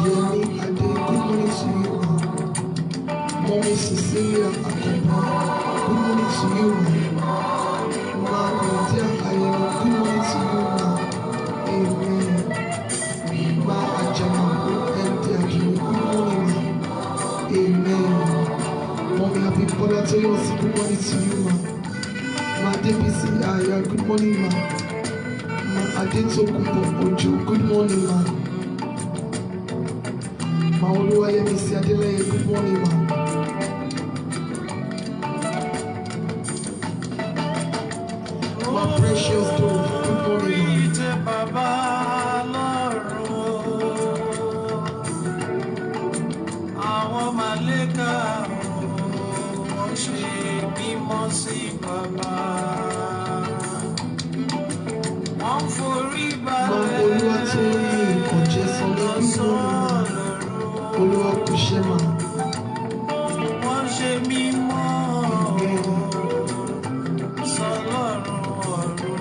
Yemi Ade, good morning to you, ma. Mommy Cecilia Akoba, good morning to you, ma. Ma Nadia Ayemi, good morning to you, ma. Amen. Ma Ajamaku MD Adini, good morning, ma. Amen. Mommy Happy Bola Toyosi, good morning to you, ma. Ma DPC Aya, good morning, ma. Ma Adetokunbo Ojo, good morning, ma. Ma Oluwayemi Siadeleye, good morning, ma. My precious dove, good morning, ma. Àwọn màlẹ́kà wọ́n ṣe bímọ sí bàbá. Wọ́n forí balẹ̀ Olúwatóyìn Ọ̀jẹ̀sánmi, good morning, ma. Olúwakùṣẹ́mà. Wọ́n ṣe mímọ́ sọ́lọ́run ọ̀run.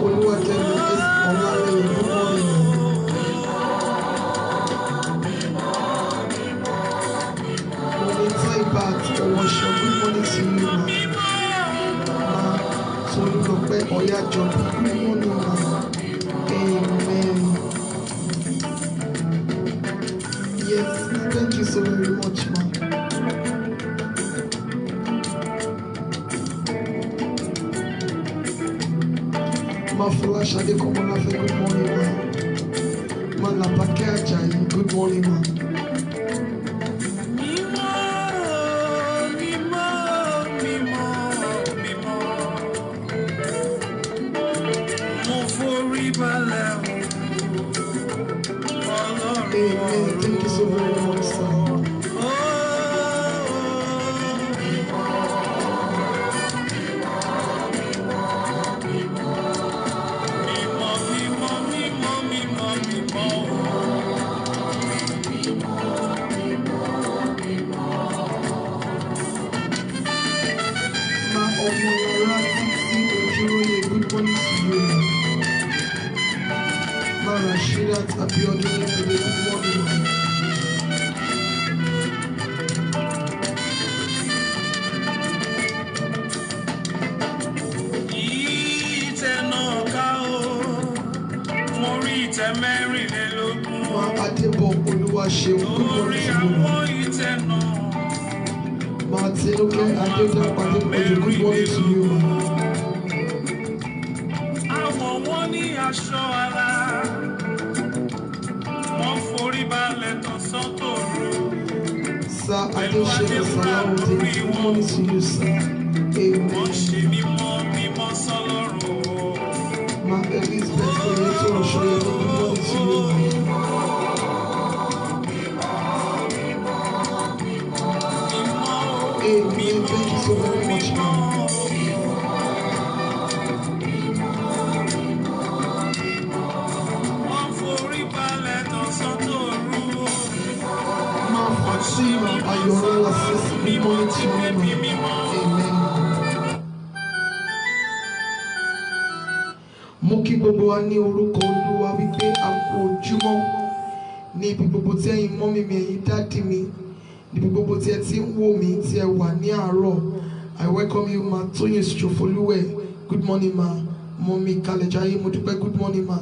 Olúwakẹ́mi Ọlálẹ́yẹ, good morning, ma. Mommy Taibat Ọwọ́ṣọ, good morning to you, ma. Ma Tolúlọpẹ́ Ọ̀yájọ́bí, good morning, ma. Amen. Yes, thank you so very much, ma. Ma Fọláṣadé Kọ́mọláfẹ́, good morning, ma. Ma Làbákẹ́ Àjàyí, good morning, ma. Amen. Thank you so very much, sir. Ọmọlọ́lá Títí Ojúróyè, good morning to you. Ma Rasheedat Abiodun Ebele, good morning, ma. Ìtẹ́ náà ká o, mo rí ìtẹ́ mẹ́rìnlélógún. Ma Adébọ̀ Olúwaṣeun, good morning to you, ma. Ìtẹ́ náà. Ma Tinúkẹ́ Adédàpọ̀, good morning to you, ma. Àwọn wọn ní aṣọ ara, wọ́n forí balẹ̀ tán sọ́tòrò. Sir Adéṣẹ́gun Sàláwùdé, good morning to you, sir. Amen. Wọ́n ṣe mímọ́ mímọ́ sọ́lọ́run o. Ma Elizabeth Oyetoro Ṣóyẹmí, good morning to you, ma. Amen. Thank you so very much, ma. Wọ́n forí balẹ̀ tán sọ́tòrò. Ma Fatima Ayọ̀rọ̀lá Sisi, good morning to you, ma. Amen. Mo kí gbogbo wa ní orúkọ Olúwa wípé a kú ojúmọ́ ní ibi gbogbo tí ẹ̀yin mọ́mí mi, ẹ̀yin dádì mi, níbi gbogbo tí ẹ ti ń wò mí, tí ẹ wà ní àárọ̀. I welcome you, ma. Tóyìn Ṣòfolúwẹ̀, good morning, ma. Mọ́mí Kalejaye Modúpẹ́, good morning, ma.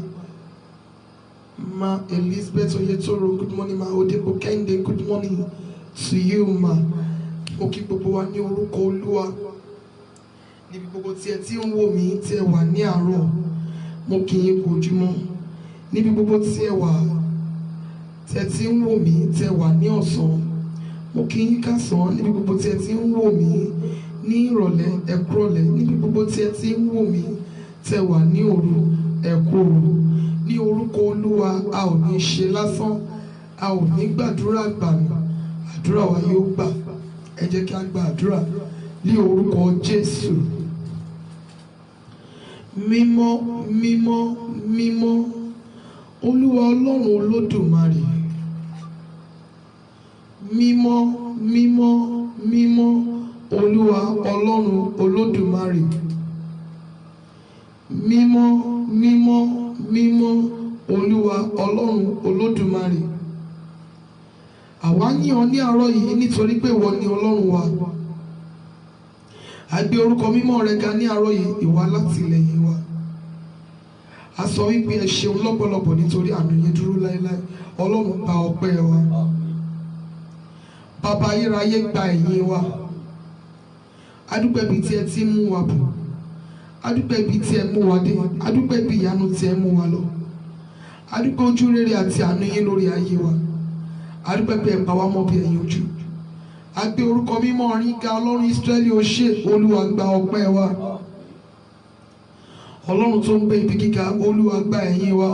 Ma Elizabeth Oyetoro, good morning, ma. Odepo Kẹ́hìndé, good morning to you, ma. Mo kí gbogbo wa ní orúkọ Olúwa níbi gbogbo tí ẹ ti ń wò mí, tí ẹ wà ní àárọ̀. Mo kí yín kú ojúmọ́ níbi gbogbo tí ẹ wà, tí ẹ ti ń wò mí, tí ẹ wà ní ọ̀sán. Mo kí yín káàsán níbi gbogbo tí ẹ ti ń wò mí, ní ìrọ̀lẹ́ ẹ kúrọ̀lẹ́ níbi gbogbo tí ẹ ti ń wò mí, tí ẹ wà ní òru ẹ kú òru. Ní orúkọ Olúwa a ò ní ṣe lásán, a ò ní gbàdúrà gbànú, àdúrà wa yóò gbà. Ẹ jẹ́ kí a gba àdúrà ní orúkọ Jésù. Mímọ́ mímọ́ mímọ́ Olúwa Ọlọ́run Olódùmarè, mímọ́ mímọ́ mímọ́ Olúwa Ọlọ́run Olódùmarè, mímọ́ mímọ́ mímọ́ Olúwa Ọlọ́run Olódùmarè. Àwa yìn ọ́ ní àárọ̀ yìí nítorí pé ìwọ ni Ọlọ́run wa. A gbé orúkọ mímọ́ rẹ ga ní àárọ̀ yìí, ìwà látìlẹ́yìn wa. A sọ wípé ẹ ṣeun lọ́pọ̀lọpọ̀ nítorí àánú yín dúró láéláé. Ọlọ́run gba ọpẹ́ wa. Bàbá ayérayé gba ẹ̀yìn wa. A dúpẹ́ bí tí ẹ ti mú wa bọ̀. A dúpẹ́ bí tí ẹ mú wa dé. A dúpẹ́ bí ìyanu tí ẹ mú wa lọ. A dúpẹ́ ojú rere àti àánú yín lórí ayé wa. A dúpẹ́ bí ẹ pa wá mọ́ bí ẹ̀yin ojú. A gbé orúkọ mímọ́ yín ga Ọlọ́run Ísírẹ́lì ó ṣé. Olúwa gba ọpẹ́ wa. Ọlọ́run tó ń gbé ibi gíga, Olúwa gba ẹ̀yìn wa.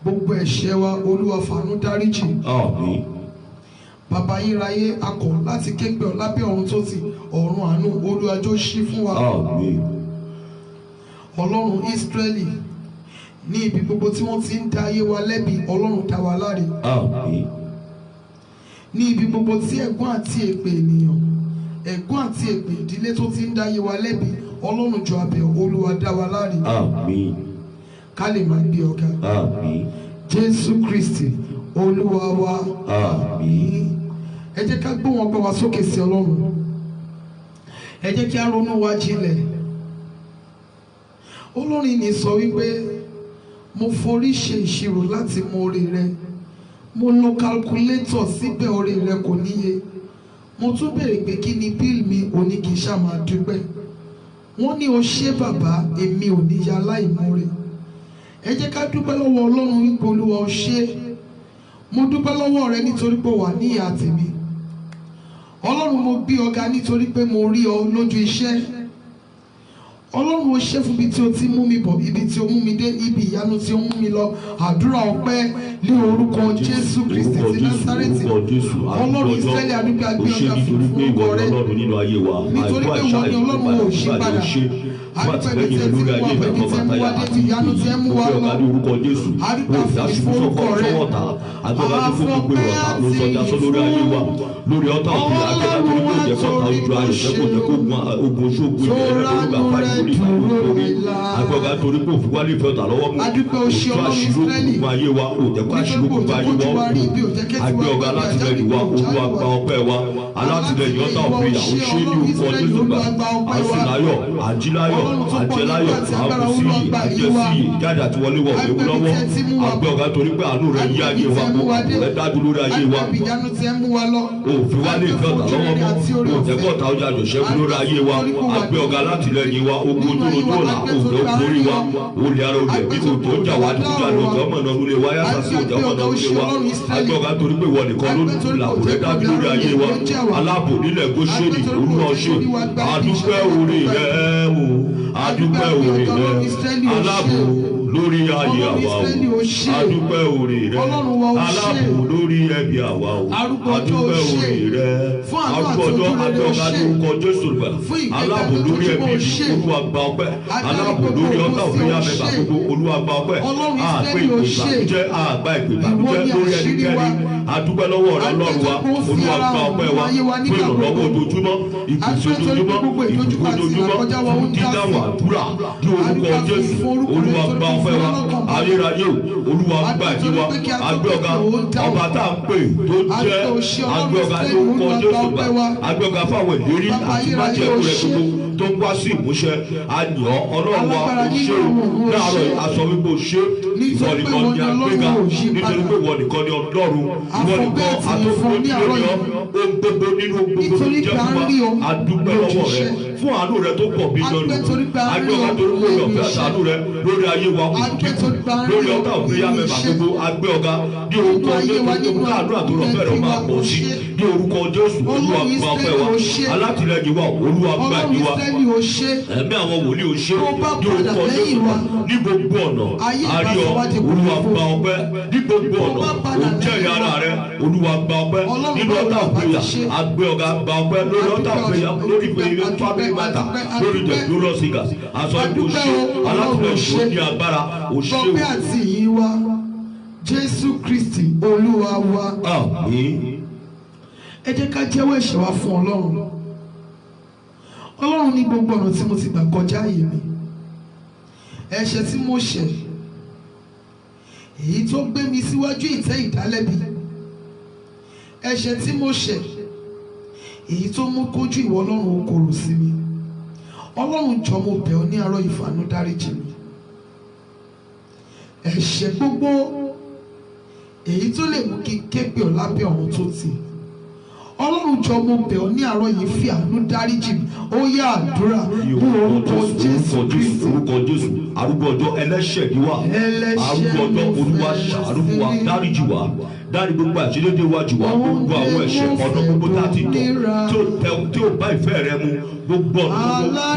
Gbogbo ẹ̀ṣẹ̀ wa, Olúwa fàánú dáríjì. Àmín. Bàbá ayérayé, a kọ̀ láti ké pè ọ́ lábẹ́ ọ̀run tó ti ọ̀run àánú, Olúwa jọ̀ọ́ ṣí fún wa. Àmín. Ọlọ́run Ísírẹ́lì, ní ibi gbogbo tí wọ́n ti ń dá ayé wa lẹ́bi, Ọlọ́run dá wa láre. Àmín. Ní ibi gbogbo tí ẹ̀gún àti èpè ènìyàn, ẹ̀gún àti èpè ìdílé tó ti ń dá ayé wa lẹ́bi, Ọlọ́run jọ̀ọ́ a bẹ̀ ọ́, Olúwa dá wa láre. Àmín. Ká lè máa gbé ọ̀gá. Àmín. Jésù Kristi, Olúwa wa. Àmín. Ẹ jẹ́ ká gbóhùn ọpẹ́ wa sókè sí Ọlọ́run. Ẹ jẹ́ kí a ronú wa jinlẹ̀. Olórin ní sọ wípé mo forí ṣe ìṣirò láti mọ oore rẹ. Mo lo calculator síbẹ̀ oore rẹ kò níye. Mo tún béèrè pé kí ni bíìlì mi, ò ní kí n ṣáà máa dúpẹ́. Wọ́n ní o ṣé bàbá, èmi ò ní ya aláìmoore. Ẹ jẹ́ ká dúpẹ́ lọ́wọ́ Ọlọ́run wípé Olúwa o ṣé. Mo dúpẹ́ lọ́wọ́ rẹ nítorí pé o wà ní ìhà tèmi. Ọlọ́run, mo gbé ọ ga nítorí pé mo rí ọ lójú iṣẹ́. Ọlọ́run, o ṣé fún ibi tí o ti mú mi bọ̀, ibi tí o mú mi dé, ibi ìyanu tí o mú mi lọ. Àdúrà ọpẹ́ ní orúkọ Jésù Kristi ti Násárẹ́tì. Ọlọ́run Ísírẹ́lì, a dúpẹ́ agbé ọ̀gá fún orúkọ rẹ. Nítorí pé ìwọ ni Ọlọ́run ò ṣí padà. Adúpẹ́ bí tí ẹ ti mú wa bọ̀, ibi tí ẹ mú wa dé, ibi ìyanu tí ẹ mú wa lọ. Adúpẹ́ fún orúkọ rẹ. Àwọn ọpẹ́ àti ìfún. Lórí ọ̀tá òbí akẹ́kọ̀ọ́ tó ń jẹ́ kọ́ta ojú ayọ̀ jẹ́kọ̀ọ́ jẹ́kọ̀ọ́ ogun ṣógun ilẹ̀ ẹ̀rọ olùgbà fáìlì lórí agbọ́gá torí pé òfin wálé ìfẹ́ ọ̀tà lọ́wọ́ mú òtún àṣírí òkùnkùn ayé wa òjẹ́kọ́ àṣírí òkùnkùn ayé wa àgbẹ̀ ọ̀gá alátìlẹyìn wa Olúwa gba ọpẹ́ wa alátìlẹyìn ọ̀tá òbí àwọn ṣé ní orúkọ nígbà àṣìláyọ̀ àjíláyọ̀ àjẹláyọ̀ àbùsíyì àjẹsíyì jáde àti wọlé wọ̀ ewu lọ́wọ́ àgbẹ̀ ọ̀gá torí pé àánú rẹ̀ yí ayé wa kó rẹ̀ dájú lórí ayé wa òfin wálé ìfẹ́ ọ̀tà lọ́wọ́ mú òjẹ́kọ́ ọ̀tà ọjà àjọṣẹ́gun lórí ayé wa àgbẹ̀ ọ̀gá alátìlẹyìn wa ogun tó rojú ọ̀la òjò borí wa olè ara olè bí òjò ń jà wá nígbà lọ́jọ́ ọmọ náà lulẹ̀ wa yàtọ̀ sí òjò ọmọ náà lulẹ̀ wa àgbẹ̀ ọ̀gá torí pé wọ́n nìkan ló làbò rẹ̀ dábí lórí ayé wa aláàbò nílẹ̀ Góṣẹ́nì Olúwa ṣe àdúpẹ́ orí rẹ̀ o àdúpẹ́ orí rẹ̀ aláàbò lórí ayé àwa o àdúpẹ́ orí rẹ̀ aláàbò lórí ẹbí àwa o àdúpẹ́ orí rẹ̀ àgbọ̀dọ̀ àgbọ̀gá lórúkọ Jésù gbà aláàbò lórí ẹbí Olúwa gba ọpẹ́ aláàbò lórí ọ̀tá òfin amẹ́ta gbogbo Olúwa gba ọpẹ́ àgbẹ̀ ìpèbànújẹ́ àgbà ìpèbànújẹ́ lórí ẹnikẹ́ni àdúpẹ́ lọ́wọ́ rẹ̀ Ọlọ́run wa Olúwa gba ọpẹ́ wa fún ìrànlọ́wọ́ ojoojúmọ́ ìpèsè ojoojúmọ́ ìbùkún ojoojúmọ́ fún dídáhùn àdúrà ní orúkọ Jésù Olúwa gba ọpẹ́ wa ayérayé Olúwa gba ẹ̀mí wa àgbẹ̀ ọ̀gá ọba tá à ń pè tó jẹ́ àgbẹ̀ ọ̀gá ní orúkọ Jésù gbà àgbẹ̀ ọ̀gá fáwọn ìlérí àti májẹ̀kú rẹ̀ gbogbo tó ń wá sí ìmúṣẹ àyàn Ọlọ́run wa ó ṣe láàárọ̀ aṣọ wípé ó ṣe ìwọ nìkan ni agbéga nítorí pé ìwọ nìkan ni Ọlọ́run ìwọ nìkan àtòkùn ní lórí ọ ohun gbogbo nínú gbogbo tó jẹ́ fún wa adúpẹ́ lọ́wọ́ rẹ fún àánú rẹ tó pọ̀ bí lọ́rùn agbẹ́ọ̀gá tó ń lórí ọ̀fẹ́ àtàánú rẹ lórí ayé wa kò kíkù lórí ọ̀tá òfin yá mẹ́fà gbogbo agbẹ́ọ̀gá ní orúkọ ní àdúrà tó rọ̀ fẹ́rẹ̀ máa pọ̀ sí ní ní orúkọ Jésù Olúwa gba ọpẹ́ wa alátìlẹ́yìn wa Olúwa gba ìdí wa ẹ̀mí àwọn wòlíì ó ṣe ní orúkọ Jésù ní gbogbo ọ̀nà àrí ọ Olúwa gba ọpẹ́ ní gbogbo ọ̀nà ó jẹ́rìí ara rẹ Olúwa gba ọpẹ́ nínú ọ̀tá àgbéyà àgbẹ̀ ọ̀gá gba ọpẹ́ lórí ọ̀tá àgbéyà lórí ìgbéyìí family matter lórí the glorious singers aṣọ ìbò ṣe alátìlẹ́yìn ó ní agbára ó ṣe o. ọpẹ́ àti ìyìn wa Jésù Kristi Olúwa wa. Àmín. Ẹ jẹ́ ká jẹ́wọ́ ẹ̀ṣẹ̀ wa fún Ọlọ́run. Ọlọ́run ní gbogbo ọ̀nà tí mo ti gbà kọjá ààyè mi. Ẹ̀ṣẹ̀ tí mo ṣẹ̀, èyí tó gbé mi síwájú ìtẹ́ ìdálẹ́bi. Ẹ̀ṣẹ̀ tí mo ṣẹ̀, èyí tó mú kójú ìwọ Ọlọ́run ó korò sí mi. Ọlọ́run jọ̀ọ́ mo bẹ̀ ọ́ ní àárọ̀ ìfàánú dáríjì mi. Ẹ̀ṣẹ̀ gbogbo èyí tó lè mú kí n ké pè ọ́ lábẹ́ ọ̀run tó ti. Ọlọ́run jọ̀ọ́ mo bẹ̀ ọ́ ní àárọ̀ yìí fi àánú dáríjì mi. Ó yá àdúrà ní orúkọ Jésù Kristi. Orúkọ Jésù arúgbó ọjọ́ ẹlẹ́ṣẹ̀ ni wá. Arúgbó ọjọ́ Olúwa ṣàánú fún wa dáríjì wá. Dárí gbogbo àṣírídé wájú wa gbogbo àwọn ẹ̀ṣẹ̀ ọ̀nà gbogbo tá a ti tọ̀ tí ó bá ìfẹ́ rẹ mu gbogbo ọ̀nà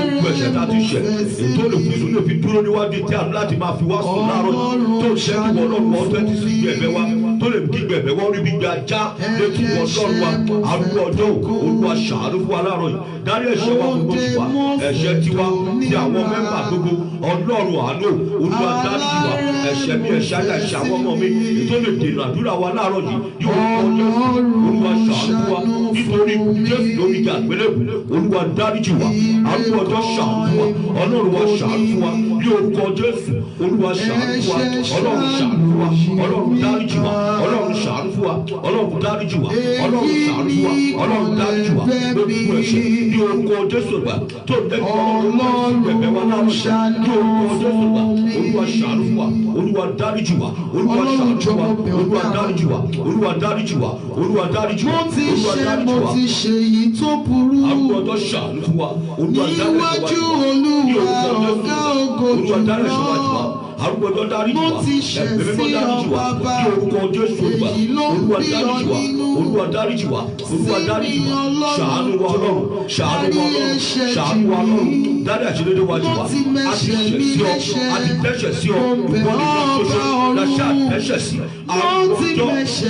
gbogbo ẹ̀ṣẹ̀ tá a ti ṣẹ̀ ètò olùfisùn lè fi dúró níwájú tí a ní láti máa fi wá sùn láàárọ̀ tó ṣẹ́ kí wọ́n lọ́rùn wọn tó ti sí gbẹ̀bẹ̀ wa tó lè kí gbẹ̀bẹ̀ wọ́n rí bí gba já létí wọn lọ́rùn wa arúgbó ọjọ́ Olúwa ṣàánú fún wa láàárọ̀ yìí dárí ẹ̀ṣẹ̀ wa gbogbo wa ẹ̀ṣẹ̀ tiwa ti àwọn mẹ́fà gbogbo Ọlọ́run àánú Olúwa dáríjì wa ẹ̀ṣẹ̀ mi ẹ̀ṣẹ̀ ayé ẹ̀ṣẹ̀ àwọn ọmọ mi tó lè dènà àdúrà wa láàárọ̀ yìí yóò kọjá Olúwa ṣàánú wa nítorí Jésù lórí ìjà àgbélébù Olúwa dáríjì wa arúgbó ọjọ́ ṣàánú wa Ọlọ́run wa ṣàánú fún wa ní orúkọ Jésù Olúwa ṣàánú fún wa Ọlọ́run ṣàánú fún wa Ọlọ́run dáríjì wa Ọlọ́run ṣàánú fún wa Ọlọ́run dáríjì wa Ọlọ́run ṣàánú fún wa Ọlọ́run dáríjì wa gbogbo ẹ̀ṣẹ̀ ní orúkọ Jésù gbà tó dẹ́kun Ọlọ́run bẹ̀bẹ̀ wa láàárọ̀ ní orúkọ Jésù gbà Olúwa ṣàánú fún wa Olúwa dáríjì wa Olúwa ṣàánú fún wa Olúwa dáríjì wa Olúwa dáríjì wa Olúwa dáríjì wa Olúwa dáríjì wa. Mo ti ṣe èyí tó burú àgbọ̀dọ̀ ṣàánú fún wa Olúwa dáríjì wa níwájú Olúwa ọ̀gá ògo jùlọ. Arúgbọ́dọ̀ dáríjì wa ẹ̀mí mọ́ dáríjì wa ní orúkọ Jésù Olúwa Olúwa dáríjì wa Olúwa dáríjì wa Olúwa dáríjì wa ṣàánú wa Ọlọ́run ṣàánú wa Ọlọ́run ṣàánú wa Ọlọ́run dárí àṣírí wájú wa a ti ṣẹ̀ sí ọ a ti dẹ́ṣẹ̀ sí ọ ìwọ ní ìgbàsóso láṣẹ àtẹ́ṣẹ̀ sí àrùjọ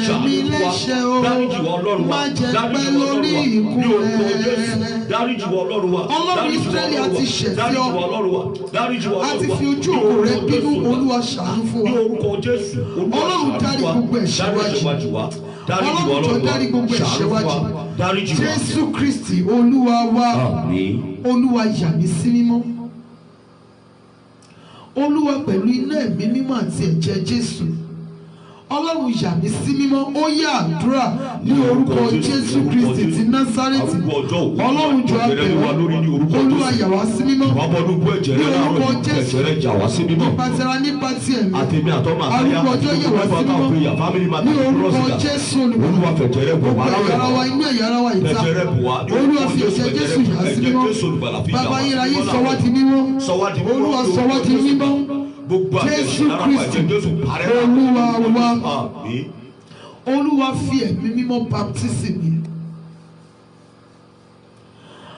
ṣàánú wa dáríjì wa Ọlọ́run wa dáríjì wa Ọlọ́run wa ní orúkọ Jésù dáríjì wa Ọlọ́run wa dáríjì wa Ọlọ́run wa dáríjì wa Ọlọ́run wa a ti fi ojú òkú rẹ bínú Olúwa ṣàánú fún wa. Ní orúkọ Jésù Ọlọ́run dárí gbogbo ẹ̀ṣẹ̀ wájú wa. Ọlọ́run jọ̀ọ́ dárí gbogbo ẹ̀ṣẹ̀ wájú. Jésù Kristi Olúwa wa. Olúwa yà mí sí mímọ́. Olúwa pẹ̀lú iná ẹ̀mí mímọ́ àti ẹ̀jẹ̀ Jésù. Ọlọ́run yà mí sí mímọ́. Ó yá àdúrà ní orúkọ Jésù Kristi ti Násárẹ́tì. Ọlọ́run jọ̀ọ́ a bẹ̀ wá. Olúwa yà wá sí mímọ́. Ní orúkọ Jésù. Nípa tẹra nípa ti ẹ̀mí. Arúgbó ọjọ́ yà wá sí mímọ́. Ní orúkọ Jésù Olúwa. Gbogbo ẹ̀yà wa inú ẹ̀yà ara wa ìta. Olúwa fi ẹ̀jẹ̀ Jésù yà sí mímọ́. Bàbá ayérayé sọ wá di mímọ́. Olúwa sọ wá di mímọ́. Jésù Kristi Olúwa wa. Olúwa fi ẹ̀mí mímọ́ baptism yẹn.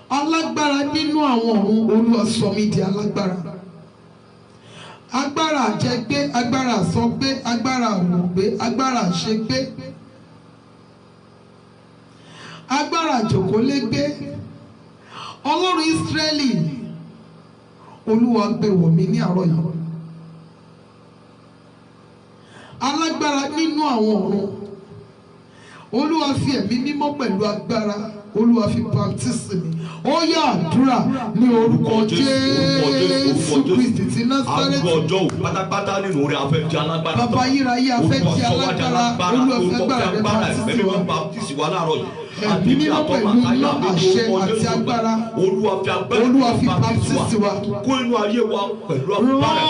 Alágbára nínú àwọn ọ̀run Olúwa sọ mí di alágbára. Agbára àjẹgbé, agbára àsọgbé, agbára àwògbé, agbára àṣegbé, agbára àjòkólégbé. Ọlọ́run Ísírẹ́lì Olúwa gbé wọ̀ mí ní àárọ̀ yìí. Alágbára nínú àwọn ọ̀run Olúwa fi ẹ̀mí mímọ́ pẹ̀lú agbára Olúwa fi baptism. Ó yá àdúrà ní orúkọ Jésù Kristi ti Násárẹ́tì. Àgbọ̀jọ́ pátápátá nínú rẹ̀ afẹ́ ti alágbára. Bàbá ayérayé afẹ́ ti alágbára. Olúwa fi agbára rẹ̀ baptisi wa láàárọ̀ yìí. Ẹ̀mí mímọ́ pẹ̀lú iná àṣẹ àti agbára. Olúwa fi baptisi wa. Kó inú ayé wa pẹ̀lú agbára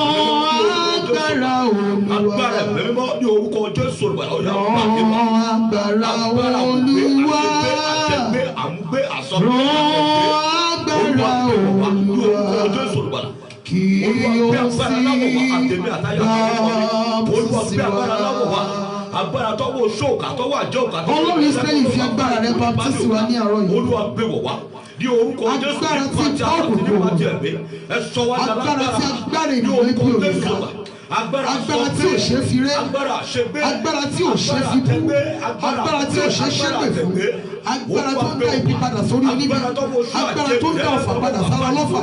Olúwa. Agbára mímọ́ ní orúkọ Jésù Olúwa. Agbára Olúwa. Àtẹ̀gbé àmúgbé àsọgbé. Agbára Olúwa. Kí o sí baptisi wa. agbára tọ́wọ́ ṣóòkà tọ́wọ́ àjọkà tọ́wọ́ Ọlọ́run Ísírẹ́lì fi agbára rẹ̀ baptisi wa ní àárọ̀ yìí. Olúwa gbé wọ̀ wá ní orúkọ Jésù agbára tí Pọ́ọ̀lù gbé wọ̀ agbára tí agbára ènìyàn bí òrìṣà agbára tí ò ṣe fi ré agbára tí ò ṣe fi bú agbára tí ò ṣe ṣépè fún agbára tó ń dá ibi padà sórí oníbi agbára tó ń dá ọ̀fà padà sára lọ́fà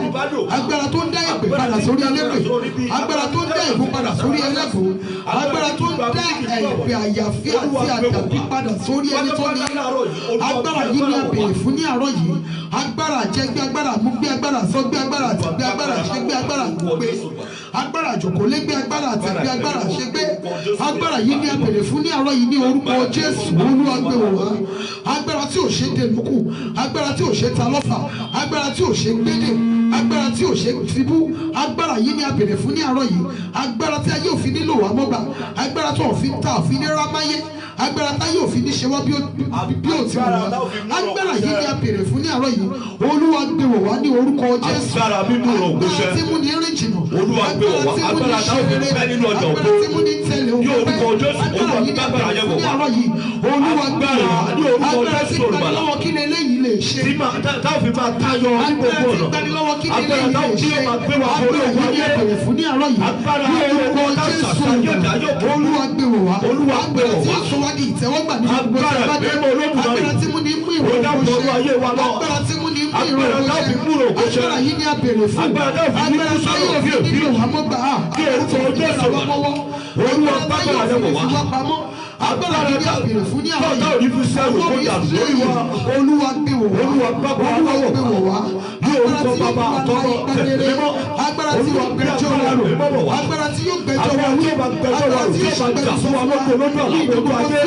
agbára tó ń dá ìpè padà sórí elépè agbára tó ń dá ìbú padà sórí ẹlẹ́bù agbára tó ń dá ìpè àyàfi àti àdàbí padà sórí ẹni tó ní agbára yìí ni a béèrè fún ní àárọ̀ yìí agbára àjẹgbé agbára àmúgbé agbára àsọgbé agbára àtìgbé agbára àṣẹgbé agbára àgbé agbára àjòkólégbé agbára àtìgbé agbára àṣẹgbé agbára yìí ni a béèrè fún ní àárọ̀ yìí ní orúkọ Jésù Olúwa gbé wọ̀ wá agbára tí ò ṣe dènùkù agbára tí ò ṣe ta lọ́fà agbára tí ò ṣe gbédè agbára tí ò ṣe tibú agbára yìí ni a béèrè fún ní àárọ̀ yìí agbára tí ayé òfin nílò wá mọ́gbà agbára tí òfin ta òfin ní rámáyé agbára táyé òfin ní ṣe wá bí ó ti wù wá agbára yìí ni a béèrè fún ní àárọ̀ yìí Olúwa gbé wọ̀ wá ní orúkọ Jésù agbára tí mú ní rìn jìnnà agbára tí mú ní ṣe rere agbára tí mú ní tẹ̀lé òkú agbára yìí ni a béèrè fún ní àárọ̀ yìí Olúwa gbé wọ̀ wá agbára tí gbani lọ́wọ́ kí eléyìí lè ṣe táwọn fi máa tayọ ní gbogbo ọ̀nà agbára táwọn tí ó máa gbé wa borí òun ayé ẹ̀bẹ̀rẹ̀ fún ní àárọ̀ yìí ní orúkọ Jésù Olúwa gbé wọ̀ wá agbára tí ó sọ wá di ìtẹ́wọ́gbà ní gbogbo ìtẹ́wọ́gbà agbára tí mú ní mú ìròyìn kó ṣe agbára tí mú ní mú ìròyìn kó ṣe agbára yìí ni a béèrè fún agbára tí yóò fi nílò àmọ́gbà Olúwa gbàgbà lẹ́wọ̀ wá agbára yìí ni a béèrè fún ní àwọn yìí Olúwa gbé wọ̀ wá agbára tí yóò gba ìpàdé agbára tí yóò gbẹjọ́ wà agbára tí yóò gbẹjọ́ wà agbára tí yóò gbẹjọ́ fún wa ní ìdókòwò ayé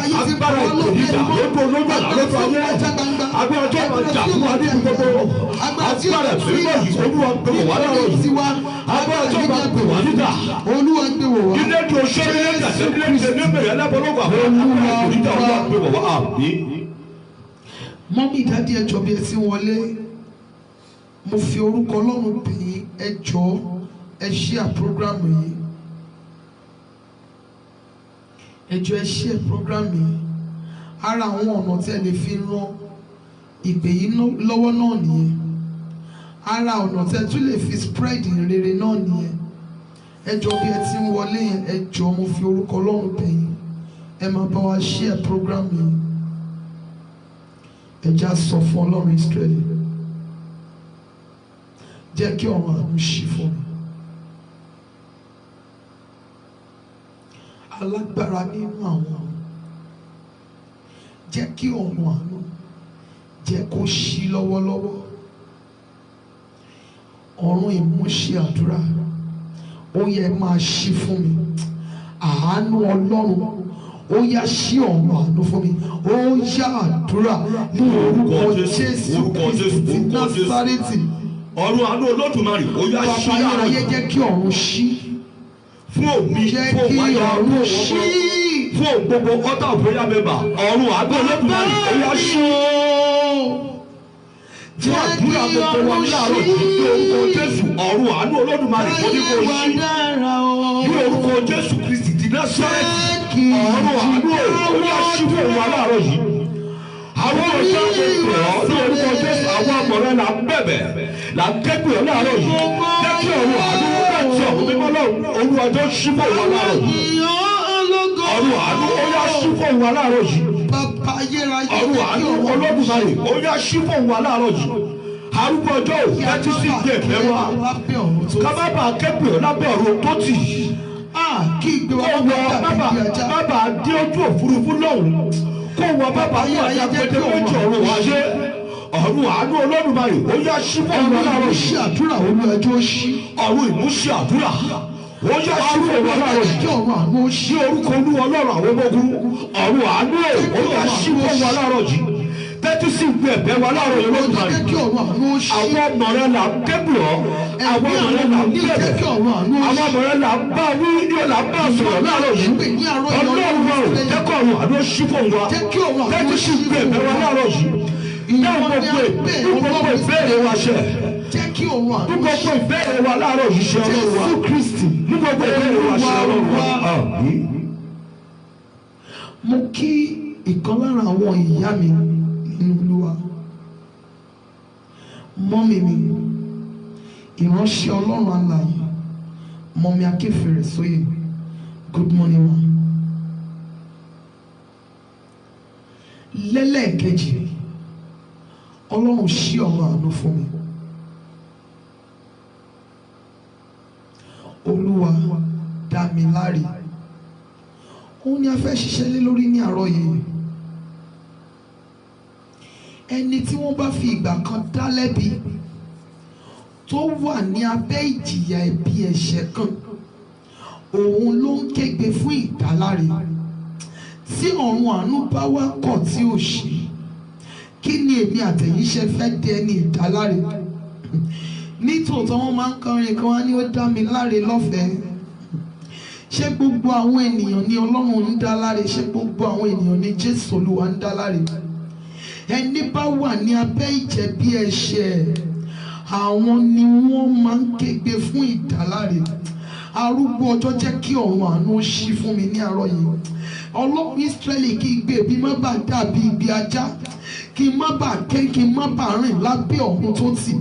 ayé ti bá wọn lókè agbára tí yóò gbẹjọ́ gbangba agbára tí yóò jà fún wa ní gbogbo agbára tí yóò gbẹjọ́ Olúwa gbé wọ̀ wá lọ́wọ́ yìí agbára tí yóò gbé wọ̀ nígbà Olúwa gbé wọ̀ wá ilé tó ṣe é ní ẹ̀sẹ̀ ní ẹ̀sẹ̀ ní ẹ̀mẹ̀rẹ̀ alábọ̀lọ́gbà Olúwa gbé wọ̀ wá àbí. Mọ́mí ìdádì ẹjọ́ bí ẹ ti wọlé mo fi orúkọ Ọlọ́run pè yín ẹ jọ̀ọ́ ẹ share program yìí ẹ jọ̀ọ́ ẹ share program yìí ara àwọn ọ̀nà tí ẹ lè fi ràn ìpè yìí lọ́wọ́ náà nìyẹn ara ọ̀nà tí ẹ tún lè fi spread ìrere náà nìyẹn ẹ jọ̀ọ́ bí ẹ ti ń wọlé yẹn ẹ jọ̀ọ́ mo fi orúkọ Ọlọ́run pè yín ẹ máa bá wa share program yìí ẹ já sọ fún Ọlọ́run Ísírẹ́lì jẹ́ kí ọ̀run àánú ṣí fún mi alágbára nínú àwọn jẹ́ kí ọ̀run àánú jẹ́ kó ṣí lọ́wọ́lọ́wọ́ ọ̀run ìmúṣẹ àdúrà ó yẹ máa ṣí fún mi àánú Ọlọ́run ó yá ṣí ọ̀run àánú fún mi ó yá àdúrà ní orúkọ Jésù Kristi Násárẹ́tì ọ̀run àánú Olódùmarè ó yá ṣí àárọ̀ ayé jẹ́ kí ọ̀run ṣí fún òbí fún òwáyé ọ̀run ṣí fún gbogbo ọ̀tá òfòyà mẹ́bà ọ̀run àánú Olódùmarè ó yá ṣí fún àdúrà gbogbo wa láàárọ̀ yìí ní orúkọ Jésù ọ̀run àánú Olódùmarè ó ní kó ṣí ní orúkọ Jésù Kristi ti Násárẹ́tì ọ̀run àánú ó yá ṣí fún wa láàárọ̀ yìí àwọn ọ̀tá gbogbo ọ̀ ní orúkọ Jésù àwọn àmọ̀ràn là ń bẹ̀bẹ̀ là ń kẹ́kọ̀ọ́ láàárọ̀ yìí jẹ́ kí ọ̀run àánú láti ọ̀run mímọ́ lọ́run olùwàjọ́ ṣí fún wa láàárọ̀ yìí ọ̀run àánú ó yá ṣí fún wa láàárọ̀ yìí ọ̀run àánú Olódùmarè ó yá ṣí fún wa láàárọ̀ yìí arúgbó ọjọ́ ò láti sí ìdí ẹ̀fẹ́ wa ká má bàa kẹ́kọ̀ọ́ lábẹ́ ọ̀run tó tì kó wọ bàbá dé ojú òfurufú lọ́hùn kó wọ bàbá yìí àyàgbẹ́dẹ́ méjì ọ̀run wáyé ọ̀run àánú Olódùmarè ó yá ṣí fún wa láàárọ̀ yìí àdúrà olùwàjọ́ ṣí ọ̀run ìmúṣẹ àdúrà ó yá ṣí fún wa láàárọ̀ yìí ṣí orúkọ Olúwa Ọlọ́run àwọn ọmọ ogun ọ̀run àánú ó yá ṣí fún wa láàárọ̀ yìí tẹ́tí sí ìgbé ẹ̀bẹ̀ wa láàárọ̀ yìí Olódùmarè àwọn ọmọ rẹ là ń kébùrọ̀ àwọn ọmọ rẹ là ń bẹ̀rẹ̀ àwọn ọmọ rẹ là ń bá wí ní ọ̀là bá sọ̀rọ̀ láàárọ̀ yìí Ọlọ́run wa ò jẹ́kọ̀ ọ̀run àánú ṣí fún wa tẹ́tí sí ìgbé ẹ̀bẹ̀ wa láàárọ̀ yìí dáhùn gbogbo ìbéèrè wa ṣẹ gbogbo ìbéèrè wa láàárọ̀ yìí ṣe Ọlọ́run wa gbogbo ìbéèrè wa ṣe Ọlọ́run wa. mo kí ìkan lára àwọn ìyá mi nínú Olúwa, mọ́mì mi, ìránṣẹ́ Ọlọ́run alààyè, mọ́mì Akéfèrè Sóyè. Good morning ma. Lẹ́lẹ́kejì, Ọlọ́run ṣí ọ̀run àánú fún mi. Olúwa dá mi láre. Òun ni a fẹ́ ṣiṣẹ́ lé lórí ní àárọ̀ yìí. Ẹni tí wọ́n bá fi ìgbà kan dá lẹ́bi tó wà ní abẹ́ ìjìyà ẹ̀bi ẹ̀ṣẹ̀ kan, òun ló ń kégbe fún ìdáláre. Tí ọ̀run àánú bá wá kọ̀ tí ò ṣí, kí ni èmi àtẹ̀yìnṣẹ́ fẹ́ dé ẹni ìdáláre? Nítòótọ́ wọ́n máa ń kọrin kan wá ní ó dá mi láre lọ́fẹ̀ẹ́. Ṣé gbogbo àwọn ènìyàn ni Ọlọ́run ń dá láre? Ṣé gbogbo àwọn ènìyàn ni Jésù Olúwa ń dá láre? Ẹni bá wà ní abẹ́ ìjẹ̀bi ẹ̀ṣẹ̀, àwọn ni wọ́n máa ń kégbe fún ìdáláre. Arúgbó ọjọ́ jẹ́ kí ọ̀run àánú ṣí fún mi ní àárọ̀ yìí. Ọlọ́run Ísírẹ́lì kí igbe bí má bàa dàbí igbe ajá, kí n má bàa ké, kí n má bàa rìn lábẹ́ ọ̀run tó tì.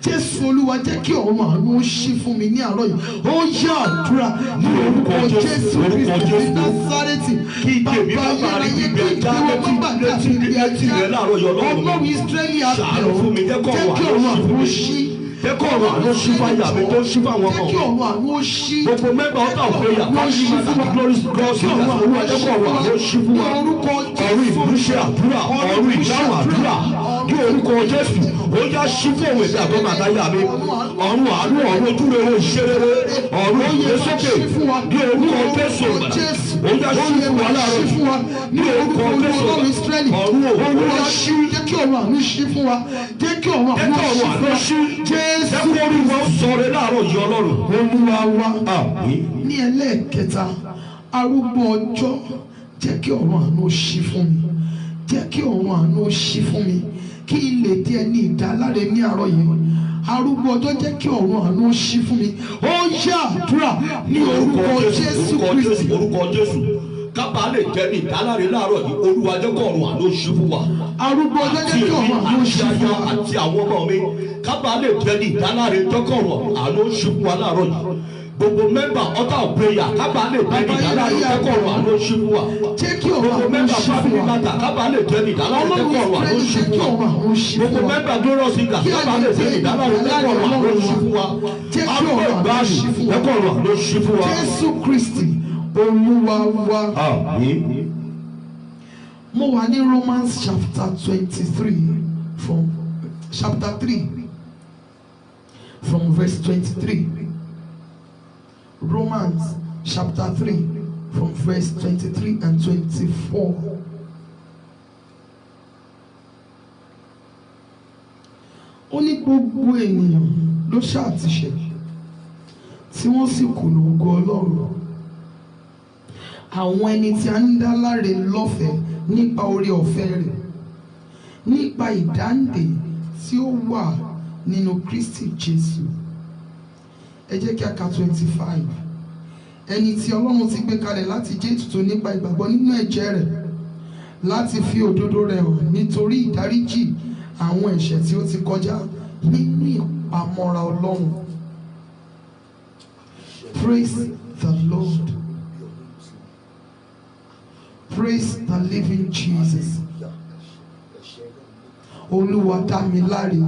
Jésù Olúwa jẹ́ kí ọ̀run àánú ṣí fún mi ní àárọ̀ yìí. Ó yá àdúrà ní orúkọ Jésù Kristi ní Násárẹ́tì. Bàbá ayérayé kí igbe wọn má bàa dàbí igbe ajá. Ọlọ́run Ísírẹ́lì àbẹ̀wò jẹ́ kí ọ̀run àánú ṣí. Jẹ́ kí ọ̀run àánú ṣí fáyà mi tó ṣí fáwọn ọmọ. Jẹ́ kí ọ̀run àánú ṣí. Gbogbo mẹ́ta ọ̀tá òfeyà wọ́n ṣí fún wa. Glory to God. Jẹ́ kí ọ̀run àánú ṣí fún wa. Ọ̀run ìmúṣẹ àdúrà, ọ̀run ìdáhùn àdúrà. Ní orúkọ Jésù, ó yá ṣí fún òun èdè àgbọ̀n àtàyà mi. Ọ̀run àánú, ọ̀run ojúrere ìṣerere, ọ̀run ìgbésókè. Ní orúkọ Jésù, ó yá ṣí fún wa láàárọ̀. Ní orúkọ Jésù, ọ̀run ó ṣí. Jẹ́ kí ọ̀run àánú ṣí fún wa. Jẹ́ kí ọ̀run àánú ṣí. Jésù orí wọn sọ̀rọ̀ láàárọ̀ yìí Ọlọ́run. Olúwa wa. Àmín. Ní ẹlẹ́ẹ̀kẹta, arúgbó ọjọ́ jẹ́ kí ọ̀run àánú ṣí fún mi. Jẹ́ kí ọ̀run àánú ṣí fún mi. Kí n lè di ẹni ìdáláre ní àárọ̀ yìí. Arúgbó ọjọ́ jẹ́ kí ọ̀run àánú ṣí fún mi. Ó yá àdúrà ní orúkọ Jésù Kristi. Orúkọ Jésù. Kábàá lè jẹ́ ní ìdáláre láàárọ̀ yìí. Olúwa jẹ́ kí ọ̀run àánú ṣí fún wa. Arúgbó ọjọ́ jẹ́ kí ọ̀run àánú ṣí fún wa. Àti àwọn ọmọ mi. Kábàá lè jẹ́ ní ìdáláre jọ́kọ̀rọ̀ àánú ṣí fún wa láàárọ̀ yìí. Gbogbo mẹ́mbà ọ̀tá òpéyà kábàá lè jẹ́ ní ìdáláre jọ́kọ̀rọ̀ àánú ṣí fún wa. Jẹ́ kí ọ̀run Gbogbo àánú mẹ́mbà ṣí fún family wa. matter kábàá lè jẹ́ ní ìdáláre jọ́kọ̀rọ̀ àánú ṣí fún wa. Gbogbo mẹ́mbà glorious singer kábàá lè jẹ́ ní ìdáláre jọ́kọ̀rọ̀ àánú ṣí fún wa. Arúgbó ìgbàanì jọ́kọ̀rọ̀ àánú ṣí fún wa. Jésù Kristi Olúwa wa. Àmín. Mo wà ní Romans chapter 23 from chapter 3 from verse 23. Romans chapter 3 from verse 23 and 24. Ó ní gbogbo ènìyàn ló ṣàtìṣe tí wọ́n sì kùnà ògo Ọlọ́run. Àwọn ẹni tí a ń dá láre lọ́fẹ̀ẹ́ nípa oore ọ̀fẹ́ rẹ̀, nípa ìdáǹdè tí ó wà nínú Kristi Jésù. Ẹ jẹ́ kí a ka 25. Ẹni tí Ọlọ́run ti gbé kalẹ̀ láti jẹ́ ètùtù nípa ìgbàgbọ́ nínú ẹ̀jẹ̀ rẹ̀, láti fi òdodo rẹ̀ hàn nítorí ìdáríjì àwọn ẹ̀ṣẹ̀ tí ó ti kọjá nínú ìpamọ́ra Ọlọ́run. Praise the Lord. Praise the living Jesus. Olúwa dá mi láre.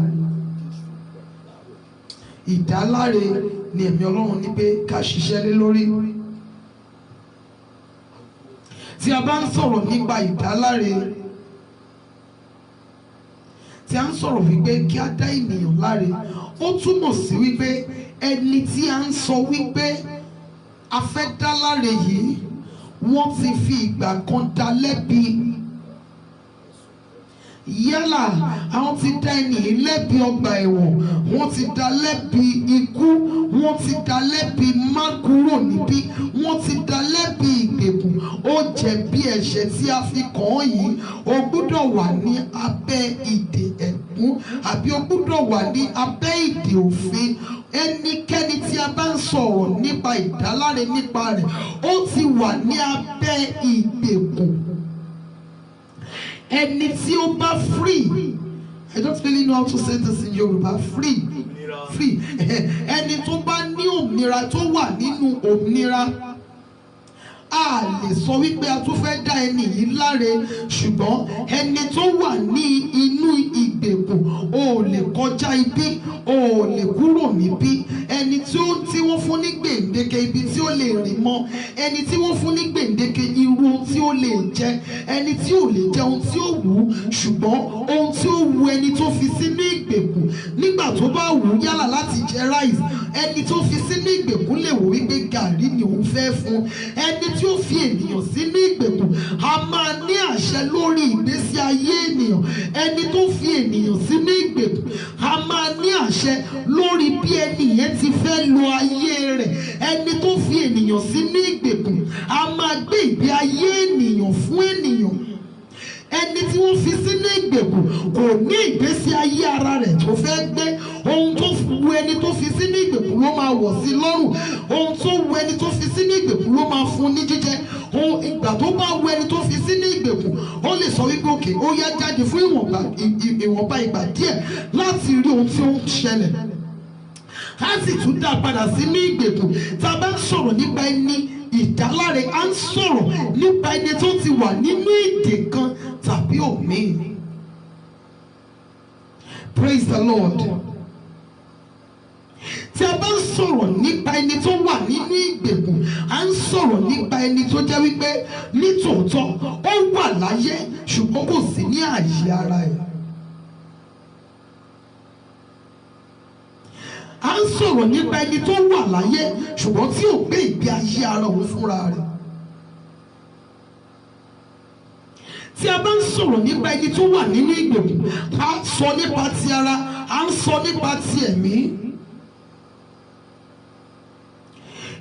Ìdáláre ni ẹ̀mí Ọlọ́run ní pé ká ṣiṣẹ́ lé lórí. Tí a bá ń sọ̀rọ̀ nípa ìdáláre, tí a ń sọ̀rọ̀ wípé kí a dá ènìyàn láre, ó túmọ̀ sí wípé ẹni tí a ń sọ wípé a fẹ́ dá láre yìí, wọ́n ti fi ìgbà kan dá lẹ́bi. Yálà àwọn ti dá ẹni lẹ́bi ọgbà ẹ̀wọ̀n, wọ́n ti dá lẹ́bi ikú, wọ́n ti dá lẹ́bi má kúrò níbí, wọ́n ti dá lẹ́bi ìgbèkùn. Ó jẹ̀bi ẹ̀ṣẹ̀ tí a fi kàn án yìí. O gbúdọ̀ wà ní abẹ́ ìdè ẹ̀gún, àbí o gbúdọ̀ wà ní abẹ́ ìdè òfin. Ẹnikẹ́ni tí a bá ń sọ̀rọ̀ nípa ìdáláre nípa rẹ̀, ó ti wà ní abẹ́ ìgbèkùn. ẹni tí ó bá free, I don't really know how to say this in Yoruba, free ẹni tó bá ní òmìnira, tó wà nínú òmìnira, a lè sọ wípé a tún fẹ́ dá ẹni yìí láre, ṣùgbọ́n ẹni tó wà ní inú ìgbèkùn, o ò lè kọjá ibi, o ò lè kúrò níbí, ẹni tí wọ́n fún ní gbèǹdéke ibi tí ó lè rìn mọ́, ẹni tí wọ́n fún ní gbèǹdéke irú tí ó lè jẹ, ẹni tí ò lè jẹ ohun tí ó wù ú, ṣùgbọ́n ohun tí ó wù ẹni tó fi sínú ìgbèkùn nígbà tó bá wù ú, yálà láti jẹ ráìsì, ẹni tó fi sínú ìgbèkùn lè wò wípé gàrí ni òun fẹ́ fún, ẹni tí ó fi ènìyàn sínú ìgbèkùn a máa ní àṣẹ lórí ìgbésí ayé ènìyàn, ẹni tó fi ènìyàn sínú ìgbèkùn a máa ní àṣẹ lórí bí ẹni yẹn ti fẹ́ lo ayé rẹ̀, ẹni tó fi ènìyàn sínú ìgbèkùn a máa gbé ìgbé ayé ènìyàn fún ènìyàn. Ẹni tí wọ́n fi sínú ìgbèkùn kò ní ìgbésí ayé ara rẹ̀ tó fẹ́ gbé, ohun tó wu ẹni tó fi sínú ìgbèkùn ló máa wọ̀ sí lọ́rùn, ohun tó wu ẹni tó fi sínú ìgbèkùn ló máa fún ní jíjẹ, ohun ìgbà tó bá wu ẹni tó fi sínú ìgbèkùn ó lè sọ wípé òkè ó yá jáde fún ìwọ̀nba ìgbà díẹ̀ láti rí ohun tí ó ń ṣẹlẹ̀, á sì tún dá padà sínú ìgbèkùn. Tá a bá ń sọ̀rọ̀ nípa ẹni ìdáláre, à ń sọ̀rọ̀ nípa ẹni tó ti wà nínú ìdè kan tàbí òmíì. Praise the Lord. Tí a bá ń sọ̀rọ̀ nípa ẹni tó wà nínú ìgbèkùn, à ń sọ̀rọ̀ nípa ẹni tó jẹ́ wípé nítòótọ́ ó wà láyé ṣùgbọ́n kò sí ní ààyè ara ẹ̀. À ń sọ̀rọ̀ nípa ẹni tó wà láyé ṣùgbọ́n tí ò gbé ìgbé ayé ara òun fúnra rẹ̀. Tí a bá ń sọ̀rọ̀ nípa ẹni tó wà nínú ìgbèkùn, à ń sọ nípa ti ara, à ń sọ nípa ti ẹ̀mí.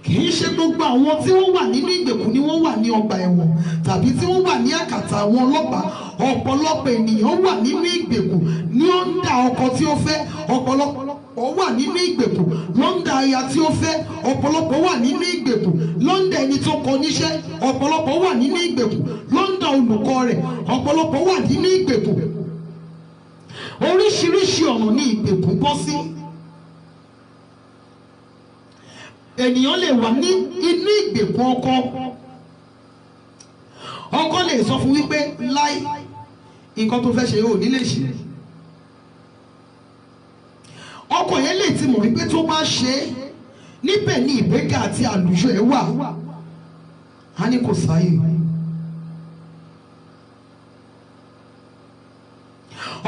Kì í ṣe gbogbo àwọn tí wọ́n wà nínú ìgbèkùn ni wọ́n wà ní ọgbà ẹ̀wọ̀n tàbí tí wọ́n wà ní àkàtà àwọn ọlọ́pàá. Ọ̀pọ̀lọpọ̀ ènìyàn wà nínú ìgbèkùn ní ó ń dá ọkọ tí ó fẹ́, ọ̀pọ̀lọpọ̀ wà nínú ìgbèkùn ló ń dá aya tí ó fẹ́, ọ̀pọ̀lọpọ̀ wà nínú ìgbèkùn ló ń dá ẹni tó kọ níṣẹ́, ọ̀pọ̀lọpọ̀ wà nínú ìgbèkùn ló ń dá olùkọ́ rẹ̀, ọ̀pọ̀lọpọ̀ wà nínú ìgbèkùn. Oríṣiríṣi ọ̀nà ni ìgbèkùn bọ́ sí. Ènìyàn lè wà ní inú ìgbèkùn ọkọ lè sọ fún wípé láì nǹkan tó fẹ́ ṣe ò ní lè ṣe. Ọkọ yẹn lè ti mọ̀ wípé tó bá ṣe é níbẹ̀ ni ìgbéga àti àlùjọ ẹ̀ wà, á ní kò sáyè.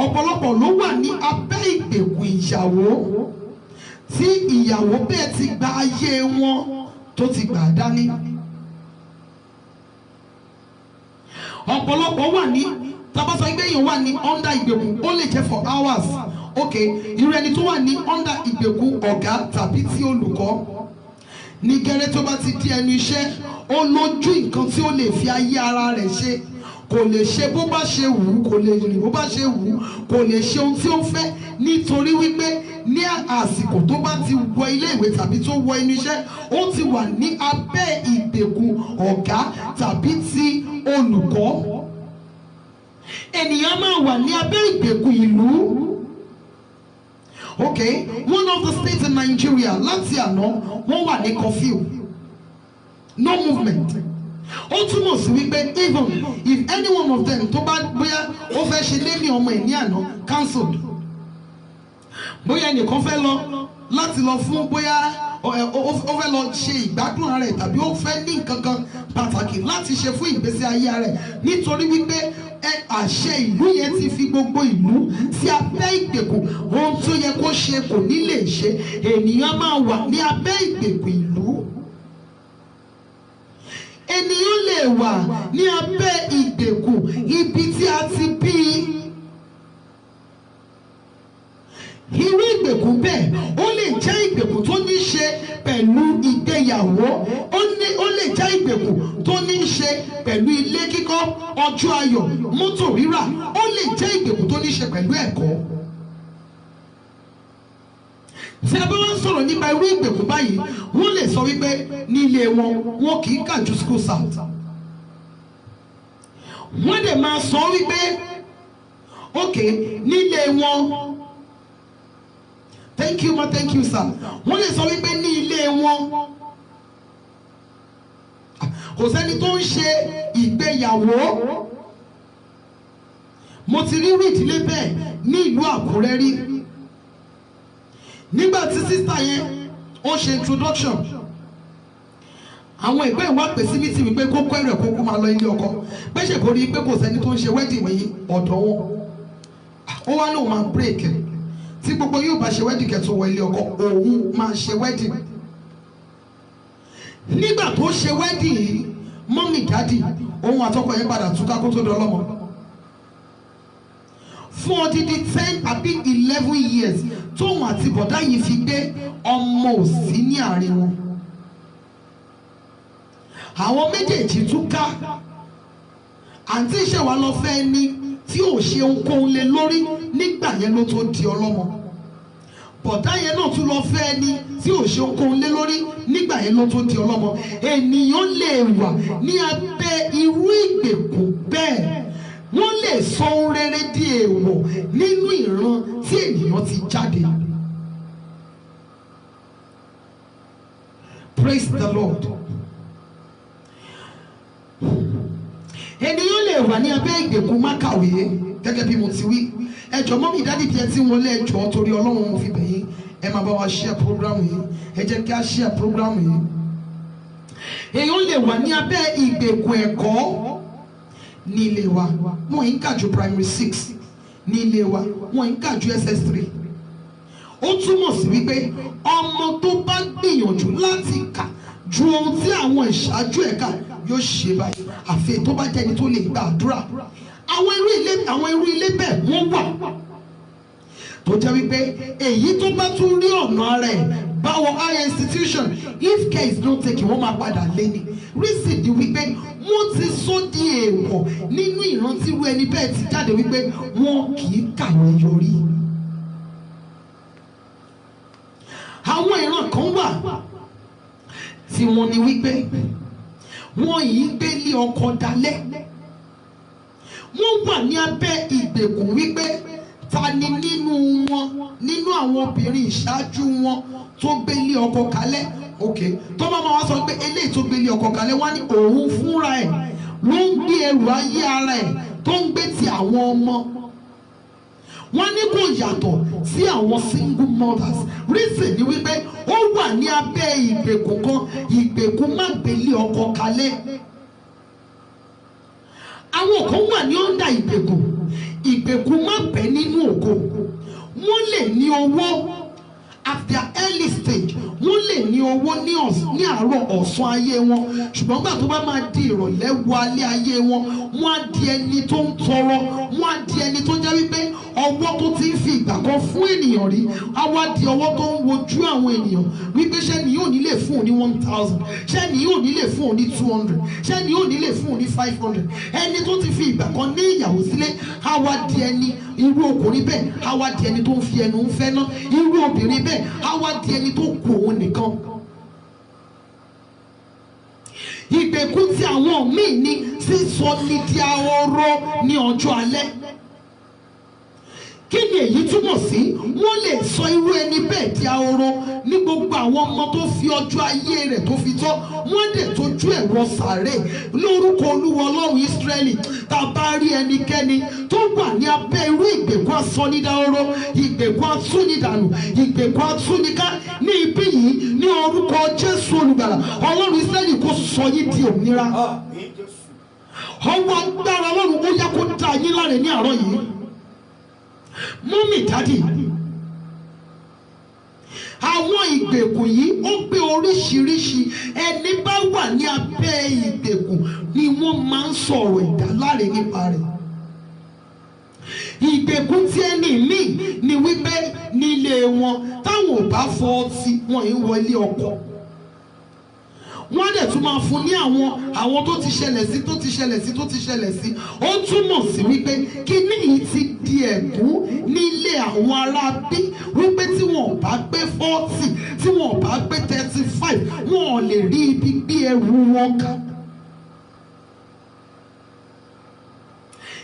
Ọ̀pọ̀lọpọ̀ ló wà ní abẹ́ ìgbèkùn ìyàwó tí ìyàwó bẹ́ẹ̀ ti gba ayé wọn tó ti gbà dání. Ọ̀pọ̀lọpọ̀ wà ní, tabasọ ìgbéyàn wà ní under ìgbèkùn, ó lè jẹ́ for hours. Ok, irú ẹni tó wà ní under ìgbèkùn ọ̀gá tàbí tí olùkọ́ ní gẹ́rẹ́ tó bá ti di ẹnu iṣẹ́, ó lójú nǹkan tí ó lè fi ayé ara rẹ̀ ṣe, kò lè ṣe bó bá ṣe wù ú, kò lè rìn bó bá ṣe wù ú, kò lè ṣe ohun tí ó fẹ́, nítorí wípé ní àsìkò tó bá ti wọ ilé ìwé tàbí tó wọ inú iṣẹ́, ó ti wà ní abẹ́ ìgbèkùn ọ̀gá tàbí ti olùkọ́. Ènìyàn máa wà ní abẹ́ ìgbèkùn ìlú. Okay, one of the states in Nigeria, láti àná wọ́n wà ní curfew, no movement. Ó túmọ̀ sí wípé even if any one of them tó bá bóyá ó fẹ́ ṣe lé ní ọmọ ẹ̀ ní àná cancelled, bóyá ẹnìkan fẹ́ lọ láti lọ fún bóyá ó fẹ́ lọ ṣe ìgbádùn ara ẹ̀ tàbí ó fẹ́ ní nǹkan kan pàtàkì láti ṣe fún ìgbésí ayé rẹ̀, nítorí wípé àṣẹ ìlú yẹn ti fi gbogbo ìlú sí abẹ́ ìgbèkùn, ohun tó yẹ kó ṣe kò ní lè ṣe. Ènìyàn máa wà ní abẹ́ ìgbèkùn ìlú. Ènìyàn lè wà ní abẹ́ ìgbèkùn ibi tí a ti bí i. Irú ìgbèkùn bẹ́ẹ̀ ó lè jẹ́ ìgbèkùn tó ní ṣe pẹ̀lú ìgbéyàwó, ó lè jẹ́ ìgbèkùn tó ní ṣe pẹ̀lú ilé kíkọ́, ọjọ́ ayọ̀, mọ́tò rírà, ó lè jẹ́ ìgbèkùn tó ní ṣe pẹ̀lú ẹ̀kọ́. Tí a bá wá sọ̀rọ̀ nípa irú ìgbèkùn báyìí, wọ́n lè sọ wípé ní ilé wọn kì í kà ju school out. Wọ́n dẹ̀ máa sọ wípé okay nílé wọn, thank you ma, thank you sir, wọ́n lè sọ wípé ní ilé wọn kò sẹ́ni tó ń ṣe ìgbéyàwó. Mo ti rí ìdílé bẹ́ẹ̀ ní ìlú Àkúrẹ́ rí. Nígbà tí sísá yẹn ó ṣe introduction, àwọn ìgbẹ́ ìwà pè sí mítì wípé kó kọ́ ẹ̀rẹ̀ kó máa lọ ilé ọkọ, pé ṣe kò rí pé kò sẹ́ni tó ń ṣe wedding ní ọ̀dọ̀ wọn. Ó wá lóun máa break tí gbogbo yóò bá ṣe wedding kẹ́ tó wọ ilé ọkọ, òun máa ṣe wedding. Nígbà tó ṣe wedding yìí, mọ́mì dádì òun àtọkọ yẹn padà túká kó tó dọlọ́mọ. Fún odidi 10 àbí 11 years tóun àti bọ̀dá yìí fi gbé, ọmọ òsì ní àárín wọn. Àwọn méjèèjì túká. Àǹtí ìṣẹ̀wá lọ fẹ́ ní tí ò ṣe ohunkóhun lé lórí nígbà yẹn ló tó di ọlọ́mọ. Bọ̀dá yẹn náà tún lọ fẹ́ ní tí ò ṣe ohunkóhun lé lórí nígbà yẹn ló tó di ọlọ́mọ. Ènìyàn lè wà ní abẹ́ irú ìgbèkùn bẹ́ẹ̀. Wọ́n lè sọ ohun rere di èèwọ̀ nínú ìran tí ènìyàn ti jáde. Praise the Lord. Ènìyàn lè wà ní abẹ́ ìgbèkùn má kàwé gẹ́gẹ́ bí mo ti wí. Ẹjọ́ mọ́mí dádì bí ẹ ti wọlé ẹjọ́ torí Ọlọ́run mo fi bẹ̀ yín. Ẹ máa bá wa share program yìí. Ẹ jẹ́ kí a share program yìí. Èèyàn lè wà ní abẹ́ ìgbèkùn ẹ̀kọ́ ní ilé wa. Wọ́n ń kà ju primary 6 ní ilé wa. Wọ́n ń kà ju SS3. Ó túmọ̀ sí wípé ọmọ tó bá gbìyànjú láti kà ju ohun tí àwọn ìṣáájú ẹ̀ka yóò ṣe báyìí, àfi tó bá jẹ́ ẹni tó lè gba àdúrà. Àwọn irú ilé bẹ́ẹ̀ wọ́n wà tó jẹ́ wípé èyí tó bá tún rí ọ̀nà ara ẹ̀ báwo higher institution, if care is not taken, wọ́n máa padà lé ní. Reason ni wípé wọ́n ti sọ di èèwọ̀ nínú ìrántí irú ẹni bẹ́ẹ̀ ti jáde wípé wọ́n kì í kàwé yọrí. Àwọn ìran kan wà tí wọ́n ní wípé wọ́n yìí gbé lé ọkọ dalẹ̀. Wọ́n wà ní abẹ́ ìgbèkùn wípé ta ni nínú wọn, nínú àwọn obìnrin ìṣáájú wọn tó gbé lé ọkọ kalẹ̀. Okay, tó bá máa wá sọ pé eléyìí tó gbé lé ọkọ kalẹ̀ wá ní òun fúnra ẹ̀ ló ń gbé ẹrù ayé ara ẹ̀ tó ń gbé ti àwọn ọmọ. Wọ́n ní kò yàtọ̀ sí àwọn single mothers. Reason ni wípé ó wà ní abẹ́ ìgbèkùn kan, ìgbèkùn má gbé lé ọkọ kalẹ̀. Àwọn kan wà ní under ìgbèkùn má bẹ́ nínú ògo. Wọ́n lè ní owó at their early stage, wọ́n lè ní owó ní àárọ̀ ọ̀sán ayé wọn, ṣùgbọ́n gbà tó bá máa di ìrọ̀lẹ́ wọ alẹ́ ayé wọn, wọ́n á di ẹni tó ń tọrọ, wọ́n á di ẹni tó jẹ́ wípé ọwọ́ tó ti ń fi ìgbà kan fún ènìyàn rí, á wá di ọwọ́ tó ń wojú àwọn ènìyàn wípé ṣé ni yóò ní lè fún òní 1000, ṣé ni yóò ní lè fún òní 200, ṣé ni yóò ní lè fún òní 500. Ẹni tó ti fi ìgbà kan ní ìyàwó sílé, á wá di ẹni, irú ọkùnrin bẹ́ẹ̀ á wá di ẹni tó ń fi ẹnu ń fẹ́ ná, irú obìnrin bẹ́ẹ̀ á wá di ẹni tó kù òun nìkan. Ìgbèkùn tí àwọn míì ní sísọ ní di ahoro ní ọjọ́ alẹ́. Kí ni èyí túmọ̀ sí? Wọ́n lè sọ irú ẹni bẹ́ẹ̀ di ahoro ní gbogbo àwọn ọmọ tó fi ọjọ́ ayé rẹ̀ tó fi tọ́. Wọ́n dẹ̀ tójú ẹ̀ wọ sàárè lórúkọ Olúwa Ọlọ́run Ísírẹ́lì. Tá a bá rí ẹnikẹ́ni tó wà ní abẹ́ irú ìgbèkùn asọ́nídàhoro, ìgbèkùn asúnidànù, ìgbèkùn asúniká ní ibí yìí ní orúkọ Jésù Olùgbàlà, Ọlọ́run Ísírẹ́lì kó sọ yín di òmìnira. Ọwọ́ agbára Ọlọ́run ó yá kó dá yín láre ní àárọ̀ yìí. Mọ́mì dádì, àwọn ìgbèkùn yìí ó gbé oríṣiríṣi. Ẹni bá wà ní abẹ́ ìgbèkùn ni wọ́n máa ń sọ̀rọ̀ ìdáláre nípa rẹ̀. Ìgbèkùn tí ẹni míì ni wípé nílé wọn táwọn ò bá fọ ọtí wọn yìí wọlé ọkọ. Wọ́n dẹ̀ tún máa fún ní àwọn tó ti ṣẹlẹ̀ sí. Ó túmọ̀ sí wípé kíní yìí ti di ẹ̀gún nílé àwọn ará bí, wípé tí wọn ò bá gbé 40, tí wọn ò bá gbé 35, wọn ò lè rí ibi gbé ẹrù wọn ká.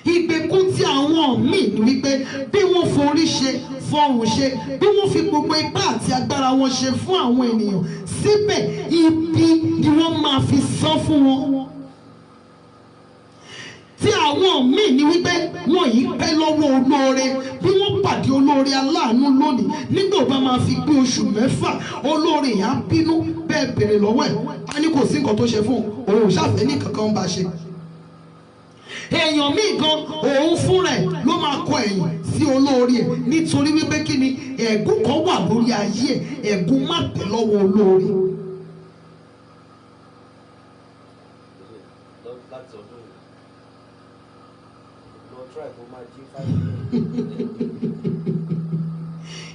ìgbèkùn tí àwọn míì ní wípé bí wọ́n forí ṣe fọrùn ṣe bí wọ́n fi gbogbo ipá àti agbára wọn ṣe fún àwọn ènìyàn síbẹ̀ ibi ni wọ́n máa fi san fún wọn. Tí àwọn míì ní wípé wọ́n yìí pẹ́ lọ́wọ́ olóore bí wọ́n pàdé olóore aláàánú lónìí nígbà ó bá máa fi gbé oṣù 6 olóore yẹn á bínú bẹ́ẹ̀ bèrè lọ́wọ́ ẹ̀ á ní kò sí nǹkan tó ṣe fún òun ṣàfẹ́ ní kankan bá ṣe. Èèyàn míì gan òun fún rẹ̀ ló máa kọ ẹ̀yìn sí olóore ẹ̀ nítorí wípé kí ni ẹ̀gún kan wà lórí ayé ẹ̀ ẹ̀gún má tẹ̀ lọ́wọ́ olóore.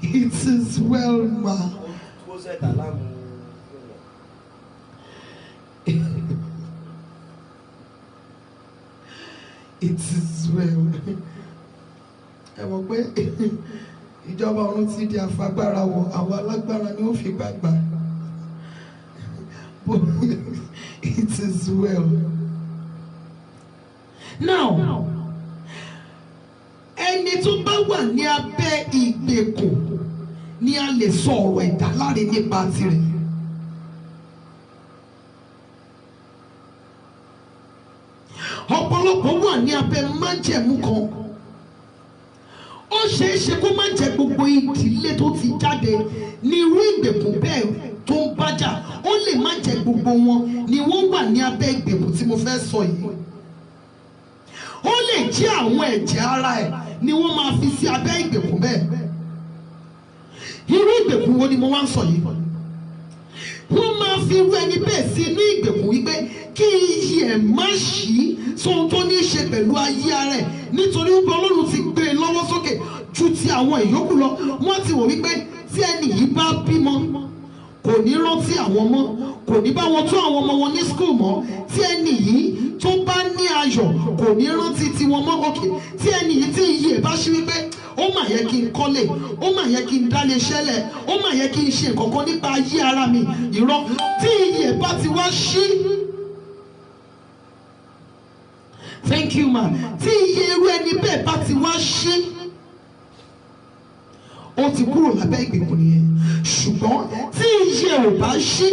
It is well, ma. It is well. Ẹ mọ̀ pé ìjọba ọ̀run ti di àfagbára wọ̀ àwọn alágbára ni ó fi gbàgbà. It is well. Now, ẹni tó bá wà ní abẹ́ ìgbèkùn ni a lè sọ ọ̀rọ̀ ìdáláre nípa tirẹ̀. Ọ̀pọ̀lọpọ̀ wà ní abẹ́ májẹ̀mú kan. Ó ṣeé ṣe kó má jẹ́ gbogbo ìdílé tó ti jáde ní irú ìgbèkùn bẹ́ẹ̀ tó ń bájà. Ó lè má jẹ́ gbogbo wọn ni wọ́n wà ní abẹ́ ìgbèkùn tí mo fẹ́ sọ yìí. Ó lè jẹ́ àwọn ẹ̀jẹ̀ ara ẹ̀ ni wọ́n máa fi sí abẹ́ ìgbèkùn bẹ́ẹ̀. Irú ìgbèkùn wo ni mo wá ń sọ yìí? Wọ́n máa fi irú ẹni bẹ́ẹ̀ sí inú ìgbèkùn wípé kí iyì ẹ̀ má ṣí sóhun tó ní í ṣe pẹ̀lú ayé ara ẹ̀ nítorí wípé Ọlọ́run ti gbé e lọ́wọ́ sókè ju ti àwọn ìyókù lọ. Wọ́n ti wò wípé tí ẹni yìí bá bímọ kò ní rántí àwọn ọmọ, kò ní bá wọn tún àwọn ọmọ wọn ní skul mọ́. Tí ẹni yìí tó bá ní ayọ̀ kò ní rántí tiwọn mọ́. Òkè tí ẹni yìí tí iyì ẹ̀ bá ṣí wípé ó mà yẹ kí n kọ́lé, ó mà yẹ kí n dálé ṣẹlẹ̀, ó mà yẹ kí n ṣe nǹkan kan nípa ayé ara mi. Irọ́ tí iyì ẹ̀ bá ti wá ṣí. Thank you, ma. Tí iye irú ẹni bẹ́ẹ̀ bá ti wá ṣí, ó ti kúrò lábẹ́ ìgbèkùn nìyẹn. Ṣùgbọ́n tí iye ò bá ṣí,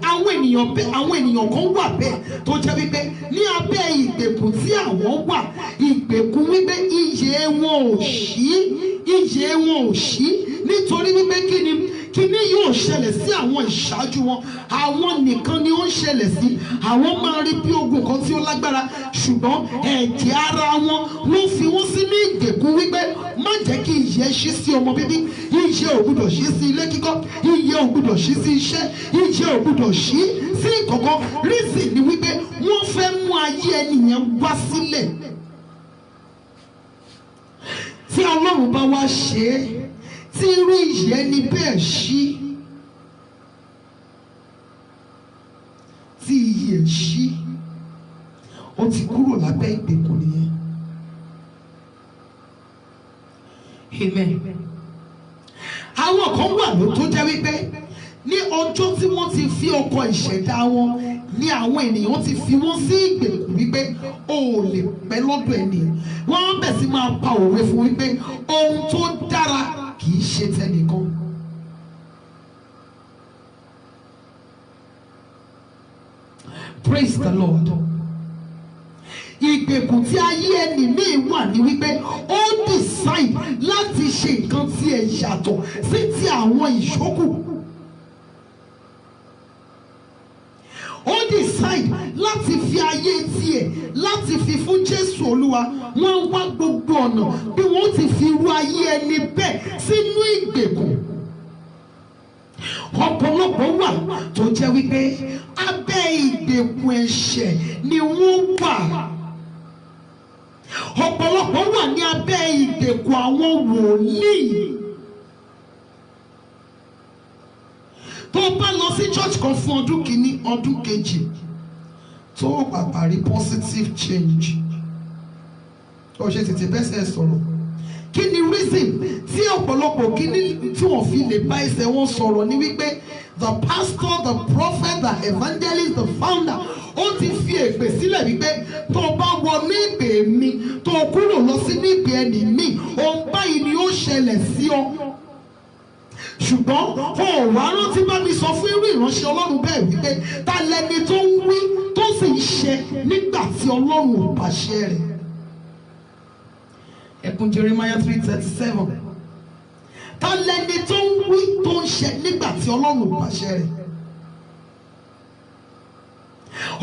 àwọn ènìyàn kan wà bẹ́ẹ̀ tó jẹ́ wípé ní abẹ́ ìgbèkùn tí àwọn wà, ìgbèkùn wípé iye wọn ò ṣí nítorí wípé kíni yóò ṣẹlẹ̀ sí àwọn ìṣáájú wọn, àwọn nìkan ni ó ń ṣẹlẹ̀ sí. Àwọn máa rí bí ogun kan tí ó lágbára, ṣùgbọ́n ẹ̀jẹ̀ ara wọn ló fi wọ́n sínú ìgbèkùn wípé má jẹ́ kí iye ṣí sí ọmọ bíbí, iye ò gbúdọ̀ ṣí sí ilé kíkọ́, iye ò gbúdọ̀ ṣí sí iṣẹ́, iye ò gbúdọ̀ ṣí sí ìkọ̀kọ̀. Reason ni wípé wọ́n fẹ́ mú ayé ẹnìyẹn wá sílẹ̀. Tí Ọlọ́run bá wá ṣe é, tí irú ìyè ẹni bẹ́ẹ̀ ṣí, tí iye ṣí, ó ti kúrò lábẹ́ ìgbèkùn nìyẹn. Amen. Àwọn kan wà ló tó jẹ́ wípé ní ọjọ́ tí wọ́n ti fi ọkọ̀ ìṣẹ̀dá wọn ní àwọn ènìyàn ti fi wọ́n sí ìgbèkùn wípé o ò lè pẹ́ lọ́dọ̀ ẹni. Wọ́n bẹ̀ sí máa pa òwe fún wípé ohun tó dára kì í ṣe tẹnìkan. Praise the Lord. Ìgbèkùn tí ayé ẹni míì wà ní wípé ó decide láti ṣe nǹkan tí ẹ yàtọ̀ sí ti àwọn ìyókù. Ó decide láti fi ayé tiẹ̀ láti fi fún Jésù Olúwa. Wọ́n wá gbogbo ọ̀nà bí wọ́n ti fi ru ayé ẹni bẹ́ẹ̀ sínú ìgbèkùn. Ọ̀pọ̀lọpọ̀ wà tó jẹ́ wípé abẹ́ ìgbèkùn ẹ̀ṣẹ̀ ni wọ́n wà. Ọ̀pọ̀lọpọ̀ wà ní abẹ́ ìgbèkùn àwọn wòlíì. Tó bá lọ sí church kan fún ọdún kìíní, ọdún kejì, tó pàpà rí positive change, ó ṣe tètè bẹ́sẹ̀ sọ̀rọ̀. Kí ni reason tí ọ̀pọ̀lọpọ̀ kíní tí wọ́n fi lè bá ẹsẹ̀ wọn sọ̀rọ̀ ni wípé the pastor, the prophet, the evangelist, the founder ó ti fi èpè sílẹ̀ wípé tó bá wọnú ìpè mi tó kúrò lọ sínú ìpè ẹni mi ohun báyìí ni ó ṣẹlẹ̀ sí ọ. ṣùgbọ́n ó wá rántí bá mi sọ fún irú ìránṣẹ́ Ọlọ́run bẹ́ẹ̀ wípé ta lẹni tó ń wí tó sì ń ṣe nígbà tí Ọlọ́run ò pàṣẹ rẹ̀. Ẹkún Jeremiah 3:37. Ta lẹni tó ń wí tó ń ṣe nígbà tí Ọlọ́run ò pàṣẹ rẹ̀.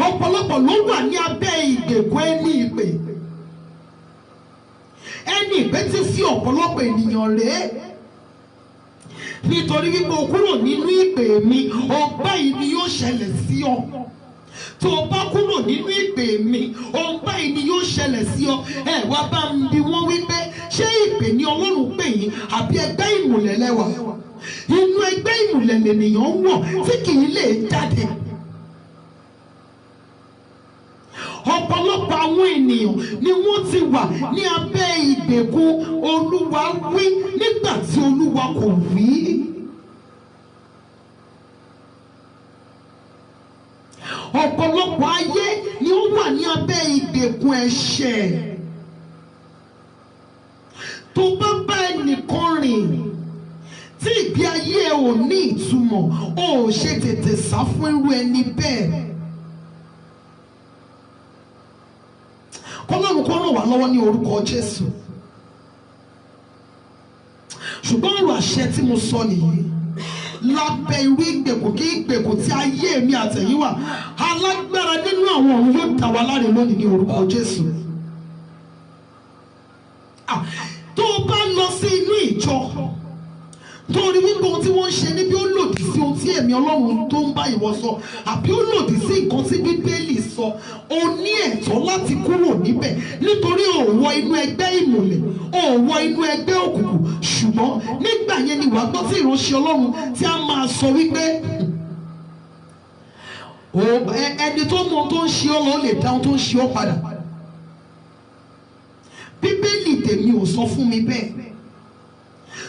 Ọ̀pọ̀lọpọ̀ ló wà ní abẹ́ ìgbèkùn ẹni ìpè. Ẹni ìpè ti fi ọ̀pọ̀lọpọ̀ ènìyàn rèé nítorí wípé o kúrò nínú ìpè mi ohun báyìí ni yóò ṣẹlẹ̀ sí ọ. Tó o bá kúrò nínú ìpè mi ohun báyìí ni yóò ṣẹlẹ̀ sí ọ. Ẹ wá bá ń bi wọ́n wípé ṣé ìpè ni Ọlọ́run pè yín àbí ẹgbẹ́ ìmùlẹ̀ lẹ́wà? Inú ẹgbẹ́ ìmùlẹ̀ lènìyàn ń wọ̀ tí kì í lè jáde. Ọ̀pọ̀lọpọ̀ àwọn ènìyàn ni wọ́n ti wà ní abẹ́ ìgbèkùn Olúwa wí nígbà tí Olúwa kò wí. Ọ̀pọ̀lọpọ̀ ayé ni ó wà ní abẹ́ ìgbèkùn ẹ̀ṣẹ̀. Tó bá bá ẹnìkan rìn tí ìgbé ayé ẹ ò ní ìtumọ̀, ó ṣe tètè sá fún irú ẹni bẹ́ẹ̀. Kọ́lọ́run kó ràn wá lọ́wọ́ ní orúkọ Jésù. Ṣùgbọ́n ọ̀rọ̀ àṣẹ tí mo sọ nìyí lábẹ́ irú ìgbèkùn kí ìgbèkùn tí ayé mi àtẹ̀yìn wà, alágbára nínú àwọn ọ̀run yóò dá wa láre lónìí ní orúkọ Jésù. Tó o bá lọ sí inú ìjọ torí wípé ohun tí wọ́n ń ṣe níbi ó lòdì sí ohun tí ẹ̀mí Ọlọ́run tó ń bá ìwọ sọ àbí ó lòdì sí nǹkan tí Bíbélì sọ, o ní ẹ̀tọ́ láti kúrò níbẹ̀ nítorí o wọ inú ẹgbẹ́ ìmùlẹ̀, o wọ inú ẹgbẹ́ òkùnkùn. Ṣùgbọ́n nígbà yẹn ni wàá gbọ́ tí ìránṣẹ́ Ọlọ́run tí a máa sọ wípé ẹni tó mọ ohun tó ń ṣe ọ́ lọ lè dá ohun tó ń ṣe ọ́ padà. Bíbélì tèmi ò sọ fún mi bẹ́ẹ̀.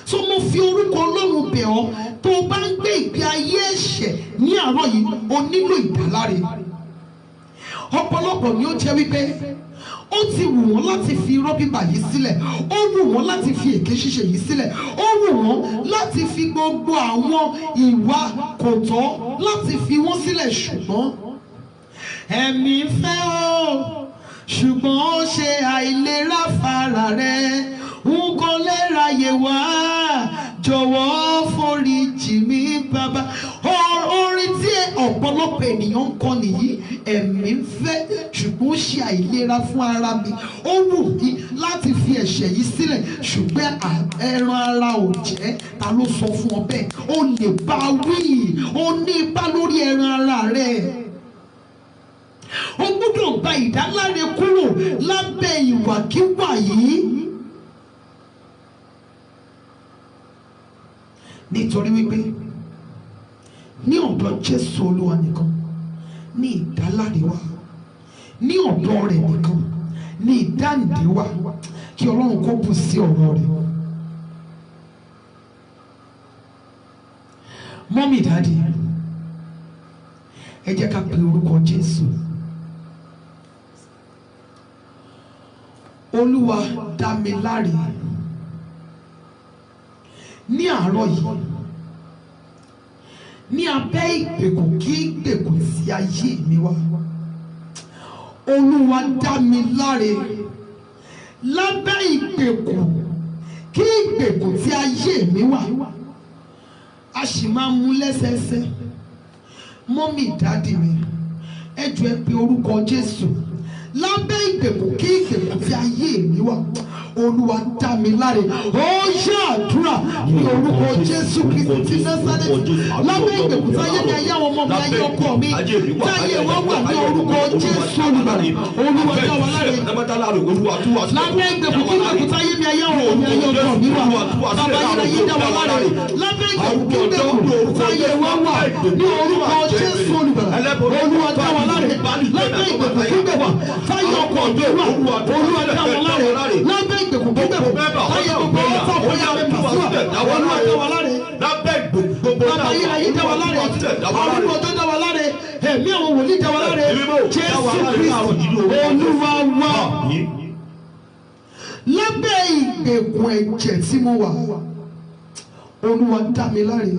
So mo fi orúkọ Ọlọ́run bẹ̀ ọ́, tó o bá ń gbé ìgbé ayé ẹ̀ṣẹ̀ ní àárọ̀ yìí o nílò ìdáláre. Ọ̀pọ̀lọpọ̀ ni ó jẹ́ wípé ó ti wù wọ́n láti fi irọ́ bíbà yìí sílẹ̀, ó wù wọ́n láti fi èké ṣíṣe yìí sílẹ̀, ó wù wọ́n láti fi gbogbo àwọn ìwà kò tọ́ láti fi wọ́n sílẹ̀. Ṣùgbọ́n ẹ̀mí fẹ́ o, ṣùgbọ́n ó ṣe àìlera fara rẹ̀. N kò lè ráyè wá, jọ̀wọ́ foríjì mi bàbá. Orin tí ọ̀pọ̀lọpọ̀ ènìyàn ń kọ nìyí. Ẹ̀mí ń fẹ́ ṣùgbọ́n ó ṣe àìlera fún ara mi. Ó wù mí láti fi ẹ̀ṣẹ̀ yìí sílẹ̀ ṣùgbọ́n ẹran ara ò jẹ́. Ta ló sọ fún ọ bẹ́ẹ̀? O lè bá wí, o ní ipá lórí ẹran ara rẹ̀. O gbọ́dọ̀ gba ìdáláre kúrò lábẹ́ ìwàkiwà yìí. Nítorí wípé ní ọ̀dọ̀ Jésù Olúwa nìkan ní ìdáláre wà, ní ọ̀dọ̀ rẹ̀ nìkan ní ìdáǹdè wà. Kí Ọlọ́run kó bù sí ọ̀rọ̀ rẹ̀. Mọ́mì dáàdì, ẹ jẹ́ ká pe orúkọ Jésù. Olúwa dá mi láre ní àárọ̀ yìí, ní abẹ́ ìgbèkùn kí ìgbèkùn sí ayé mi wá. Olúwa dá mi láre lábẹ́ ìgbèkùn kí ìgbèkùn sí ayé mi wá. A sì máa mú lẹ́sẹẹsẹ. Mọ́mì dáàdì mi, ẹ jọ̀ọ́ ẹ pe orúkọ Jésù lábẹ́ ìgbèkùn kí ìgbèkùn sí ayé mi wá. Olúwa dá mi láre. Ó yá àdúrà ní orúkọ Jésù Kristi ti Násárẹ́tì. Lábẹ́ ìgbèkùn táyé mi, ayé àwọn ọmọ mi, ayé ọkọ mi, táyé wọn wà ní orúkọ Jésù Olùgbàlà. Olúwa dá wa láre. Lábẹ́ ìgbèkùn kí ìgbèkùn táyé mi, ayé àwọn ọmọ mi, ayé ọkọ mi wà. Bàbá ayé dá wa láre. Lábẹ́ ìgbèkùn kí ìgbèkùn táyé wọn wà ní orúkọ Jésù Olùgbàlà. Olúwa dá wa láre. Lábẹ́ ìgbèkùn kí ìgbèkùn táyé ọkọ mi wà. Olúwa dá wa láre. Lábẹ́ ìgbèkùn gbogbo ayé gbogbo ọ̀tá ọ̀pọ̀lọpọ̀ àwọn pàṣẹ àwọn olúwa dá wa láre. Lábẹ́ ìgbèkùn gbogbo bàbá ayé dá wa láre. Arúgbó tó dá wa láre. ẹ̀mí àwọn wòlíì dá wa láre Jésù Kristi Olúwa wa. Lábẹ́ ìgbèkùn ẹ̀jẹ̀ tí mo wà Olúwa dá mi láre.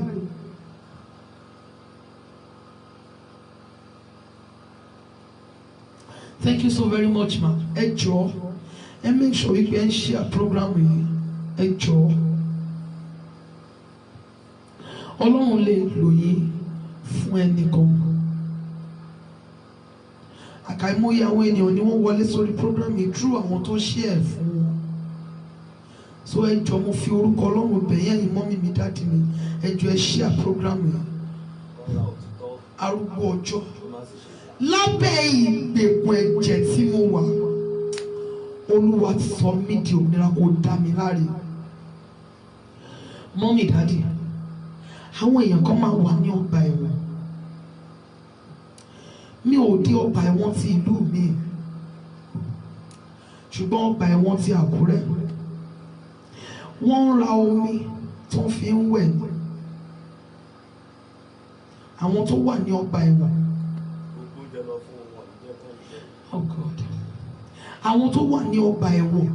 Thank you so very much ma. Ẹ jọ̀ọ́ ẹ make sure wípé ẹ ń share program yìí. Ẹ jọ̀ọ́ Ọlọ́run lè lò yín fún ẹnìkan. Àkàìmọye àwọn ènìyàn ni wọ́n wọlé sórí program yìí through àwọn tó share fún wọn. So ẹ jọ̀ọ́ mo fi orúkọ Ọlọ́run bẹ̀yẹ́ yìí mọ́mí mi dáàdì mi. Ẹ jọ̀ọ́ ẹ share program yìí. Arúgbó ọjọ́. Lábẹ́ ìgbèkùn ẹ̀jẹ̀ tí mo wà Olúwa ti sọ mí di òmìnira kó dá mi láre. Mọ́mí dáàdì àwọn èèyàn kan máa wà ní ọgbà ẹ̀wọ̀n. Mi ò dé ọgbà ẹ̀wọ̀n ti ìlú mi ṣùgbọ́n ọgbà ẹ̀wọ̀n ti Àkúrẹ́ wọ́n ń ra omi tó fi ń wẹ̀ ní àwọn tó wà ní ọgbà ẹ̀wọ̀n. Oh God. Àwọn tó wà ní ọgbà ẹ̀wọ̀n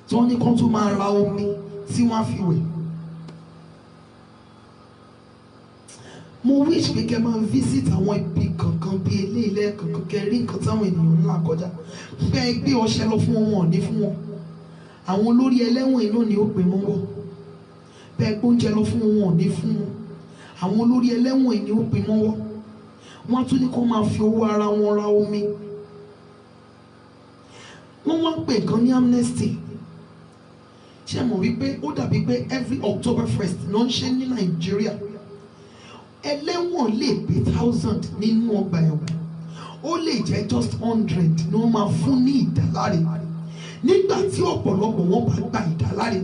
tí wọ́n ní kán tó máa ra omi tí wọ́n á fi wẹ̀. Mo wish pé kẹ́ máa visit àwọn ibi kankan bíi ilé kankan kẹ́ rí nǹkan táwọn ènìyàn ńlá kọjá. Bẹ́ẹ̀ gbé ọṣẹ lọ fún wọn wọn ní fún wọn. Àwọn olórí ẹlẹ́wọ̀n iná ni ó pè mọ́ wọ́. Bẹ́ẹ̀ gbóúnjẹ lọ fún wọn wọn ní fún wọn. Àwọn olórí ẹlẹ́wọ̀n ni ó pè mọ́ wọ́. Wọ́n tún ní kó máa fi owó ara wọn ra omi. Wọ́n wá pè kan ní amnesty. Ṣé mọ̀ wípé ó dàbí pé every October 1st ló ń ṣe ní Nàìjíríà. Ẹlẹ́wọ̀n lè pé 1000 nínú ọgbà ẹ̀wọ̀n. Ó lè jẹ́ just 100 ni wọ́n máa fún ní ìdáláre. Nígbà tí ọ̀pọ̀lọpọ̀ wọn bá gba ìdáláre.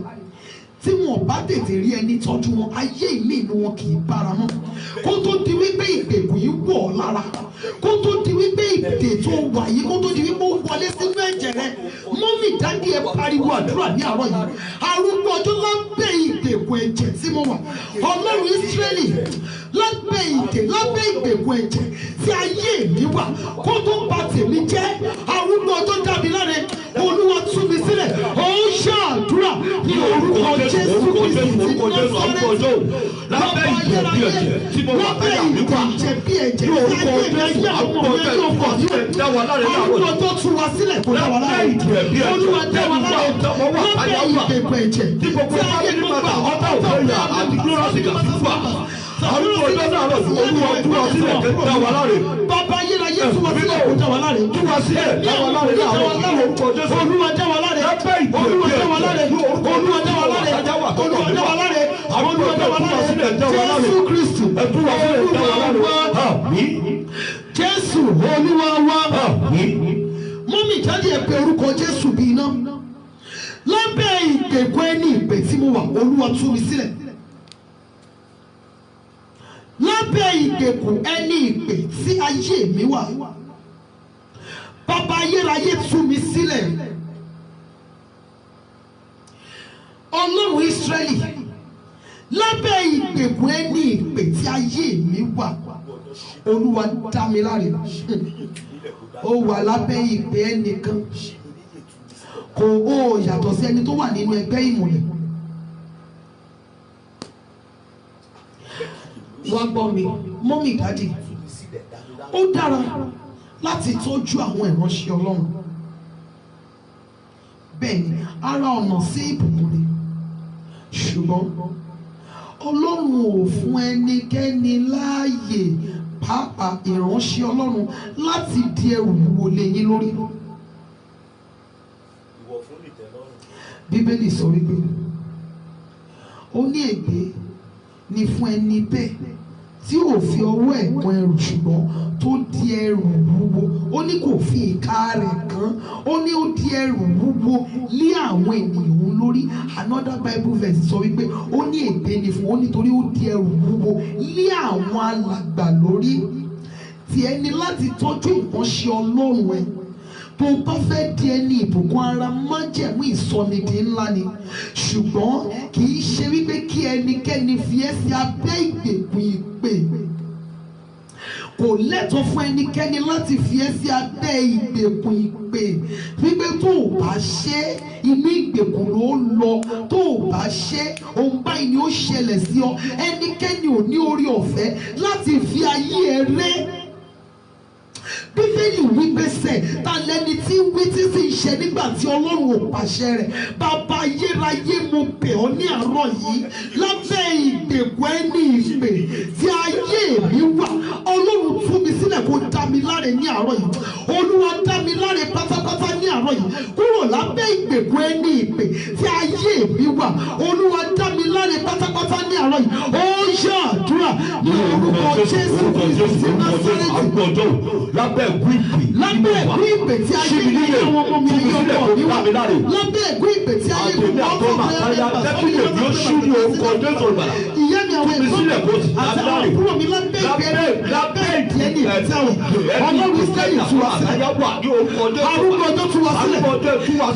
Tí wọn bá tètè rí ẹni tọ́jú wọn ayé ìmí inú wọn kì í bára mọ́. Kó tó di wípé ìgbèkùn yìí wọ̀ ọ́ lára. Kó tó di wípé ìdè tó wà yìí kó tó di wípé ó wọlé sínú ẹ̀jẹ̀ rẹ̀. Mọ́mì dáàdì ẹ pariwo àdúrà ní àárọ̀ yìí. Arúgbó ọjọ́ lábẹ́ ìgbèkùn ẹ̀jẹ̀ tí mo wà. Ọlọ́run Ísírẹ́lì lábẹ́ ìgbèkùn ẹ̀jẹ̀ tí ayé mi wà. Kó tó bà tèmi jẹ́ arúgbó ọjọ́ dá mi láre. Olúwa tú mi sílẹ̀. Ó ṣàdúrà ní orúkọ Jésù Kristi ti Násárẹ́tì. Lábẹ́ ìjẹ̀bi ẹ̀jẹ̀ tí mo wà káyà mi wà. Ní orúkọ Jésù àrùkọ Jésù kọ̀ sílẹ̀ dá wa láre láàárọ̀. Arúgbó tó tú wa sílẹ̀ kó dá wa láre. Olúwa dá wa láre. Lábẹ́ ìgbèkùn ẹ̀jẹ̀ tí gbogbo ayé mi gbà ọ̀tá òfẹ́yà àti glorious ìgbà fífà. Arúgbó ọjọ́ náà lọ sí Olúwa tú wa sílẹ̀ kó dá wa láre. Bàbá ayérayé tú wa sílẹ̀ kó dá wa láre. Tú wa sílẹ̀ dá wa láre láàárọ̀. Olúwa dá wa láre. Olúwa dá wa láre. Olúwa dá wa láre. Olúwa dá wa láre. Olúwa dá wa láre. Jésù Kristi Olúwa wa. Jésù Olúwa wa. Mọ́mì jáde ẹ pé orúkọ Jésù bí iná. Lábẹ́ ìgbèkùn ẹni ìpè tí mo wà Olúwa tú mi sílẹ̀. Lábẹ́ ìgbèkùn ẹni ìpè tí ayé mi wà. Bàbá ayérayé tú mi sílẹ̀. Ọlọ́run Ísírẹ́lì lábẹ́ ìgbèkùn ẹni ìpè tí ayé mi wà. Olúwa dá mi láre. Ó wà lábẹ́ ìpè ẹnìkan. Kò ó yàtọ̀ sí ẹni tó wà nínú ẹgbẹ́ ìmùlẹ̀. Wá gbọ́ mi, mọ́mì dádì. Ó dára láti tọ́jú àwọn ìránṣẹ́ Ọlọ́run. Bẹ́ẹ̀ni, ara ọ̀nà sí ìbùkún ni. Ṣùgbọ́n Ọlọ́run ò fún ẹnikẹ́ni láàyè pàápàá ìránṣẹ́ Ọlọ́run láti di ẹrù wúwo lé yín lórí. Bíbélì sọ wípé ó ní ègbé ni fún ẹni bẹ́ẹ̀ tí ò fi ọwọ́ ẹ̀ kan ẹrù ṣùgbọ́n tó di ẹrù wúwo. Ó ní kò fi ìka rẹ̀ kàn. Ó ní ó di ẹrù wúwo lé àwọn ènìyàn lórí. Another Bible verse sọ wípé ó ní ègbé ni fún ó nítorí ó di ẹrù wúwo lé àwọn alàgbà lórí. Tí ẹni láti tọ́jú ìránṣẹ́ Ọlọ́run ẹ̀. Tó bá fẹ́ di ẹni ìbùkún ara májẹ̀mú ìsọnidì ńlá ni. Ṣùgbọ́n kì í ṣe wípé kí ẹnikẹ́ni fi ẹ́ sí abẹ́ ìgbèkùn ìpè. kò lẹ́tọ̀ọ́ fún ẹnikẹ́ni láti fi ẹ́ sí abẹ́ ìgbèkùn ìpè wípé tó o bá ṣe inú ìgbèkùn ló lọ, tó o bá ṣe ohun báyìí ni ó ṣẹlẹ̀ sí ọ. Ẹnikẹ́ni ò ní orí ọ̀fẹ́ láti fi ayé ẹ rẹ́. Bíbélì wípé sẹ̀ ta lẹni tí wí tí sì ń ṣe nígbà tí Ọlọ́run ò pàṣẹ rẹ̀. Bàbá ayérayé mo bẹ̀ ọ́ ní àárọ̀ yìí lábẹ́ ìgbèkùn ẹni ìpè tí ayé mi wà. Ọlọ́run tú mi sílẹ̀ kó dá mi láre ní àárọ̀ yìí. Olúwa dá mi láre pátápátá ní àárọ̀ yìí kúrò lábẹ́ ìgbèkùn ẹni ìpè tí ayé mi wà. Olúwa dá mi láre pátápátá ní àárọ̀ yìí. Ó yá àdúrà ní orúkọ Jésù Kristi Násárẹ́tì. Lábẹ́ ẹ̀gún ìpè tí ayé mi ní àwọn ọmọ mi ayé ọkọ mi wà. Lábẹ́ ẹ̀gún ìpè tí ayé mi ní ọkọ mi ayé ọkọ mi wà. Ìyá mi àwọn ẹ̀gbọ́n mi àti àwọn àbúrò mi lábẹ́ ìdí ẹni ìtí àwọn Ọlọ́run Ísírẹ́lì tú wa sílẹ̀. Arúgbó ọjọ́ tú wa sílẹ̀.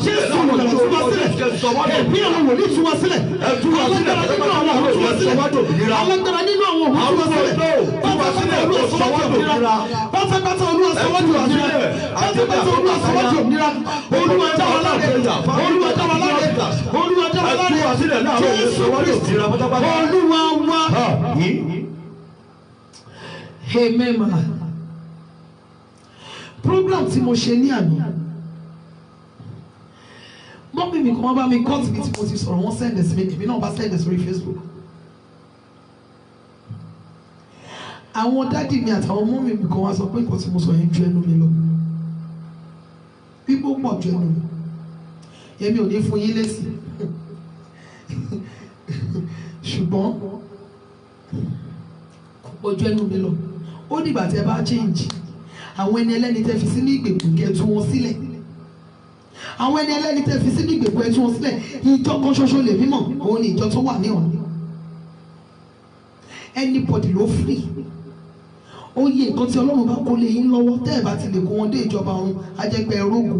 Jésù olùgbàlà tú wa sílẹ̀. Ẹ̀mí àwọn wòlíì tú wa sílẹ̀. Alágbára nínú àwọn òun tú wa sílẹ̀. Alágbára nínú àwọn òun tú wa sílẹ̀. Pátápátá Olúwa sọwọ́dì òmìnira. Pátápátá Olúwa sọwọ́dì òmìnira. Olúwa dá wa láre. Olúwa dá wa láre. Olúwa dá wa láre. Jésù Kristi Olúwa wa. Amen ma. Program tí mo ṣe ní àná, mọ́mí mi kan wọ́n bá mi kọ́ síbi tí mo ti sọ̀rọ̀, wọ́n sẹ́ndẹ̀ sí mi, èmi náà bá sẹ́ndẹ̀ sórí Facebook. Àwọn dádì mi àtàwọn mọ́mí mi kan wá sọ pé nǹkan tí mo sọ yẹn ju ẹnu mi lọ, pípọ̀ pọ̀ ju ẹnu mi, èmi ò ní fún yín lésì ṣùgbọ́n kò ju ẹnu mi lọ. Ó dìgbà tí ẹ bá change àwọn ẹni ẹlẹ́ni tẹ́ fi sínú ìgbèkùn kẹ́ tú wọn sílẹ̀. Àwọn ẹni ẹlẹ́ni tẹ́ fi sínú ìgbèkùn ẹ tú wọn sílẹ̀. Ìjọ kan ṣoṣo lè mímọ̀, òun ni ìjọ tó wà ní ọ̀run. Anybody ló free. Ó yẹ nǹkan tí Ọlọ́run bá kó lé yín lọ́wọ́, tẹ́ ẹ̀ bá ti lè kó wọn dé ìjọba ọ̀run, á jẹ́ pé ẹrógò.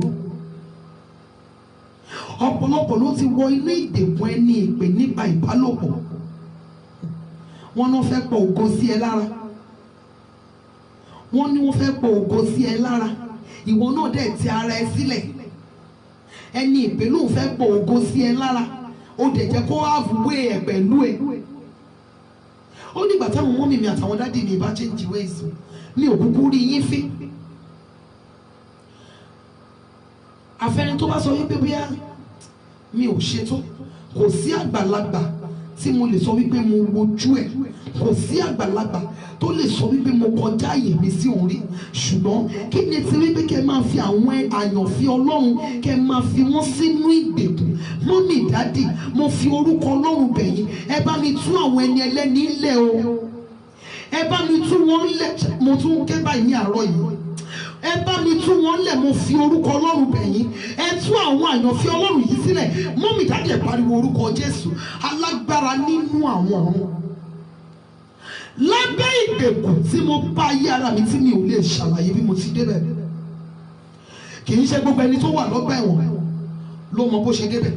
Ọ̀pọ̀lọpọ̀ ló ti wọ inú ìgbèkùn ẹni ìpè nípa ìbálòpọ̀. Wọ́n náà fẹ́ pọ̀ ògo sí ẹ lára. Wọ́n ní wọ́n fẹ́ pọ̀ ògo sí ẹ lára. Ìwọ náà dẹ̀ ti ara ẹ sílẹ̀. Ẹni ìpè ló ń fẹ́ pọ̀ ògo sí ẹ lára. Ó dẹ̀ jẹ́ kó àwùwé ẹ̀ pẹ̀lú ẹ. Ó nígbà táwọn mọ́mí mi àtàwọn dádì mi bá change ways mi ò kúkú rí yín fín. Àfẹ́ni tó bá sọ wípé bóyá mi ò ṣetó, kò sí àgbàlagbà tí mo lè sọ wípé mo wojú ẹ̀, kò sí àgbàlagbà tó lè sọ wípé mo kọjá àyè mi sí orí. Ṣùgbọ́n kí ni ti wípé kẹ́ máa fi àwọn àyànfẹ́ Ọlọ́run kẹ́ máa fi wọ́n sínú ìgbèkùn. Mọ́mì dádì, mo fi orúkọ Ọlọ́run bẹ̀ yín, ẹ bá mi tú àwọn ẹni ẹlẹ́ni lẹ̀ o. Ẹ bá mi tú wọn lẹ̀. Mo tún ké báyìí ní àárọ̀ yìí. Ẹ bá mi tú wọn lẹ̀, mo fi orúkọ Ọlọ́run bẹ̀ yín. Ẹ tú àwọn àyànfẹ́ Ọlọ́run yìí sílẹ̀. Mọ́mì dádì, ẹ pariwo orúkọ Jésù, alágbára nínú àwọn ọ̀run. Lábẹ́ ìgbèkùn tí mo bá ayé ara mi tí mi ò lè ṣàlàyé bí mo ti débẹ̀. Kì í ṣe gbogbo ẹni tó wà lọ́gbà ẹ̀wọ̀n ló mọ bó ṣe débẹ̀.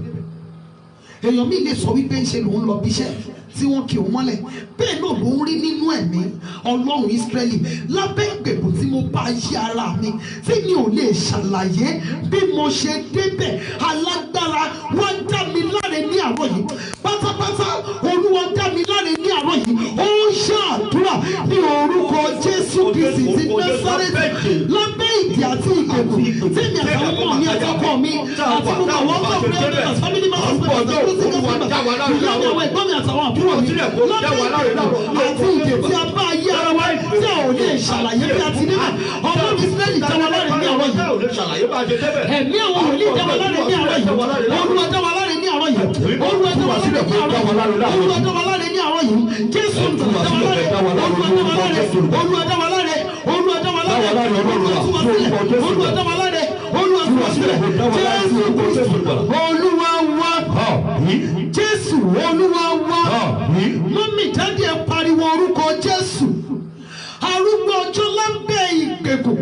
Èèyàn mi lè sọ wípé ń ṣe lòun lọ bí iṣẹ́ tí wọ́n kì í mọ́lẹ̀, bẹ́ẹ̀ náà ló ń rí nínú ẹ̀mí Ọlọ́run Ísírẹ́lì. Lábẹ́ ìgbèkùn tí mo bá ayé ara mi tí mi ò lè ṣàlàyé bí mo ṣe débẹ̀, alágbára wá dá mi láre ní àárọ̀ yìí. Pátápátá Olúwa dá mi láre ní àárọ̀ yìí. Ó ń ṣàdúrà ní orúkọ Jésù Kristi ti Násárẹ́tì. Lábẹ́ ìdí àti ìgbèkùn tí mi àtàwọn ọmọ mi àtàkọ́ mi àti gbogbo àwọn ọmọ mi àti family members mi àti àwọn ẹ̀gbọ́n mi àtàwọn àbúrò mi lábẹ́ ìgbèkùn àti ìdè tí a bá ayé ara wa tí a ò lè ṣàlàyé bí a ti débẹ̀. Ọlọ́run Ísírẹ́lì dá wa láre ní àárọ̀ yìí. Ẹ̀mí àwọn wòlíì dá wa láre ní àárọ̀ yìí. Olúwa dá wa láre ní àárọ̀ yìí. Olúwa dá wa láre ní àárọ̀ yìí. Olúwa dá wa láre ní àárọ̀ yìí. Jésù dá wa láre. Olúwa dá wa láre. Olúwa dá wa láre. Olúwa dá wa láre. Olúwa tú wa sílẹ̀. Olúwa dá wa láre. Olúwa tú wa sílẹ̀. Jésù Kristi Olúwa wa. Jésù Olúwa wa. Mọ́mì dádì, ẹ pariwo orúkọ Jésù. Arúgbó ọjọ́ lábẹ́ ìgbèkùn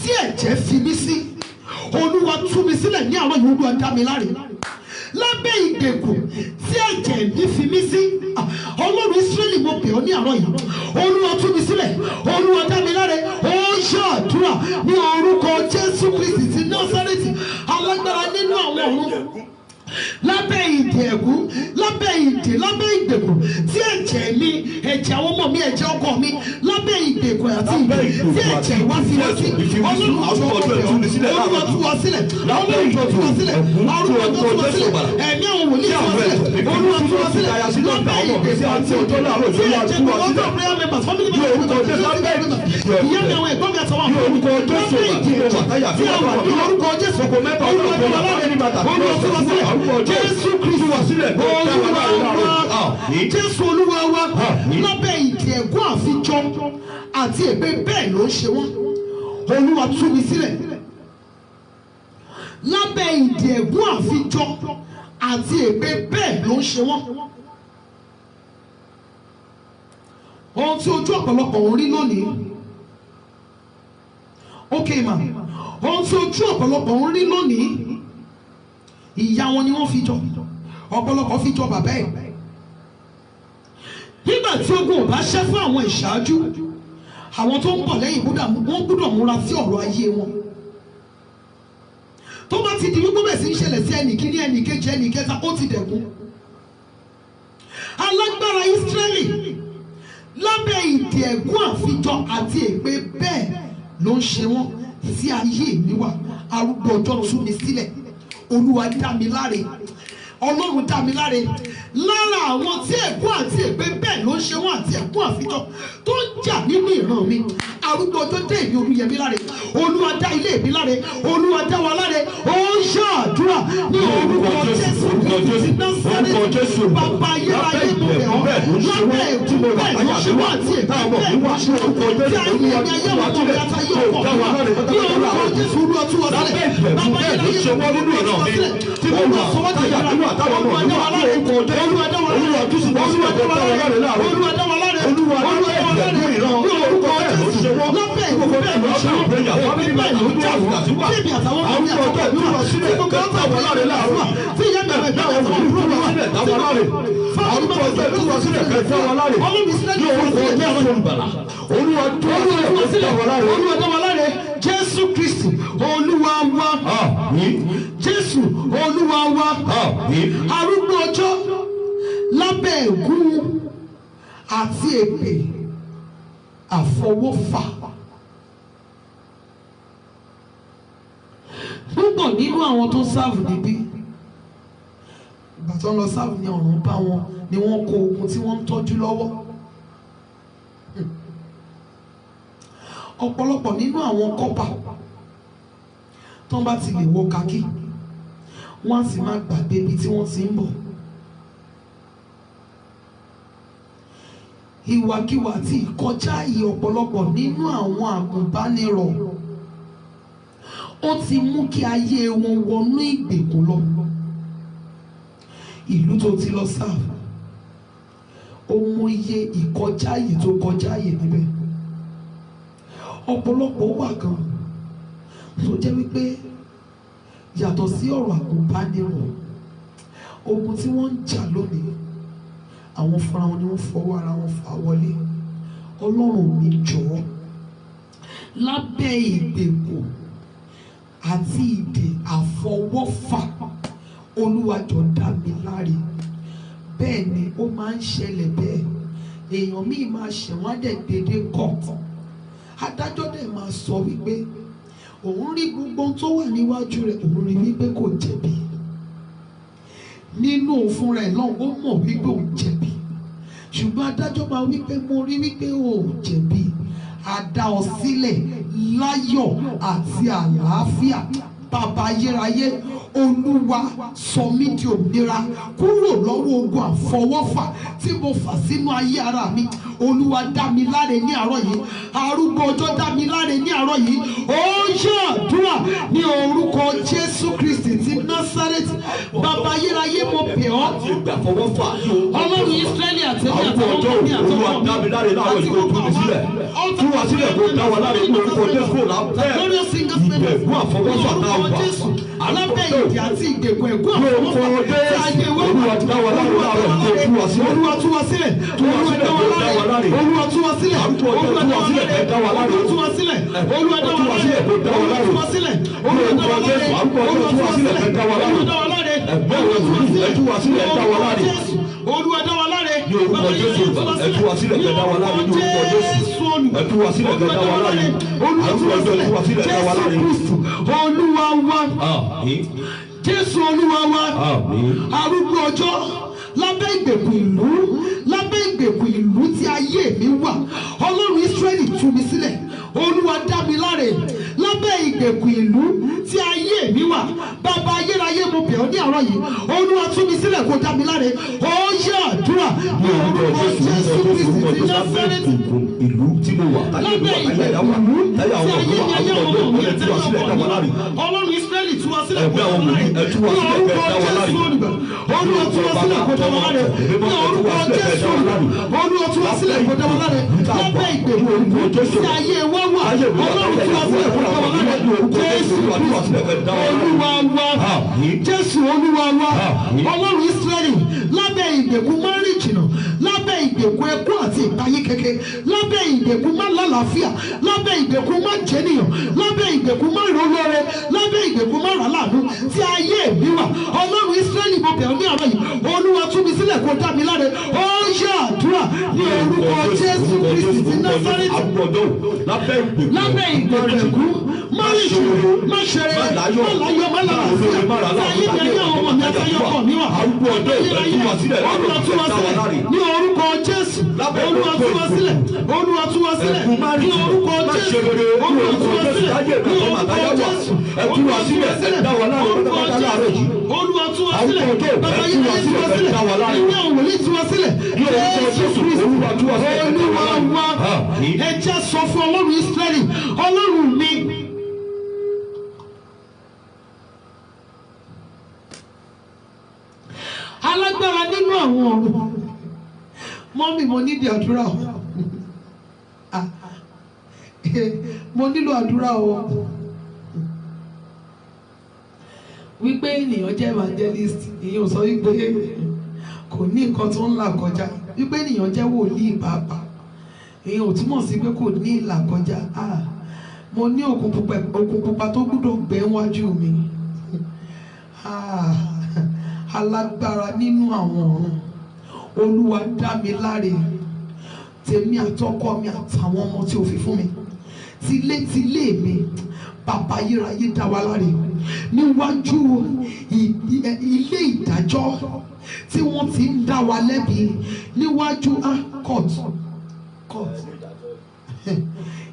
tí ẹ̀jẹ̀ fi mí sí. Olúwa tú mi sílẹ̀ ní àárọ̀ yìí. Olúwa dá mi láre. Lábẹ́ ìgbèkùn tí ẹ̀jẹ̀ mi fi mí sí. Ọlọ́run Ísírẹ́lì, mo bẹ̀ ọ́ ní àárọ̀ yìí. Olúwa tú mi sílẹ̀. Olúwa dá mi láre. àdúrà ní orúkọ Jésù Kristi ti Násárẹ́tì alágbára nínú àwọn ọ̀run lábẹ́ ìdè ẹ̀gún lábẹ́ ìdè lábẹ́ ìgbèkùn tí ẹ̀jẹ̀ mi ẹ̀jẹ̀ àwọn ọmọ mi ẹ̀jẹ̀ ọkọ mi lábẹ́ ìgbèkùn àti ìdè tí ẹ̀jẹ̀ wá sí wá sí Ọlọ́run tó wọ́n bẹ̀ ọ́ Olúwa tú wa sílẹ̀ Ọlọ́run tó tú wa sílẹ̀ arúgbó tó tú wa sílẹ̀ ẹ̀mí àwọn wòlíì tú wa sílẹ̀ Olúwa tú wa sílẹ̀ lábẹ́ ìgbèkùn àti ìdè tí ẹ̀jẹ̀ wá sí prayer members family members ìyá mi àwọn ẹ̀gbọ́n mi àtàwọn àwọn orúkọ Jésù tí a wà ní orúkọ Jésù Olúwa tú wa sílẹ̀ Jésù Kristi wá sílẹ̀ Olúwa wa Jésù Olúwa wa lábẹ́ ìdè ẹ̀gún àfijọ́ àti ègbé bẹ́ẹ̀ ló ń ṣe wọ́n Olúwa tú mi sílẹ̀ lábẹ́ ìdè ẹ̀gún àfijọ́ àti ègbé bẹ́ẹ̀ ló ń ṣe wọ́n. Ohun tí ojú ọ̀pọ̀lọpọ̀ ń rí lónìí ok ma ohun tí ojú ọ̀pọ̀lọpọ̀ ń rí lónìí ìyá wọn ni wọ́n fi jọ ọ̀pọ̀lọpọ̀ fi jọ bàbá ẹ̀ nígbà tí ogun ò bá ṣẹ́ fún àwọn ìṣáájú àwọn tó ń bọ̀ lẹ́yìn wọ́n gbọ́dọ̀ múra sí ọ̀rọ̀ ayé wọn tó bá ti di wípé bẹ́ẹ̀ sì ń ṣẹlẹ̀ sí ẹnì kíní ẹnì kejì ẹnì kẹta ó ti dẹ̀kun alágbára Ísírẹ́lì lábẹ́ ìdè ẹ̀gún àfijọ́ àti ègbé bẹ́ẹ̀ ló ń ṣe wọ́n sí ayé mi wá arúgbó ọjọ́ tú mi sílẹ̀ Olúwa dá mi láre Ọlọ́run dá mi láre lára àwọn tí ẹ̀gún àti ègbé bẹ́ẹ̀ ló ń ṣe wọ́n àti ẹ̀gún àfijọ́ tó ń jà nínú ìran mi arúgbó ọjọ́ dé èmi Olúyẹmí láre Olúwa dá ilé mi láre Olúwa dá wa láre ó ń ṣàdúrà ní orúkọ Jésù Kristi Násárẹ́tì bàbá ayérayé mo bẹ̀ ọ́ lábẹ́ ẹ̀gún bẹ́ẹ̀ ló ṣe wọ́n àti ègbé bẹ́ẹ̀ ló ṣe wọ́n tí ayé mi ayé wọn tó yàtọ̀ ayé ọkọ̀ wa ní orúkọ Jésù Olúwa tú wa sílẹ̀ bàbá ayérayé mo bẹ̀ ọ́ Olúwa sọ wọ́n tẹ̀lé Olúwa dá wa láre Olúwa dá wa láre Olúwa tú sí wọ́n sílẹ̀ Olúwa dá wa láre Olúwa dá wa láre ní orúkọ Jésù lábẹ́ ẹ̀gún bẹ́ẹ̀ ló ṣe wọ́n bẹ́ẹ̀ ló ń jà wọ́n bíbí àtàwọn ọmọ mi àtàwọn ọmọ mi sílẹ̀ gbogbo ọ̀tá wà láre láàárọ̀ tí ìyá mi àgbẹ̀ àwọn ọmọ mi rúbọ̀ sílẹ̀ dáwọ́ láre arúgbó ọjọ́ ìlú sílẹ̀ kẹfẹ́ wọn láre ní orúkọ Jésù ìgbàlà Olúwa dá wa láre Jésù Kristi Olúwa wa Jésù Olúwa wa arúgbó ọjọ́ lábẹ́ ẹ̀gún àti èpè àfọwọ́fà púpọ̀ nínú àwọn tó sáàfù níbí ìgbà tó ń lọ sáàfù ní ọ̀run bá wọn ni wọ́n kó ogun tí wọ́n ń tọ́jú lọ́wọ́ ọ̀pọ̀lọpọ̀ nínú àwọn kọ́pà tó ń bá ti lè wọ kakí wọ́n á sì máa gbàgbé ibi tí wọ́n ti ń bọ̀ ìwàkiwà àti ìkọjá yìí ọ̀pọ̀lọpọ̀ nínú àwọn àgùnbánirọ̀ ó ti mú kí ayé wọn wọnú ìgbèkùn lọ ìlú tó ti lọ sáà ó mú iye ìkọjá yìí tó kọjá yìí níbẹ̀ ọ̀pọ̀lọpọ̀ wà kan tó jẹ́ wípé yàtọ̀ sí ọ̀rọ̀ àgùnbánirọ̀ ogun tí wọ́n ń jà lónìí àwọn fúnra wọn ni wọ́n fọwọ́ ara wọn fà wọlé Ọlọ́run mi jọ̀ọ́ lábẹ́ ìgbèkùn àti ìdè àfọwọ́fà Olúwa jọ̀ọ́ dá mi láre bẹ́ẹ̀ ni ó máa ń ṣẹlẹ̀ bẹ́ẹ̀ èèyàn míì máa ṣẹ̀wọ́n dẹ̀ dédé kọ̀ọ̀kan adájọ́ dẹ̀ máa sọ wípé òun rí gbogbo tó wà níwájú rẹ̀ òun rí wípé kò jẹ̀bi nínú òfin rẹ̀ náà ó mọ̀ wípé òun jẹ̀bi ṣùgbọ́n adájọ́ máa wípé mo rí wípé òun jẹ̀bi a dá ọ sílẹ̀ láyọ̀ àti àlàáfíà bàbá ayérayé Olúwa sọ mí di òmìnira kúrò lọ́wọ́ ogun àfọwọ́fà tí mo fà sínú ayé ara mi Olúwa dá mi láre ní àárọ̀ yìí arúgbó ọjọ́ dá mi láre ní àárọ̀ yìí ó ṣàdúrà ní orúkọ Jésù Kristi ti Násárẹ́tì bàbá ayérayé mo bẹ̀ ọ́ Ọlọ́run Ísírẹ́lì àtẹ̀mí àtàwọn ọmọ mi àtàwọn Olúwa dá mi láre láàárọ̀ yìí kó tú mi sílẹ̀ tú wa sílẹ̀ kó dá wa láre ní orúkọ Jésù kó là bẹ́ẹ̀ ìgbẹ̀gún àfọwọ́fà náà wà lábẹ́ ìdí àti ìgbèkùn ẹ̀gbọ́n ní orúkọ Jésù Olúwa dá wa láre láàárọ̀ kó tú wa sílẹ̀. Olúwa tú wa sílẹ̀. Olúwa dá wa láre. Olúwa tú wa sílẹ̀. Olúwa dá wa sílẹ̀. Olúwa tú wa sílẹ̀. Olúwa dá wa láre. Olúwa tú wa sílẹ̀. Olúwa dá wa láre. Olúwa tú wa sílẹ̀. Olúwa dá wa láre. Ẹ tú wa sílẹ̀, ẹ dá wa láre. Olúwa dá wa láre. Ní orúkọ Jésù ẹ tú wa sílẹ̀, ẹ dá wa láre. Ní orúkọ Jésù ẹ tú wa sílẹ̀, ẹ dá wa láre. Olúwa tú wa sílẹ̀, ẹ dá wa láre. Olúwa wa. Jésù Olúwa wa. Arúgbó ọjọ́ lábẹ́ ìgbèkùn ìlú, lábẹ́ ìgbèkùn ìlú tí ayé mi wà, Ọlọ́run Ísírẹ́lì tú mi sílẹ̀. Olúwa dá mi láre lábẹ́ ìgbèkùn ìlú tí ayé mi wà. Bàbá ayérayé mo bẹ̀ ọ́ ní àárọ̀ yìí, Olúwa tú mi sílẹ̀ kó dá mi láre. Ó yẹ àdúrà ní orúkọ Jésù Kristi ti Násárẹ́tì. Ìlú tí mo wà, lábẹ́ ìgbèkùn ìlú tí ayé mi ayé ọmọ mi ẹ̀tẹ́ ọmọ mi, Ọlọ́run Ísírẹ́lì tú wa sílẹ̀ kó dá wa láre. Ní orúkọ Jésù olùgbà, Olúwa tú wa sílẹ̀ kó dá wa láre. Ní orúkọ Jésù olùgbà, Olúwa tú wa sílẹ̀ kó dá wa láre. Lábẹ́ ìgbèkùn ìlú tí ayé wa wà, Ọlọ́run tú wa sílẹ̀ kó dá wa láre. Jésù Olúwa wa, Jésù Olúwa wa, Ọlọ́run Ísírẹ́lì lábẹ́ ìgbèkùn má rìn jìnnà, lábẹ́ ìgbèkùn ẹkún àti ìpayín keke, lábẹ́ ìgbèkùn má lálàáfíà, lábẹ́ ìgbèkùn má jẹ́nìyàn, lábẹ́ ìgbèkùn má rólóore, lábẹ́ ìgbèkùn má ràlánú tí ayé mi wà, Ọlọ́run Ísírẹ́lì mo bẹ̀ ọ́ ní àárọ̀ yìí, Olúwa tú mi sílẹ̀ kó dá mi láre. Ó yá àdúrà ní orúkọ Jésù Kristi ti Násárẹ́tì. Lábẹ́ ìgbèkùn má rìn jìnnà, má ṣeré, má láyọ̀, má lálàáfíà tí ayé mi ayé àwọn ọmọ mi àti ayé ọkọ mi wà. Olúwa tú wa sílẹ̀ ní orúkọ Jésù. Olúwa tú wa sílẹ̀. Olúwa tú wa sílẹ̀ ní orúkọ Jésù. Olúwa tú wa sílẹ̀ ní orúkọ Jésù. Olúwa tú wa sílẹ̀ ní orúkọ Jésù. Olúwa tú wa sílẹ̀. Bàbá yìí lè tú wa sílẹ̀. Ìwé òwòlí tú wa sílẹ̀. Jésù Kristi Olúwa wa. Ẹ jẹ́ sọ fún Ọlọ́run Ísírẹ́lì, Ọlọ́run mi. Alágbára nínú àwọn ọ̀run, mọ́mí mo nídìí àdúrà o, mo nílò àdúrà o, wípé ènìyàn jẹ́ evangelist, ìyẹn ò sọ wípé kò ní nǹkan tó ń là kọjá, wípé ènìyàn jẹ́ wòlíì pàápàá, ìyẹn ò túmọ̀ sí pé kò ní ìlà kọjá. Mo ní òkun pupa tó gbúdọ̀ gbẹ wájú mi. Alágbára nínú àwọn ọ̀run, Olúwa dá mi láre, tèmi àtọkọ mi àtàwọn ọmọ tí o fi fún mi, tilétilé mi, bàbá ayérayé dá wa láre níwájú ilé ìdájọ́ tí wọ́n ti ń dá wa lẹ́bi, níwájú court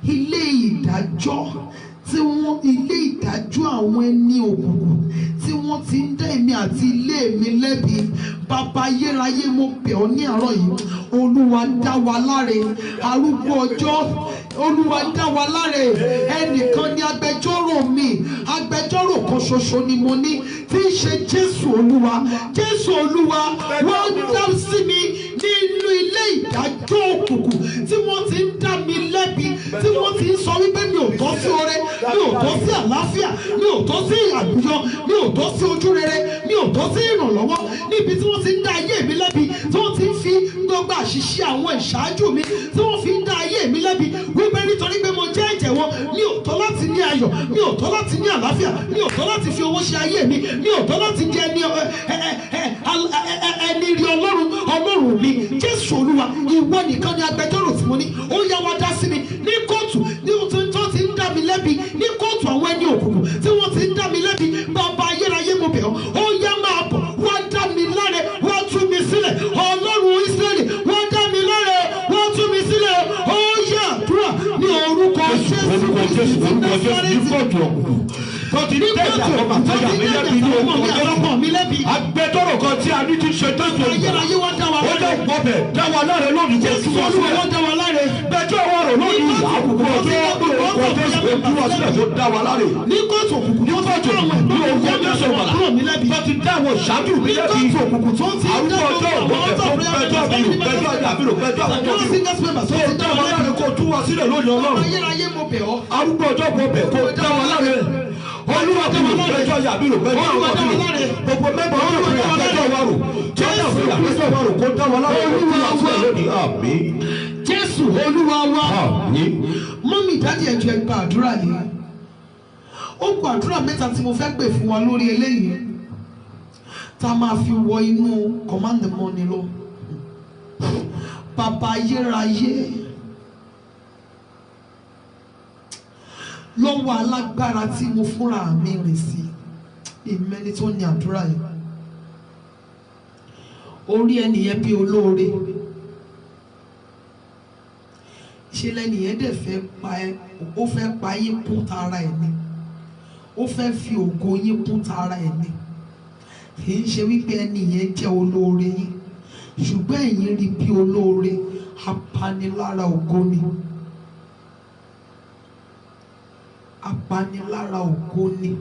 ilé ìdájọ́ tí wọ́n ilé ìdájọ́ àwọn ẹni òkùnkùn tí wọ́n ti ń dá èmi àti ilé mi lẹ́bi. Bàbá ayérayé mo bẹ̀ ọ́ ní àárọ̀ yìí, Olúwa dá wa láre. Arúgbó ọjọ́, Olúwa dá wa láre. Ẹnìkan ni agbẹjọ́rò mi, agbẹjọ́rò kan ṣoṣo ni mo ní, tí ń ṣe Jésù Olúwa. Jésù Olúwa, wọ́n dá sí mi nínú ilé ìdájọ́ òkùnkùn tí wọ́n ti ń dá mi lẹ́bi, tí wọ́n ti ń sọ wípé mi ò tọ́ sí oore, mi ò tọ́ sí àlàáfíà, mi ò tọ́ sí àlùyọ, mi ò tọ́ sí ojú rere, mi ò tọ́ sí ìrànlọ́wọ́, níbi tí wọ́n ti ń dá ayé mi lẹ́bi, tí wọ́n ti ń fi gbogbo àṣìṣe àwọn ìṣáájú mi, tí wọ́n fi ń dá ayé mi lẹ́bi wípé nítorí pé mo jẹ́ ẹ̀jẹ̀ wọn, mi ò tọ́ láti ní ayọ̀, mi ò tọ́ láti ní àlàáfíà, mi ò tọ́ láti fi owó ṣe ayé mi, mi ò tọ́ láti jẹ́ ẹni rí Ọlọ́run mi. Jésù Olúwa, ìwọ nìkan ni agbẹjọ́rò tí mo ní. Ó yá wá dá sí mi ní kóòtù ní tó ti ń dá mi lẹ́bi, ní kóòtù àwọn ẹni òkùnkùn tí wọ́n ti ń dá mi lẹ́bi. Bàbá ayérayé mo bẹ̀ ọ́, ó yá máa bọ̀, wá dá mi láre, wá tú mi sílẹ̀. Ọlọ́run Ísírẹ́lì, wá dá mi láre, wá tú mi sílẹ̀. Ó yá àdúrà ní orúkọ Jésù Kristi ti Násárẹ́tì. Kọ́tìní tẹ̀sí àkọ́mọ àtàyà mi lẹ́bi ní orúkọ Jésù. Agbẹjọ́rò kan tí a ní ti ṣe tó ṣe. Ayérayé wá dá wa láre. Ó jẹ́ ìpọ́bẹ̀ dá wa láre lónìí. Jésù Olúwa wá dá wa láre. Gbẹjọ́ wa rò lónìí. Àbùkù ọjọ́ orúkọ Jésù ó tú wa sílẹ̀ tó dá wa láre. Ní kóòtù òkùnkùn ní kóòtù ní orúkọ Jésù wàlá. Tó ti dá àwọn ìṣáájú mi lẹ́bi. Ní kóòtù òkùnkùn tó ti dá ọjọ́ dá wa láre kó tú wa sílẹ̀ lónìí Ọlọ́run. Ayérayé mo bẹ̀ ọ́. Arúgbó ọjọ́ mo bẹ̀ kó dá wa láre. olúwa dá wa láre gbẹjọ́ yàbí rò gbẹjọ́ olúwa dá wa àwọn láre gbogbo mẹ́bàá olúwa dá wa láre gbẹjọ́ wa rò jésù gbẹjọ́ wa rò kó dá wa láre olúwa wa lónìí àmín jésù olúwa wa àmín. mọ́mí ìdádì ẹ̀jọ̀ ẹgbà àdúrà yìí ó kù àdúrà mẹ́ta tí mo fẹ́ pè fún wa lórí eléyìí tá a máa fi wọ inú command the morning lọ. Bàbá ayérayé lọ́wọ́ alágbára tí mo fúnra mi rìn sí ìmẹ́ni tó ní àdúrà yìí orí ẹnìyẹn bí olóore ṣe lẹ́nìyẹn dẹ̀ fẹ́ pa ẹ́ ó fẹ́ pa yín kún tara ẹ̀ ni ó fẹ́ fi ògo yín kún tara ẹ̀ ni kì í ṣe wípé ẹnìyẹn jẹ́ olóore yín ṣùgbọ́n ẹ̀yin rí bí olóore apanilára ògo ni apanilára ògo ni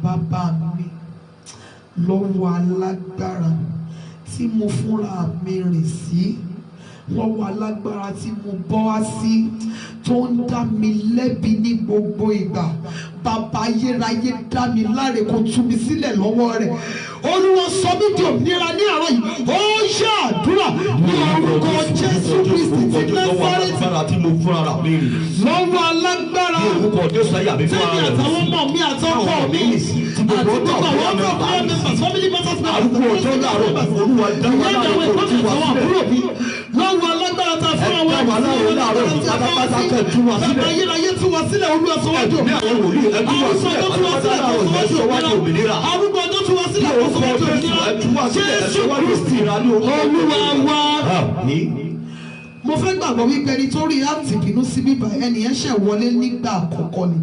bàbá mi lọ́wọ́ alágbára tí mo fúnra mi rìn sí lọ́wọ́ alágbára tí mo bọ́ wá sí tó ń dá mi lẹ́bi ní gbogbo ìgbà bàbá ayérayé dá mi láre kó tú mi sílẹ̀ lọ́wọ́ rẹ̀ olúwa sọ mí di òmìnira ní àárọ̀ yìí ó yá àdúrà ní orúkọ jésù kristi ti násárẹ́tì lọ́wọ́ alágbára tẹ́mi àtàwọn ọmọ mi àtọkọ mi àti gbogbo àwọn ọmọ prayer members family matters members ìyáàdàwọ̀ ẹ̀kọ́ mi àtàwọn àbúrò mi lọ́wọ́ alágbára tá a fún àwọn bàbá ayérayé tú wa sílẹ̀ olúwa sọ wá di òmìnira àwọn sọ̀dọ̀ tú wa sílẹ̀ kó sọ wá di òmìnira arúgbó ọdún tú wa sílẹ̀ kó sọ wá di òmìnira jésù kristi olúwa wa. Mo fẹ́ gbàgbọ́ wípé ẹni tó rí àǹtí bínú sí bíbá ẹnìyẹn ṣẹ̀ wọlé nígbà àkọ́kọ́ ni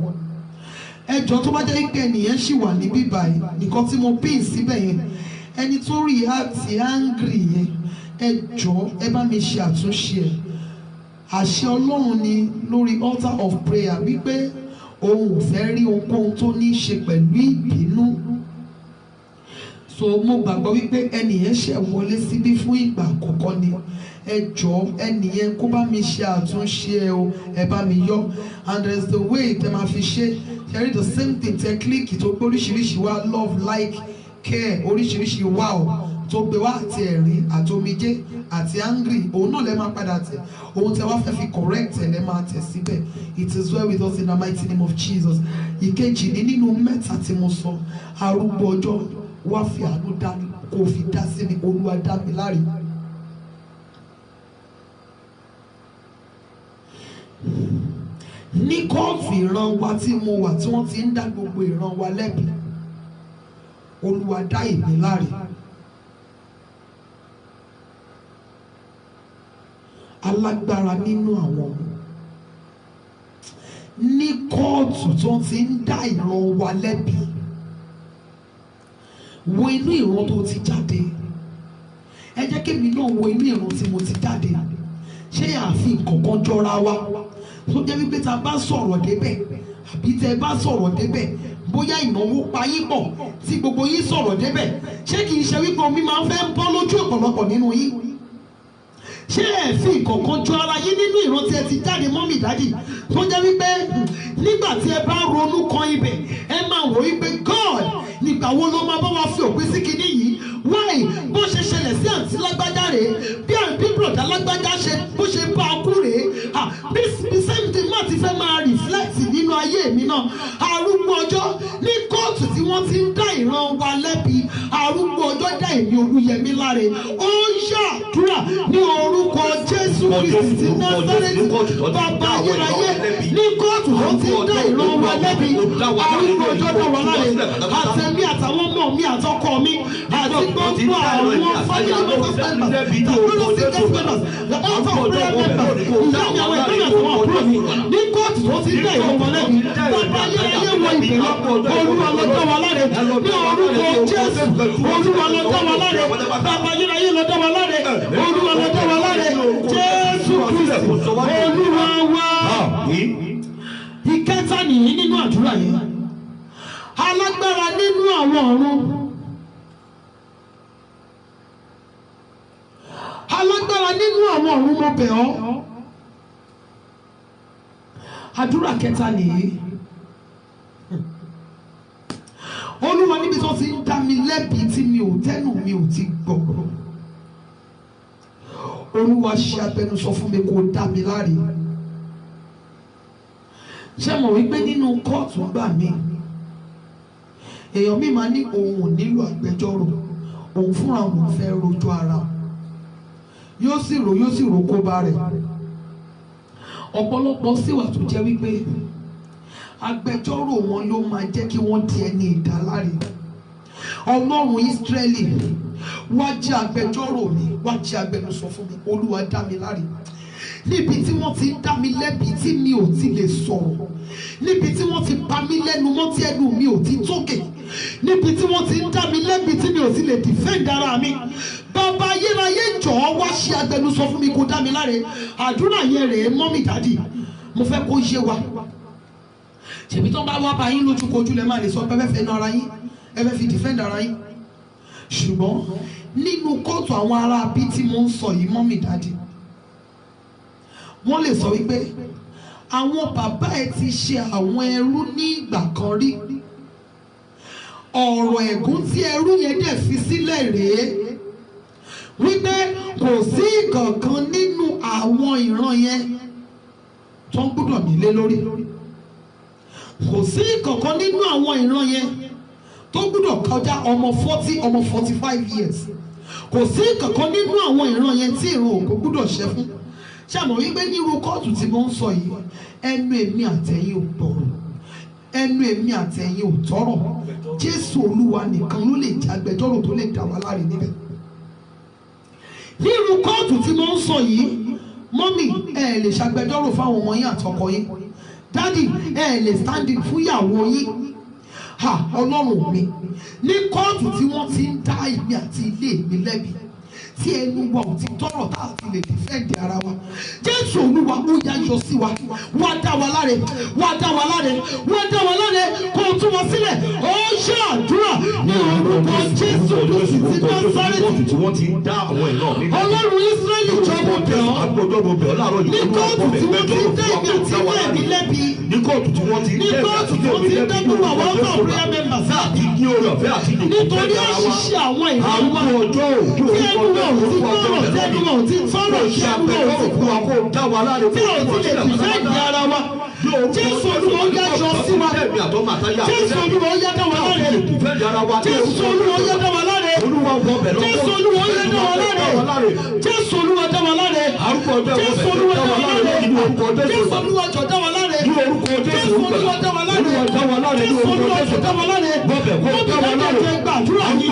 ẹjọ́ tó bá jẹ́ wípé ẹnìyẹn ṣì wà ní bíbá yìí nìkan tí mo pín síbẹ̀ yẹn ẹni tó rí àǹtí áńgírì yẹn ẹjọ́ ẹ bá mi ṣe àtúnṣe ẹ̀ àṣẹ ọlọ́run ni lórí altar of prayer wípé òun ò fẹ́ rí ohunkóhun tó ní í ṣe pẹ̀lú ìbínú so mo gbàgbọ́ wípé ẹnìyẹn ṣẹ̀ wọlé síbí fún ìgbà àkọ́kọ́ ni ẹ jọ̀ọ́ ẹnìyẹn kó bá mi ṣe àtúnṣe ẹ o ẹ bá mi yọ and there is the way tẹ máa fi ṣe ṣe rí the same thing tẹ kílíkì tó gbé oríṣiríṣi wá love like care oríṣiríṣi wá o tó gbé wá àti ẹ̀rín àti omijé àti angry òun náà lẹ máa padà tẹ ohun tẹ wá fẹ́ fi correct ẹ lẹ máa tẹ síbẹ̀ it is well with us in the mighty name of Jesus. Ìkejì ní nínú mẹ́ta tí mo sọ arúgbó ọjọ́ wá fi àánú dání kó fi dá sí mi olúwa dá mi láre. Ní kóòtù ìran wa tí mo wà tí wọ́n ti ń dá gbogbo ìran wa lẹ́bi olúwa dá èmi láre. Alágbára nínú àwọn ní kóòtù tó ti ń dá ìran wa lẹ́bi wo inú ìran tó ti jáde ẹ jẹ́ kémi náà wo inú ìran tí mo ti jáde ṣé ààfin kankan jọra wa tó jẹ́ wípé tá a bá sọ̀rọ̀ débẹ̀ àbí tẹ́ ẹ bá sọ̀rọ̀ débẹ̀ bóyá ìnáwó payín pọ̀ tí gbogbo yín sọ̀rọ̀ débẹ̀ ṣé kìí ṣe wípé omi máa ń fẹ́ bọ́ lójú ọ̀pọ̀lọpọ̀ nínú yín ṣé ẹ fi kankan jọ ara yín nínú ìran tí ẹ ti jáde mọ́mì dádì tó jẹ́ wípé nígbà tí ẹ bá ronú kan ibẹ̀ ẹ máa wò wípé God nígbà wo ló máa bá wa fi òpin sí kinní yìí wáì bó ṣe ṣẹlẹ̀ sí àǹtí lágbájá rèé bí bùrọ̀dá lágbájá ṣe bó ṣe bá a kú rèé bí same thing má ti fẹ́ máa reflect nínú ayé mi náà arúgbó ọjọ́ ní kóòtù tí wọ́n ti ń dá ìran wa lẹ́bi arúgbó ọjọ́ dá èmi Olúyẹmí láre ó yàdúrà ní orúkọ Jésù Kristi ti Násárẹ́tì bàbá ayérayé ní kóòtù tó ti ń dá ìran wa lẹ́bi arúgbó ọjọ́ dá wa láre àtẹ̀mí àtàwọn ọmọ mi àtọkọ mi àti gbogbo àwọn family members members the altar of prayer members ìyá mi àwọn ẹgbẹ́ àtàwọn àbúrò mi ní kóòtù tó ti ń dá ìran wa lẹ́bi bàbá ayérayé wọ ìbẹ̀rẹ̀ Olúwa ló dá wa láre ní orúkọ Jésù Olúwa ló dá wa láre bàbá ayérayé ló dá wa láre Olúwa ló dá wa láre Jésù Kristi Olúwa wa. Ìkẹta nìyí nínú àdúrà yẹn alágbára nínú àwọn ọ̀run alágbára nínú àwọn ọ̀run mo bẹ̀ ọ́ àdúrà kẹta nìyí Olúwa níbi tó ti ń dá mi lẹ́bi tí mi ò tẹ́nu mi ò ti gbọ́, Olúwa ṣe agbẹnusọ fún mi kó dá mi láre. Ṣé mọ̀ wípé nínú kóòtù gbà mí èèyàn mi máa ní òun ò nílò agbẹjọ́rò, òun fúnra òun fẹ́ rojọ́ ara, yóò sì rò kó bá rẹ̀. Ọ̀pọ̀lọpọ̀ sì wà tó jẹ́ wípé agbẹjọ́rò wọn ló máa jẹ́ kí wọ́n di ẹni ìdáláre. Ọlọ́run Ísírẹ́lì, wá jẹ́ agbẹjọ́rò mi, wá jẹ́ agbẹnusọ fún mi, Olúwa dá mi láre. Níbi tí wọ́n ti ń dá mi lẹ́bi tí mi ò ti lè sọ̀rọ̀, níbi tí wọ́n ti pa mí lẹ́nu mọ́ tí ẹnu mi ò ti tókè, níbi tí wọ́n ti ń dá mi lẹ́bi tí mi ò ti lè defend ara mi, bàbá ayérayé jọ̀ọ́ wá ṣe agbẹnusọ fún mi kó dá mi láre. Àdúrà yẹn rèé mọ́mì dádì, mo fẹ́ kó yé wa. Ṣèbí tó ń bá wá bá yín lójúkojú lẹ́ máa lè sọ pé ẹ fẹ́ fẹ́ nu ara yín, ẹ fẹ́ fi defend ara yín. Ṣùgbọ́n nínú kóòtù àwọn ará bí tí mo ń sọ yìí mọ́mì dádì, wọ́n lè sọ wípé àwọn bàbá ẹ ti ṣe àwọn ẹrú ní ìgbà kan rí, ọ̀rọ̀ ẹ̀gún tí ẹrú yẹn dẹ̀ fi sílẹ̀ rèé wípé kò sí kankan nínú àwọn ìran yẹn tó ń gbọ́dọ̀ nílé lórí, kò sí kankan nínú àwọn ìran yẹn tó gbọ́dọ̀ kọjá ọmọ 40 ọmọ 45 years, kò sí kankan nínú àwọn ìran yẹn tí ìran òkú gbọ́dọ̀ ṣẹ́ fún. Ṣàmọ̀ wípé nírú kóòtù tí mo ń sọ yìí, ẹnu èmi àtẹ̀yìn ò tọrọ, ẹnu èmi àtẹ̀yìn ò tọrọ. Jésù Olúwa nìkan ló lè jẹ́ agbẹjọ́rò tó lè dá wa láre níbẹ̀. Nírú kóòtù tí mo ń sọ yìí, mọ́mì ẹ lè ṣàgbẹjọ́rò fáwọn ọmọ yín àtọkọ yín, dádì ẹ lè standing fún ìyàwó yín. Ọlọ́run mi, ní kóòtù tí wọ́n ti ń dá èmi àti ilé mi lẹ́bi, tí ẹnu wa ò ti tọrọ tá a fi lè defend ara wa, Jésù Olúwa ó yá yọ sí wa, wá dá wa láre, wá dá wa láre, wá dá wa láre, kó o tú wọn sílẹ̀. Ó ṣe àdúrà ní orúkọ Jésù Kristi ti Násárẹ́tì. Tí wọ́n ti ń dá àwọn ìran mi. Ọlọ́run Ísírẹ́lì jọ̀wọ́ bẹ̀ ọ́. Agbọ̀dọ̀gbọ̀ bẹ̀ ọ́ láàárọ̀ yìí. Ní kóòtù tí wọ́n ti ń dá èmi àti ilé mi lẹ́bi. Ní kóòtù tí wọ́n ti ń dá èmi àti ilé mi lẹ́bi. gbogbo àwọn ọ̀sán prayer members láti ní orí ọ̀fẹ́ àti ìdè. nítorí àṣìṣe àwọn ìlú wa àwọn ọjọ́ òjò tí ẹnu wọn ò ti tọrọ tí ẹnu wọn ò ti tọrọ tí ẹnu wọn ò ti fún wa kó dá wa láre. tí ò ti lè dìfẹ́ ìdí ara wa. Jésù Olúwa ó yá jọ sí wa. Jésù Olúwa ó yá dá wa láre. Jésù Olúwa ó yá dá wa láre. Jésù Olúwa ó yá dá wa láre. Jésù Olúwa dá wa láre. Jésù Olúwa dá wa láre. Jésù Olúwa jọ dá wa láre. Jésù Olúwa dá wa láre. Jésù Olúwa jọ dá wa láre. Wọ́n bí dájú ẹ̀jẹ̀ gbàdúrà yìí.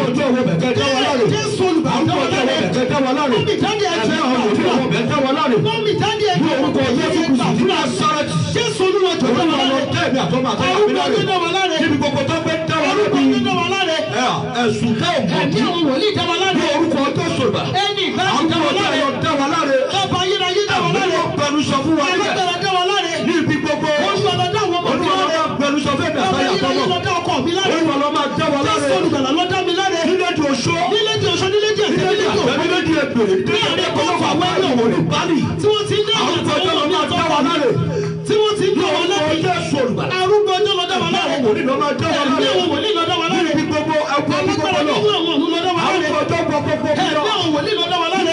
Jésù Olúwa dá wa láre. Wọ́n bí dájú ẹ̀jẹ̀ gbàdúrà. Wọ́n bí dájú ẹ̀jẹ̀ gbàdúrà. Jésù Olúwa jọ dá wa láre. Arúgbó ọjọ́ dá wa láre. Arúgbó ọjọ́ dá wa láre. Ẹ̀sùn tẹ́ òkú. Ẹ̀mí àwọn wòlíì dá wa láre. Orúkọ ọjọ́ sọ̀rọ̀. Ẹni ìgbàlódé dá wa láre. Dá wa láre. Ọba ayérayé dá wa láre. Pẹ̀lú sọ fún wa níbẹ̀. Alágbára dá wa láre. Ní ibi gbogbo. Olúwa dá àwọn ọmọ mi láre. Pẹ̀lú sọ fún ẹ̀mí àtàyà tọ́lọ̀. Olúwa dá ọkọ mi láre. Olúwa máa dá wa láre. Jésù olùgbàlà ló dá mi láre. Nílé di oṣó. Nílé di oṣó, nílé di ẹ̀sẹ̀, nílé di òkú. Nílé di èpèrè. Ní àdé kọ́fà wẹ́lẹ̀ òwòrán. Tí wọ́n ti ń dá àwọn àtàwọn ọmọ mi àtọ́kọ̀ láre. Tí wọ́n ti ń dá wọn láre. Arúgbó ọjọ́ ló dá wa láre. Ẹ̀mí àwọn wòlíì ló dá wa láre. Alágbára nínú àwọn ọ̀run ló dá wa láre. Ẹ̀mí àwọn wòlíì ló dá wa láre.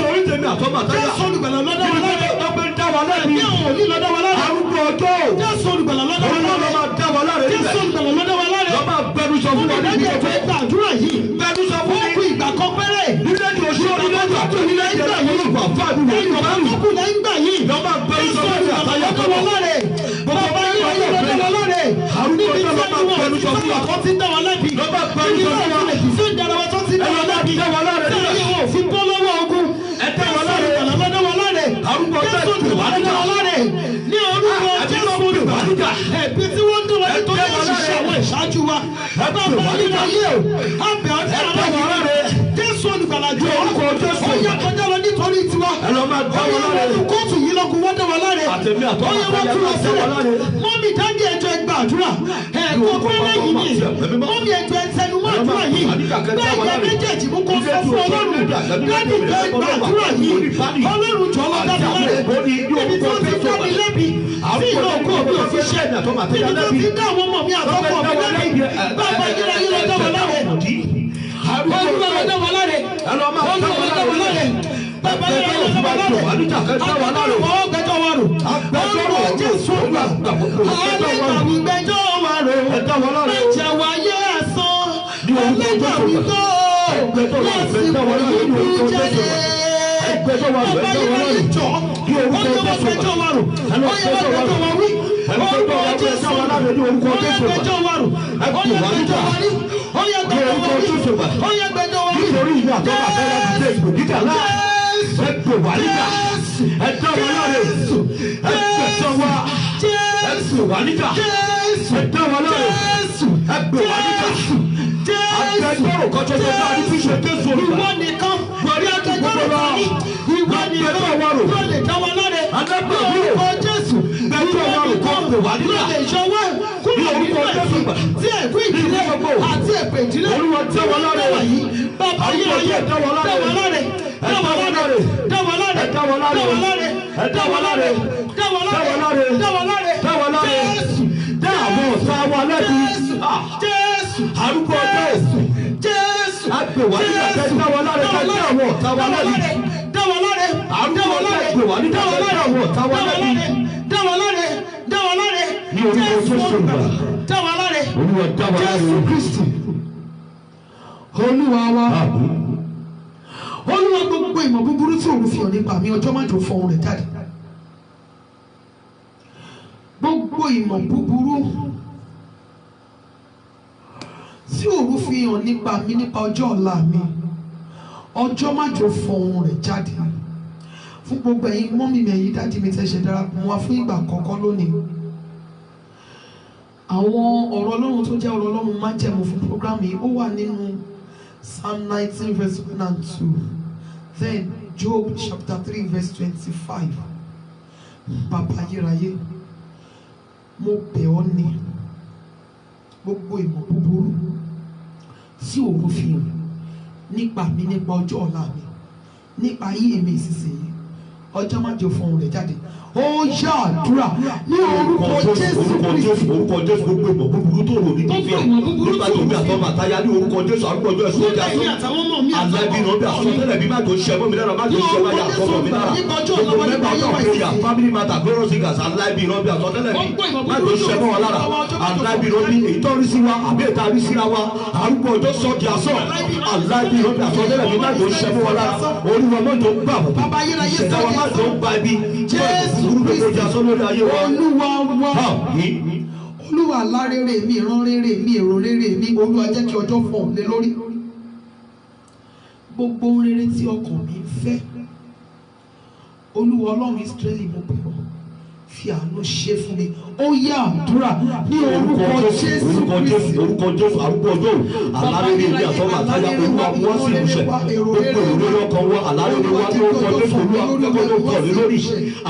Jésù olùgbàlà ló dá wa láre. Ẹ̀mí àwọn wòlíì ló dá wa láre. Jésù olùgbàlà ló dá wa láre. Jésù olùgbàlà ló dá wa láre. Olùdájọ́ ẹ̀fẹ́ gbàdúrà yìí. Ó kú ìgbà kan péré. Ẹ̀bí tí wọ́n ń dúró nítorí àṣìṣe àwọn ìṣáájú wa. Bàbá nínú ayé o, àbẹ̀ ọ̀dẹ́ àwọn ọ̀rẹ́ Jésù olùgbàlà jù orúkọ Jésù. Ó yá kọjá lọ nítorí tiwa. Ó yá wọnú kóòtù yìí lọ. ológun wọ́n dá wa láre. Àtẹ̀mí àtọ́ Ó yẹ wọ́n tú wa sílẹ̀. Mọ́mí dáńdé ẹjọ́ ẹgbà àdúrà. Ẹ̀kọ́ pẹ́lẹ́ yìí ni. Mọ́mí ẹjọ́ ẹtẹnumọ́ àdúrà yìí. Bẹ́ẹ̀ méjèèjì mú kó fọ́ fún Ọlọ́run. Dáàdì bẹ́ẹ̀ gbà àdúrà yìí. Ọlọ́run jọ̀wọ́ dá mi láre. Ibi tí ó ti dá mi lẹ́bi. Sí ìlú òkú òbí òfìṣẹ́. Ibi tí ó ti dá àwọn ọmọ mi àtọ́kọ̀ mi lẹ́bi. Bàbá yíra yíra dá wa láre. Olúwa ló dá wa láre. Olúwa ló dá wa láre. Bàbá yíra yíra dá wa láre. Agbẹjọ́ wa rò. Olúwa Jésù gbà. Alẹ́gbàwí gbẹjọ́ wa rò. Ẹ̀jẹ̀ wa yẹ ẹ̀san. Alẹ́gbàwí gbọ́. Lọ́sìn kò ní kú jáde. Bàbá yíra yíra jọ. Olúwa gbẹjọ́ wa rò. Oyè wa gbẹjọ́ wa wí. Olúwa Jésù gbà. Oyè gbẹjọ́ wa rò. Oyè gbẹjọ́ wa rí. Oyè gbẹjọ́ wa rí. Oyè gbẹjọ́ wa rí. Nítorí ìlú àtọ́wà fẹ́rẹ́ ti dé ìgbò gíga náà. Ẹgbẹ́ wà nígbà. Ẹjọ́ wa lọ́rẹ̀. Ẹgbẹ́ wa. Ẹgbẹ́ wà nígbà. Ẹjọ́ wa lọ́rẹ̀. Ẹgbẹ́ wà nígbà. Agbẹjọ́rò kan tó bá ní fíṣẹ̀ Jésù olùkọ́. Ìwọ nìkan wọ̀rí agbẹjọ́rò kan ní. Ìwọ nìkan ló lè dá wa lọ́rẹ̀. Orúkọ Jésù. Ìwọ nìkan ló lè ṣọwọ́ kúrò nínú ẹ̀sìn tí ẹ̀kú ìdílé àti ẹ̀pẹ̀ ìdílé. Olúwa tẹ́ wa lọ́rẹ̀ yìí. Bàbá yìí ayé dá wa lọ́rẹ̀. Dá wa lọ́rẹ̀. Dá wa lọ́rẹ̀. Dá wa lọ́rẹ̀. Dá wa lọ́rẹ̀. Dá wa lọ́rẹ̀. Dá wa lọ́rẹ̀. Dá wa lọ́rẹ̀. Jésù. Dá àwọn ọ̀tá wa lẹ́bi. Jésù. Arúgbó Jésù. Jésù. Àgbè wà nígbà tẹ́ dá wa lọ́rẹ̀ ká dá àwọn ọ̀tá wa lẹ́bi. Dá wa lọ́rẹ̀. Arúgbó Jésù wà nígbà tẹ́ dá àwọn ọ̀tá wa lẹ́bi. Dá wa lọ́rẹ̀. Dá wa lọ́rẹ̀. Ní orúkọ Jésù gbà. Dá wa lọ́rẹ̀. Olúwa dá wa lọ́rẹ̀. Jésù Kristi. Olúwa wa. Olúwa gbogbo ìmọ̀ búburú tí òun fi hàn nípa mi ọjọ́ májò fọ ohun rẹ̀ jáde. Gbogbo ìmọ̀ búburú tí òun fi hàn nípa mi nípa ọjọ́ ọ̀la mi ọjọ́ májò fọ ohun rẹ̀ jáde. Fún gbogbo ẹ̀yin mọ́mì mi ẹ̀yin dájú mi tẹ́ ṣe darapọ̀ mọ́ wa fún ìgbà àkọ́kọ́ lónìí. Àwọn ọ̀rọ̀ Ọlọ́run tó jẹ́ ọ̀rọ̀ Ọlọ́run máa jẹ́mu fún prógrámù yìí ó wà nínú Psalm 19 verse 1 and 2. Then Job chapter 3 verse 25. Bàbá ayérayé, mo bẹ̀ ọ́ ní gbogbo ìmọ̀ búburú tí òun fi hàn nípa mi nípa ọjọ́ ọ̀la mi nípa ayé mi ìsinsìnyí ọjọ́ má jẹ́ fún rẹ̀ jáde. Ó yá àdúrà ní orúkọ Jésù Kristi. Orúkọ Jésù gbogbo ìmọ̀ búburú tó rò ní kíkẹ́ nípa tòmí àtọ́mọ àtayá ní orúkọ Jésù àrùkọ ọjọ́ ẹ̀sùn ọjà sọ. Aláìbí náà bí àsọtẹ́lẹ̀ bí má tó ṣẹ́ mọ́ mi lára má tó ṣẹ́ mọ́ yà àkọ́kọ́ mi lára. Gbogbo mẹ́ta ọjọ́ òkèèyà family matter gbọ́rọ̀ sí gàṣà aláìbí náà bí àsọtẹ́lẹ̀ bí má tó ṣẹ́ mọ́ wa lára. Aláìbí náà bí èyí tó rí sí wa àbí èyí tá a rí síra wa àrùkọ ọjọ́ sọ di asọ. Aláìbí náà bí àsọtẹ́lẹ̀ bí má tó ṣẹ́ mọ́ wa lára. Orí wa má tó gbà wọ́n. Ìṣẹ̀dá wa má tó gbà ibi. Olúwa alárèrè mi ìran rere mi èrò rere mi Olúwa jẹ́ kí ọjọ́ fọ̀ lé lórí. Gbogbo rere tí ọkàn mi ń fẹ́ Olúwa Ọlọ́run Ísírẹ́lì mo bẹ̀ ọ́ fi àánú ṣe fún mi. Ó yá àdúrà ní orúkọ Jésù Kristi. Orúkọ Jésù arúgbó ọjọ́ alárèrè ní àtọ́mọ àtayá Olúwa mú wá sí ìmúṣẹ. Gbogbo ìròyìn ọkàn wọn alárèrè wá ní orúkọ Jésù Olúwa kẹ́kọ̀ọ́ ló kọ̀ ní lórí.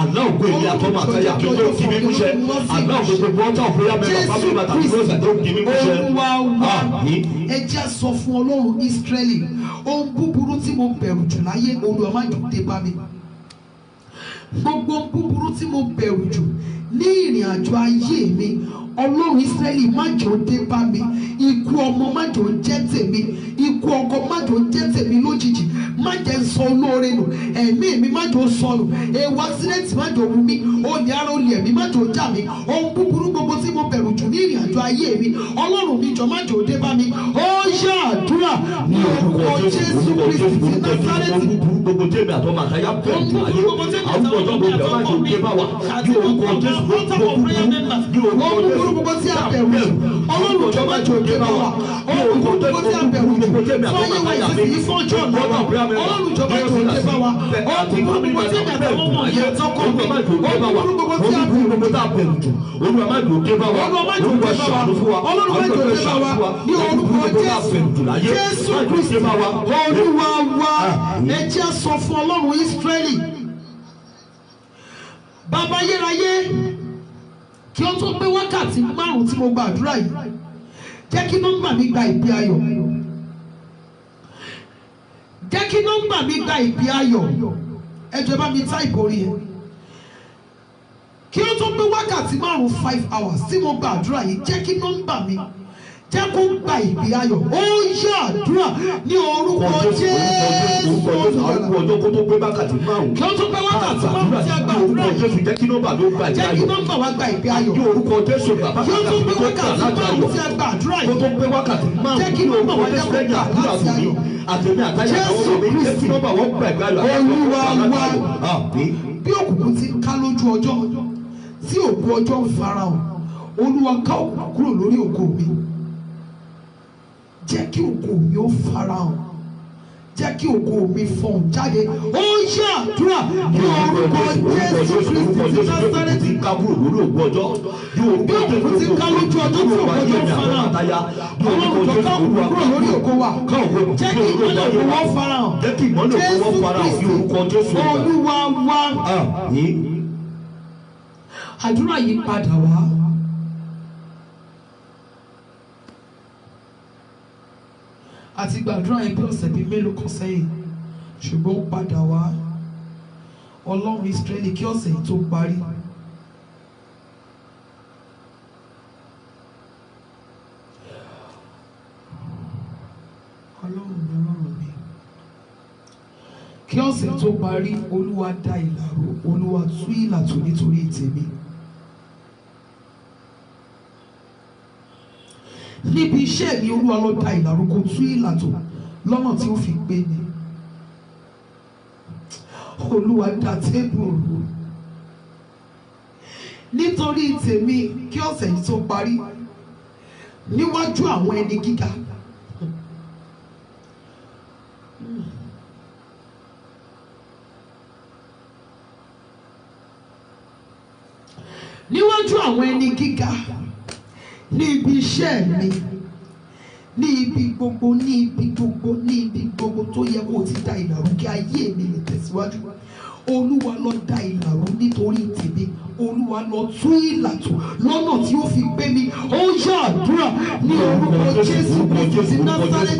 Àná ògbó ìní àtọ́mọ àtayá tó tó kí mi múṣẹ. Àná ògbó gbogbo ọ̀tá òfúyà mẹ́ta fábílì bàtà tí ó tó kí mi múṣẹ. Olúwa wa ẹ jẹ́ sọ fún Ọlọ́run Ísírẹ́lì ohun búburú tí mo bẹ̀rù jù láyé Olúwa má jù dé bá mi. Gbogbo búburú tí mo bẹ̀rù jù ní ìrìn àjò ayé mi Ọlọ́run Ísírẹ́lì má jẹ́ ó dé bá mi. Ikú ọmọ má jẹ́ ó jẹ́ tèmi. Ikú ọkọ má jẹ́ ó jẹ́ tèmi lójijì. Má jẹ́ sọ olóore nù. Ẹ̀mí mi má jẹ́ ó sọnù. Ewu accident má jẹ́ ó mú mi. Olè ara olè ẹ̀mí má jẹ́ ó jà mí. Ohun búburú gbogbo tí mo bẹ̀rù jù ní ìrìn àjò ayé mi Ọlọ́run mi jọ má jẹ́ ó dé bá mi. Ó yá àdúrà ní orúkọ Jésù Kristi ti Násárẹ́tì. Gbogbo tèmi àtọ́mọ àtayá bẹ̀rù jù ayé àwọn ọjọ́ gbogbo ẹ̀ má jẹ́ ó dé bá wa ní orúkọ Jésù gbogbo tí a bẹ̀rù Ọlọ́run tó bá jò dé bá wa gbogbo tí a bẹ̀rù fọyín wa ìsinsìnyí fún ọjọ́ ọ̀la wa Ọlọ́run tó bá jò dé bá wa gbogbo tí a bẹ̀rù ọmọ yẹn tọkọ mi gbogbo tí a bẹ̀rù Olúwa má jò dé bá wa Ọlọ́run má jò dé bá wa Ọlọ́run má jò dé bá wa ní orúkọ Jésù Kristi Olúwa wa ẹ jẹ́ sọ fún Ọlọ́run Ísírẹ́lì Bàbá ayérayé, kí ó tó pé wákàtí 5 tí mo gba àdúrà yìí, jẹ́ kí nọ́mbà mi gba ìpè ayọ̀. Jẹ́ kí nọ́mbà mi gba ìpè ayọ̀. Ẹ jọ̀ọ́ bá mi táìpù orí ẹ̀. Kí ó tó pé wákàtí 5 5 hours tí mo gba àdúrà yìí, jẹ́ kí nọ́mbà mi jẹ́ kó gba ìpè ayọ̀. Ó yá àdúrà ní orúkọ Jésù. Arúgbó ọjọ́ kó tó pé wákàtí 5. Kí ó tó pé wákàtí 5 tí a gba àdúrà yìí, jẹ́ kí nọ́mbà ló gba ìpè jẹ́ kí ayọ̀. nọ́mbà wa gba ìpè ayọ̀. Ní orúkọ Jésù bàbá Kí ó tó pé wákàtí 5 tí a gba àdúrà kó yìí, tó pé wákàtí 5. jẹ́ kí nọ́mbà wa jẹ́ kó gba àdúrà fún mi. Àtẹ̀mí àtàyà àwọn ọmọ mi jẹ́ kí nọ́mbà wọ́n gba ìpè ayọ̀. Olúwa wa, bí òkùnkùn ti ń ká lójú ọjọ́, tí òkú ọjọ́ ń farahàn, Olúwa ká òkùnkùn kúrò lórí ògo mi. Jẹ́ kí ògo mi ó farahàn, jẹ́ kí ògo mi fọhùn jáde. Ó yá àdúrà ní orúkọ Jésù Kristi ti Násárẹ́tì. Ká kúrò lórí òkú ọjọ́. Bí òkùnkùn ti ń ká lójú ọjọ́, tí òkú ọjọ́ ń farahàn, Ọlọ́run tó ká òkùnkùn kúrò lórí ògo wa. Jẹ́ kí ìmọ́lẹ̀ ògo wa farahàn. Jẹ́ kí ìmọ́lẹ̀ ògo wa farahàn ní orúkọ Jésù. Olúwa wa. Àdúrà yìí padà wá. Àti gbàdúrà yẹn bí ọ̀sẹ̀ bíi mélòó kan sẹ́yìn, ṣùgbọ́n ó padà wá. Ọlọ́run Ísírẹ́lì, kí ọ̀sẹ̀ yìí tó parí, Ọlọ́run mi, kí ọ̀sẹ̀ tó parí, Olúwa dá ìlàró, Olúwa tú ìlàtò nítorí tèmi. Níbi iṣẹ́ mi, Olúwa ló dá ìlàró, kó tú ìlàtò lọ́nà tí ó fi gbé mi. Olúwa dá tébùrù nítorí tèmi, kí ọ̀sẹ̀ yìí tó parí, níwájú àwọn ẹni gíga. Níwájú àwọn ẹni gíga, ní ibi iṣẹ́ mi, ní ibi gbogbo, ní ibi gbogbo, ní ibi gbogbo tó yẹ kó o ti dá ìlàrú kí ayé mi lè tẹ̀síwájú. Olúwa ló dá ìlàrú nítorí tèmi. Olúwa ló tú ìlàtò lọ́nà tí ó fi gbé mi. Ó yá àdúrà ní orúkọ Jésù Kristi ti Násárẹ́tì.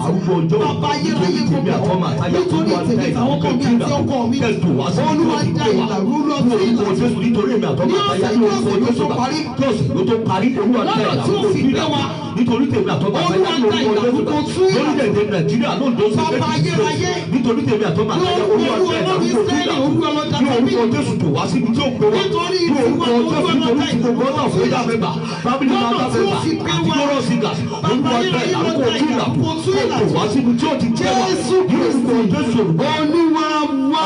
Bàbá ayérayé gbogbo nítorí tèmi àwọn ọmọ mi àti ọkọ mi. Olúwa dá ìlàrú lọ sí ìlàtò ní ọ̀sẹ̀ tó parí. Lọ́nà tí ó fi gbé wa. Nítorí tèmi àtọ́gbà Olúwa dá ìlàrú tó tú ìlàtò. lórílẹ̀-èdè Nàìjíríà lóńdó sí Bàbá ayérayé. nítorí tèmi àtọ́gbà Olúwa dá ìlàrú tó tú ìlàtò. Ní orúkọ Jésù tó wá síbi tí ó gbé wa. Nítorí Ní orúkọ Jésù nítorí tí gbogbo náà fún ìyá mẹ́ta. Fábílì máa dá mẹ́ta. Àti lọ́rọ̀ sígà. Olúwa dá ìlàrú tó tú ìlàtò. Tó wá síbi tí ó ti gbé wa. Jésù Ní orúkọ Jésù. Olúwa wa.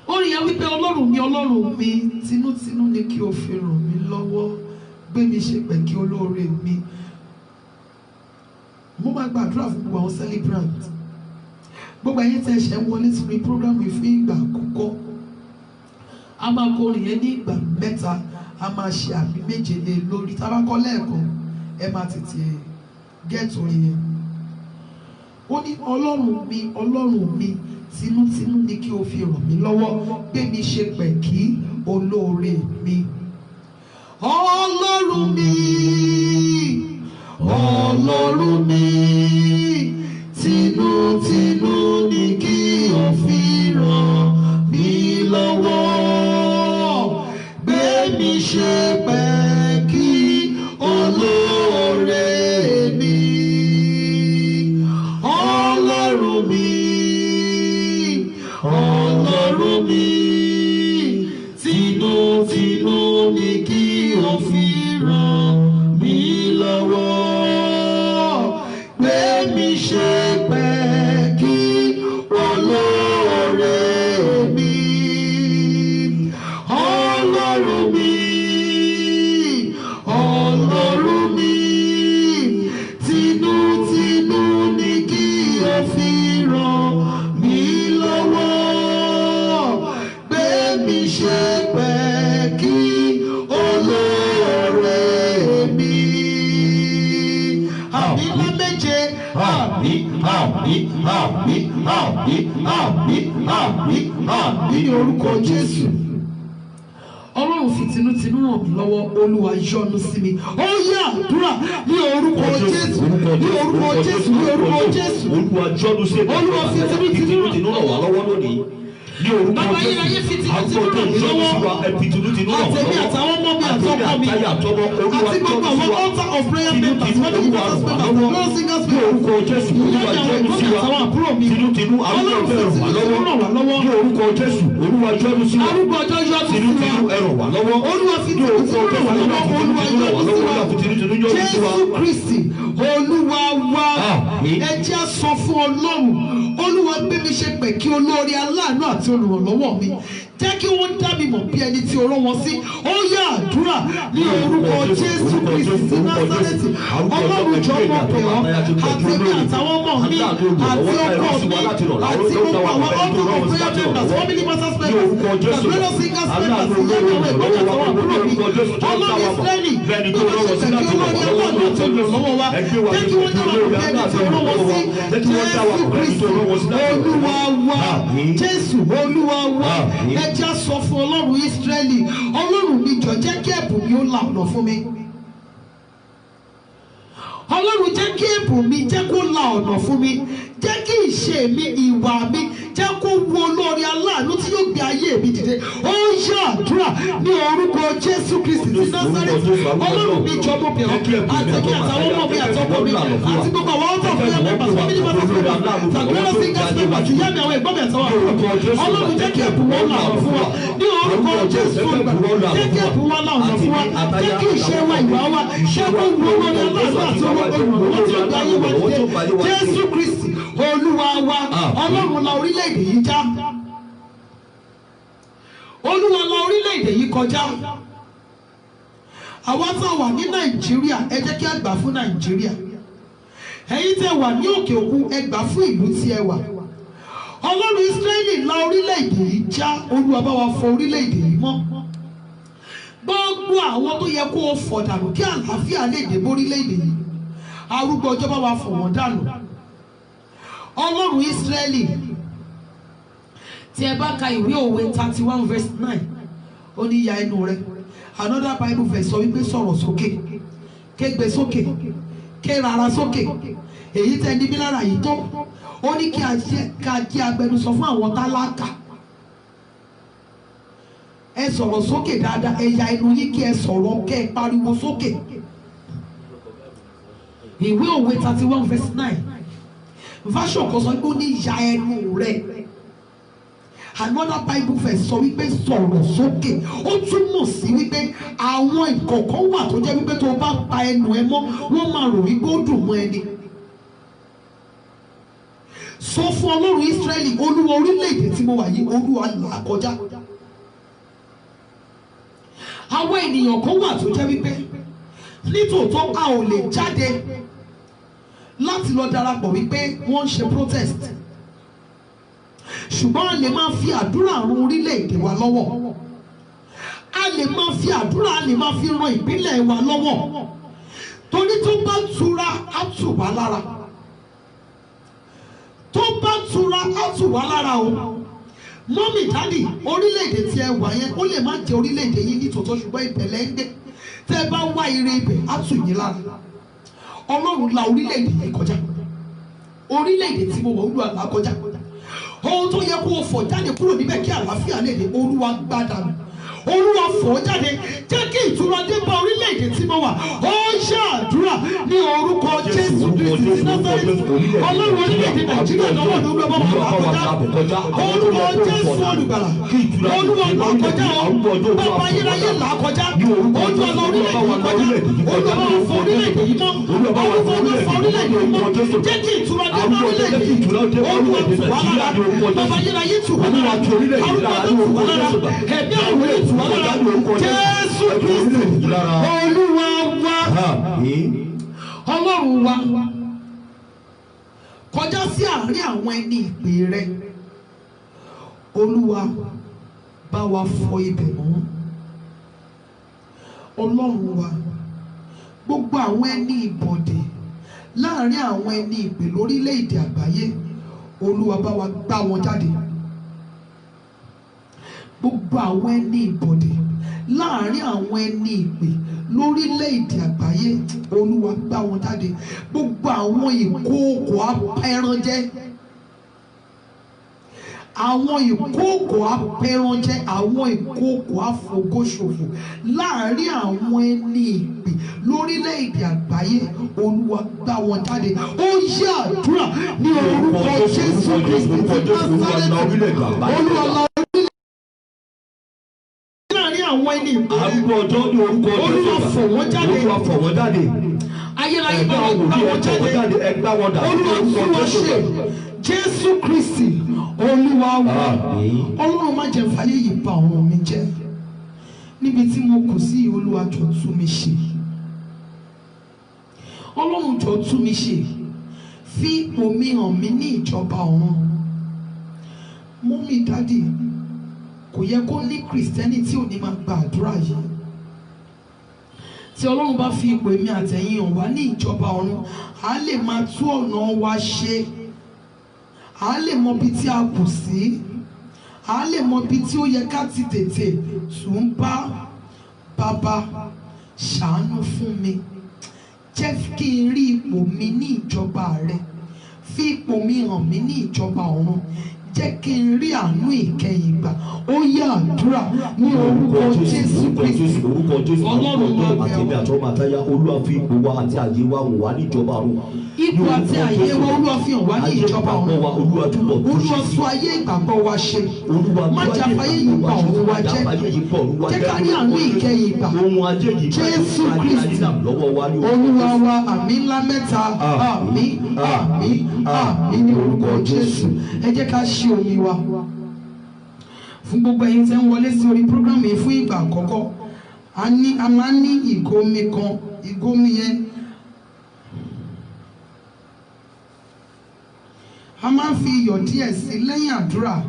Orin yẹn wípé Ọlọ́run mi, tinútinú ni kí o fi ràn mí lọ́wọ́, gbé mi ṣe pẹ̀kí olóore mi. Mo máa gbàdúrà fún gbogbo àwọn celebrant. Gbogbo ẹ̀yin tẹ́ ṣe ń wọlé sórí program yìí fún ìgbà àkọ́kọ́. A máa kọ orin yẹn ní ìgbà 3, a máa ṣe àmì 7 lé lórí. Tá a bá kọ lẹ́ẹ̀kan, ẹ máa tètè get orin yẹn. Ó ní Ọlọ́run mi, tinútinú ni kí o fi ràn mí lọ́wọ́, gbé mi ṣe pẹ̀kí olóore mi. Ọlọ́run mi, tinútinú ni kí o fi ràn mí lọ́wọ́, gbé mi ṣe pẹ̀kí olóore mi. Ọlọ́run mi, tinútinú ni kí o fi ràn mí lọ́wọ́, méje. Àmín, àmín, àmín, àmín, àmín, àmín, àmín ní orúkọ Jésù. Ọlọ́run fi tinútinú ràn mí lọ́wọ́, Olúwa yọ́nú sí mi. Ó yá àdúrà ní orúkọ Jésù, ní orúkọ Jésù, ní orúkọ Jésù. Olúwa yọ́nú sí mi. Olúwa fi tinútinú ràn wá lọ́wọ́ lónìí. Ní orúkọ Jésù, àgbọ̀dọ̀ yọ́nú sí wa, ẹ̀fì tinútinú ràn wá lọ́wọ́. Àtẹ̀mí àtàwọn ọmọ mi àtọkọ mi, àti gbogbo àwọn altar of prayer members, family members, glorious singers, ní orúkọ Jésù, Olúwa yọ́nú sí wa, tinútinú àrùn ọjọ́ ẹ̀rọ wá lọ́wọ́. Ní orúkọ Jésù, Olúwa yọ́nú sí wa, arúgbó ọjọ́ yọ́nú sí tinútinú wa. ẹ̀rọ wá lọ́wọ́. Olúwa fi tinútinú ràn wá lọ́wọ́, Olúwa yọ́nú sí wa. Jésù Kristi Olúwa wa. Ẹ jẹ́ á sọ fún Ọlọ́run, Olúwa gbé mi ṣe pẹ̀ kí olórí aláàánú àti olùrànlọ́wọ́ mi, jẹ́ kí wọ́n dá mi mọ̀ bí ẹni tí o rán wọn sí. Ó yá àdúrà ní orúkọ Jésù Kristi ti Násárẹ́tì. Ọlọ́run jọ mọ̀ pé ọ́ àtẹ̀mí àtàwọn ọmọ mi àti ọkọ mi àti gbogbo àwọn altar of prayer members, family matters members, the glorious singers members, ìyáàmì àwọn ẹ̀gbọ́n àtàwọn àbúrò mi. Ọlọ́run Ísírẹ́lì ló bá ṣe pẹ̀ kí olórí aláàánú àti olùrànlọ́wọ́ wa, jẹ́ kí wọ́n dá wa mọ̀ bí ẹni tí o rán wọn sí. Jésù Kristi Olúwa wa. Jésù Olúwa wa. Ẹ jẹ́ á sọ fún Ọlọ́run Ísírẹ́lì, Ọlọ́run mi jọ jẹ́ kí ẹ̀bùn mi ó la ọ̀nà fún mi. Ọlọ́run jẹ́ kí ẹ̀bùn mi jẹ́ kó la ọ̀nà fún mi, jẹ́ kí ìṣe mi, ìwà mi jẹ́ kó wo olórí aláàánú tí yóò gbé ayé mi dìde. Ó yá àdúrà ní orúkọ Jésù Kristi ti Násárẹ́tì. Ọlọ́run mi jọ mọ̀ bí ọ́ àtẹ̀mí àtàwọn ọmọ mi àtọkọ mi àti gbogbo àwọn ọ̀tọ̀ fún yàrá members, family members, the glorious singers members, ìyáàmì àwọn ẹ̀gbọ́n mi àtàwọn àbúrò mi. Ọlọ́run jẹ́ kí ẹ̀bùn wọn la ọ̀nà fún wa ní orúkọ Jésù olùgbàlà. Jẹ́ kí ẹ̀bùn wọn la ọ̀nà fún wa, jẹ́ kí ìṣe wa, ìwà wa ṣe kó wo olórí aláàánú àti olùrànlọ́wọ́ tí ó gbé ayé wa dìde. Jésù Kristi Olúwa wa. Ọlọ́run la orílẹ̀-èdè yìí já, Olúwa la orílẹ̀-èdè yìí kọjá. Àwa tá a wà ní Nàìjíríà, ẹ jẹ́ kí a gbà fún Nàìjíríà. Ẹ̀yin tẹ́ wà ní òkè òkun, ẹ gbà fún ìlú tí ẹ wà. Ọlọ́run Ísírẹ́lì la orílẹ̀-èdè yìí já, Olúwa bá wa fọ orílẹ̀-èdè yìí mọ́. Gbogbo àwọn tó yẹ kó o fọ̀ dànù kí àlàáfíà lè dé bórílẹ̀-èdè yìí, arúgbó ọjọ́ bá wa fọ̀ wọ́n dànù. Ọlọ́run Ísírẹ́lì, tí ẹ bá ka ìwé òwe 31 verse 9, ó ní ya ẹnu rẹ. Another Bible verse sọ wípé sọ̀rọ̀ sókè, kégbe sókè, ké rara sókè. Èyí tẹ́ níbí lára yìí tó, ó ní kí a jẹ́ agbẹnusọ fún àwọn tálákà. Ẹ sọ̀rọ̀ sókè dáadáa, ẹ ya ẹnu yín kí ẹ sọ̀rọ̀, kẹ́ ẹ pariwo sókè. Ìwé òwe 31 verse 9 version kan sọ pé ó ní ya ẹnu rẹ. Another Bible verse sọ wípé sọ̀rọ̀ sókè. Ó túmọ̀ sí wípé àwọn ìkọ̀kọ̀ wà tó jẹ́ wípé tó o bá pa ẹnu ẹ mọ́, wọ́n máa rò wípé ó dùn mọ́ ẹni. Sọ fún Ọlọ́run Ísírẹ́lì, Olúwa orílẹ̀-èdè tí mo wà yìí, Olúwa là kọjá. Àwọn ènìyàn kan wà tó jẹ́ wípé nítòótọ́ a ò lè jáde láti lọ darapọ̀ wípé wọ́n ń ṣe protest, ṣùgbọ́n a lè máa fi àdúrà ran orílẹ̀-èdè wa lọ́wọ́. A lè máa fi àdúrà, a lè máa fi ran ìpínlẹ̀ wa lọ́wọ́. Torí tó bá tura á tù wá lára, tó bá tura á tù wá lára o. Mọ́mì dádì, orílẹ̀-èdè tí ẹ wà yẹn ó lè má jẹ́ orílẹ̀-èdè yín nítòótọ́, ṣùgbọ́n ìbẹ̀lẹ̀ ń gbé. Tẹ́ ẹ bá wá ire ibẹ̀ á tù yín lára. Ọlọ́run la orílẹ̀-èdè yìí kọjá, orílẹ̀-èdè tí mo wọ̀ Olúwa là kọjá. Ohun tó yẹ kó o fọ̀ jáde kúrò níbẹ̀ kí àlàáfíà lè dé, Olúwa gbádànù, Olúwa fọ̀ jáde, jẹ́ kí ìtura dé bá orílẹ̀-èdè tí mo wà. Ó ṣàdúrà ní orúkọ Jésù Kristi ti Násárẹ́tì. Ọlọ́run orílẹ̀-èdè Nàìjíríà lọ́wọ́ ní Olúwa bá wà kọjá. Olúwa Jésù olùgbàlà, Olúwa là kọjá o, bàbá ayérayé là kọjá. Olúwa lọ orílẹ̀-èdè yìí kọjá, Olúwa bá wà fọ orílẹ̀-èdè yìí mọ́, Olúwa bá wà fọ orílẹ̀-èdè yìí mọ́. Jẹ́ kí ìtura dé bá orílẹ̀-èdè yìí, Olúwa tù wá lára, bàbá ayérayé tù wá lára, arúgbó tù wá lára, ẹ̀mí àwọn olè tù wá lára. Jésù Kristi Olúwa wa. Ọlọ́run wa, kọjá sí àárín àwọn ẹni ìpè rẹ. Olúwa bá wa fọ ibẹ̀ mọ́. Ọlọ́run wa, gbogbo àwọn ẹni ìbọ̀dè láàrin àwọn ẹni ìpè lórílẹ̀-èdè àgbáyé Olúwa bá wa gbá wọn jáde. Gbogbo àwọn ẹni ìbọ̀dẹ̀ láàrin àwọn ẹni ìpè lórílẹ̀-èdè àgbáyé Olúwa gbá wọn jáde. Gbogbo àwọn ìkookò apẹranjẹ, àwọn ìkookò apẹranjẹ, àwọn ìkookò afògóṣòfò láàrin àwọn ẹni ìpè lórílẹ̀-èdè àgbáyé Olúwa gbá wọn jáde. Ó yá àdúrà ní orúkọ Jésù Kristi ti Násárẹ́tì. Olúwa la àwọn ẹni ìpè arúgbó ọjọ́ ní orúkọ Olúwa fọ̀ wọ́n jáde. Olúwa fọ̀ wọ́n jáde. Ayérayé bá wọn gbá wọn jáde. Ẹgbá wọn dà. Olúwa fún wọn ṣe Jésù Kristi Olúwa wa. Ọlọ́run má jẹ́ fàyè yìí bà ọ̀run mi jẹ́. Níbi tí mo kù sí Olúwa jọ tú mi ṣe. Ọlọ́run jọ tú mi ṣe. Fi ipò mi hàn mí ní ìjọba ọ̀run. Mọ́mí dádì, kò yẹ kó ní kìrìsìtẹ́nì tí ò ní máa gba àdúrà yìí. Tí Ọlọ́run bá fi ipò èmi àtẹ̀yìn hàn wá ní ìjọba ọ̀run, a lè máa tú ọ̀nà wa ṣe, a lè mọ ibi tí a kù sí, a lè mọ ibi tí ó yẹ ká ti tètè tún bá bàbá ṣàánú fún mi, jẹ́ kí n rí ipò mi ní ìjọba rẹ, fi ipò mi hàn mí ní ìjọba ọ̀run, jẹ́ kí n rí àánú ìkẹyìn gbà. Ó yá àdúrà ní orúkọ Jésù Kristi. Ọlọ́run máa bẹ̀ ọ́. Àtọ́mọ àtayá Olúwa fi ipò wa àti àyè wa wò wá ní ìjọba ọ̀run. Ipò àti àyè wa Olúwa fi hàn wá ní ìjọba ọ̀run. Olúwa túbọ̀ tó ṣe sí. Olúwa sọ ayé ìgbàgbọ́ wa ṣe. Má jà fàyè yìí pa ọ̀run wa jẹ́. Jẹ́ ká rí àánú ìkẹyìn gbà. Jésù Kristi Olúwa wa. Àmín ńlá mẹ́ta. Àmín àmín àmín ní orúkọ Jésù. Ẹ jẹ́ ká ṣí omi wa. Fún gbogbo ẹ̀yin tẹ́ ń wọlé sí orí program yìí fún ìgbà àkọ́kọ́, a máa ń ní ìgò omi kan. Ìgò omi yẹn a máa ń fi iyọ̀ díẹ̀ sí lẹ́yìn àdúrà.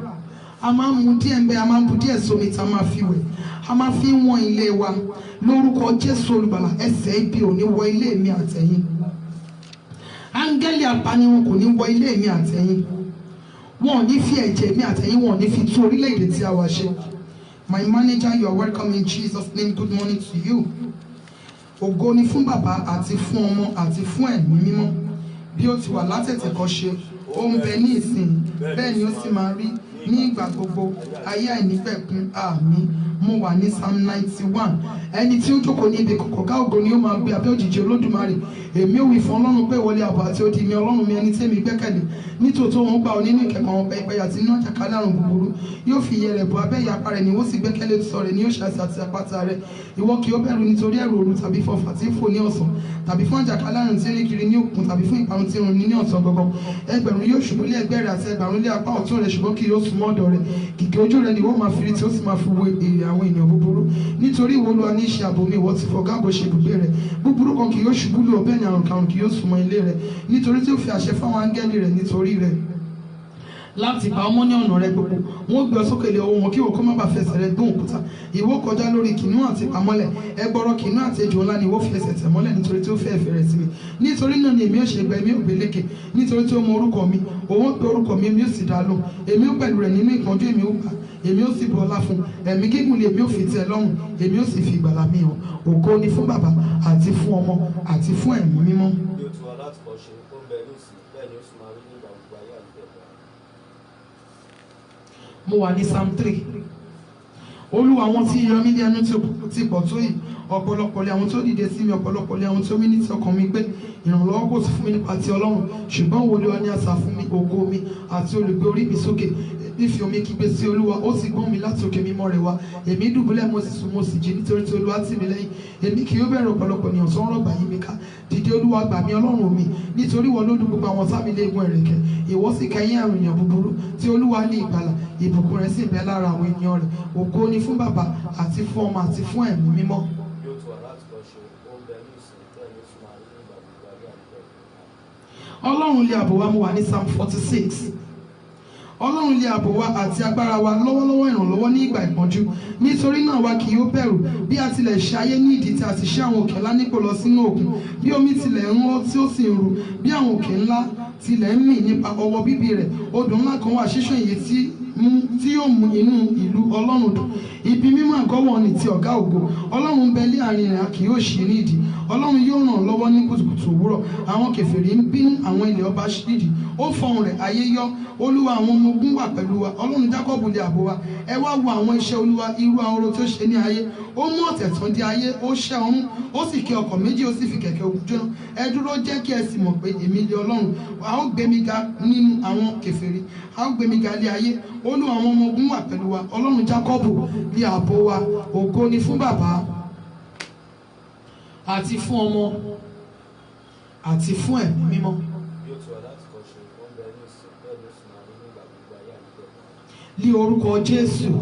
A máa ń mu díẹ̀ ń bẹ, a máa ń bu díẹ̀ sómi tá a máa fi wẹ̀. A máa fi wọ́n ilé wa lórúkọ Jésù Olùgbàlà. Ẹsẹ̀ ibi ò ní wọ ilé mi àtẹ̀yìn. Áńgẹ́lì apanirun kò ní wọ ilé mi àtẹ̀yìn. Wọn ò ní fi ẹ̀jẹ̀ mi àtẹ̀yìn, wọn ò ní fi tú orílẹ̀-èdè tí a wá ṣe. My manager, you are welcome in Jesus' name. Good morning to you. Ògo ni fún bàbá àti fún ọmọ àti fún ẹ̀mí mímọ́. Bí ó ti wà látètèkọ́ṣe, ó ń bẹ ní ìsìn, bẹ́ẹ̀ ni ó sì máa rí ní ìgbà gbogbo, ayé àìnípẹ̀kun. Àmín. Mo wà ní Psalm 91. Ẹni tí ó jókòó ní ibi kọ̀ọ̀ká ògo ni ó máa gbé abẹ́ òjìji Olódùmarè. Èmi ò wí fún Ọlọ́run pé ìwọlé ààbò àti odi mi, Ọlọ́run mi ẹni tí èmi gbẹ́kẹ̀lé. Nítòótọ́ wọn gbà ọ nínú ìkẹ́kọ̀ọ́ wọn pẹ́ẹ́pẹ́ àti inú àjàkálẹ̀ àrùn búburú. Yóò fi ìyẹ́ rẹ̀ bò abẹ́ ìyapa rẹ̀ ni ó sì gbẹ́kẹ̀lé sọ rẹ̀ ni yóò ṣàṣà àti àpáta rẹ̀. Ìwọ kì yóò bẹ̀rù nítorí ẹ̀rù òru tàbí fọfà tí ń fò ní ọ̀sán, tàbí fún àjàkálẹ̀ àrùn tí ń rìn kiri ní òkun, tàbí fún ìparun tí ń run ní ọ̀sán gangan. Ẹgbẹ̀rún yóò ṣubú lé ẹgbẹ́ rẹ̀ àti ẹgbẹ̀rún lé apá ọ̀tún rẹ̀, ṣùgbọ́n kì yóò súnmọ́ ọ̀dọ̀ rẹ̀. Kìkì ojú rẹ̀ ni ó máa fi rí tí ó sì máa fi wo èrè àwọn ènìyàn búburú. Nítorí ìwọ Olúwa ní ṣe ààbò mi, ìwọ ti fọ̀gá ààbò ṣe ibùgbé rẹ̀. Búburú kan kì yóò ṣubú lù ọ́, bẹ́ẹ̀ ni àrùn karùn kì yóò súnmọ́ ilé rẹ̀. Nítorí tí ó fi àṣẹ fáwọn áńgẹ́lì rẹ̀ nítorí rẹ̀ láti bá ọmọ ní ọ̀nà rẹ̀ gbogbo. Wọ́n gbé ọ sókè lé ọwọ́ wọn kí ìwọ kó má bàa fẹsẹ̀ rẹ̀ gbóhùn òkúta. Ìwọ kọjá lórí kìnnìún àti ìpamọ́lẹ̀. Ẹgbọrọ kìnnìún àti ejò ńlá ni ìwọ fi ẹsẹ̀ tẹ̀ mọ́lẹ̀, nítorí tí ó fẹ́ ìfẹ́ rẹ̀ sí mi. Nítorí náà ni èmi ó ṣe gba, èmi ó gbé lékè. Nítorí tí ó mọ orúkọ mi, òun pe orúkọ mi, èmi ó sì dá lóhùn. Èmi ó pẹ̀lú rẹ̀ nínú ìpọ́njú, èmi ó gbà, èmi ó sì bu ọlá fún. Ẹ̀mí gígùn ni èmi ó fi tẹ́ lọ́rùn, èmi ó sì fi ìgbàlà mi hàn. Ògo ni fún bàbá àti fún ọmọ àti fún ẹ̀mí mímọ́. Mo wà ní Psalm 3. Olúwa, àwọn tí yọ mí ní ẹnu ti pọ̀ tó yìí, ọ̀pọ̀lọpọ̀ lé àwọn tó dìde sí mi, ọ̀pọ̀lọpọ̀ lé àwọn tó mí ní ti ọkàn mi pé ìrànlọ́wọ́ kò sí fún mi nípa ti Ọlọ́run, ṣùgbọ́n wo Olúwa ní asà fún mi, ògo mi àti olùgbé orí mi sókè. Fífi omi kígbe sí Olúwa, ó sì gbọ́n mi láti òkè mímọ́ rẹ̀ wá. Èmi dùbúlẹ̀ mo sì sùn mo sì jí, nítorí tí Olúwa tì mí lẹ́yìn. Èmi kì yóò bẹ̀rù ọ̀pọ̀lọpọ̀ ènìyàn tó ń rọ̀gbà yí mi ká. Dìde Olúwa, gbà mí Ọlọ́run mi, nítorí ìwọ ló dùn gbogbo àwọn sábì lé egun ẹ̀rẹ̀kẹ́. Ìwọ sì kẹ́yìn àrùn ènìyàn búburú. Tí Olúwa ní ìgbàlà, ìbùkún rẹ̀ sì bẹ lára àwọn ènìyàn rẹ̀. Ògo ni fún bàbá àti fún ọmọ àti fún ẹ̀mí mímọ́. Ọlọ́run lé ààbò wa. Mo wà ní Psalm 46. Ọlọ́run lé ààbò wa àti agbára wa lọ́wọ́lọ́wọ́ ìrànlọ́wọ́ ní ìgbà ìpọ́njú. Nítorí náà wa kì yóò bẹ̀rù bí a tilẹ̀ ṣe ayé ní ìdí tí a sì ṣe àwọn òkè ńlá nípò lọ sínú òkun, bí omi tilẹ̀ ń hó tí ó sì ń ru, bí àwọn òkè ńlá tilẹ̀ ń mì nípa ọwọ́ bíbí rẹ̀. Odò ńlá kan wà ṣíṣàn èyí tí yóò mú inú ìlú Ọlọ́run dùn. Ibi mímọ́ àgọ́ wọn ni ti ọ̀gá ògo. Ọlọ́run ń bẹ ní àárín rẹ̀, a kì yóò ṣí nídìí. Ọlọ́run yóò ràn lọ́wọ́ ní kùtùkùtù òwúrọ̀. Àwọn kèfèrí ń bínú, àwọn ilẹ̀ ọba ṣídìí. Ó fọhùn rẹ̀, ayé yọ́. Olúwa àwọn ọmọ ogun wà pẹ̀lú wa. Ọlọ́run Jákọ́bù lé ààbò wa. Ẹ wá wo àwọn iṣẹ́ Olúwa, irú ahoro tó ṣe ní ayé. Ó mú ọ̀tẹ̀ tán di ayé, ó ṣẹ́ ọrún, ó sì ké ọkọ̀ méjì, ó sì fi kẹ̀kẹ́ ogun jóná. Ẹ dúró jẹ́ kí ẹ sì mọ̀ pé èmi lé Ọlọ́run. A ó gbé mi ga nínú àwọn kèfèrí, a ó gbé mi ga lé ayé. Olúwa àwọn ọmọ ogun wà pẹ̀lú wa. Ọlọ́run Jákọ́bù lé ààbò wa. Ògo ni fún Bàbá àti fún Ọmọ àti fún Ẹ̀mí Mímọ́. Lí orúkọ Jésù,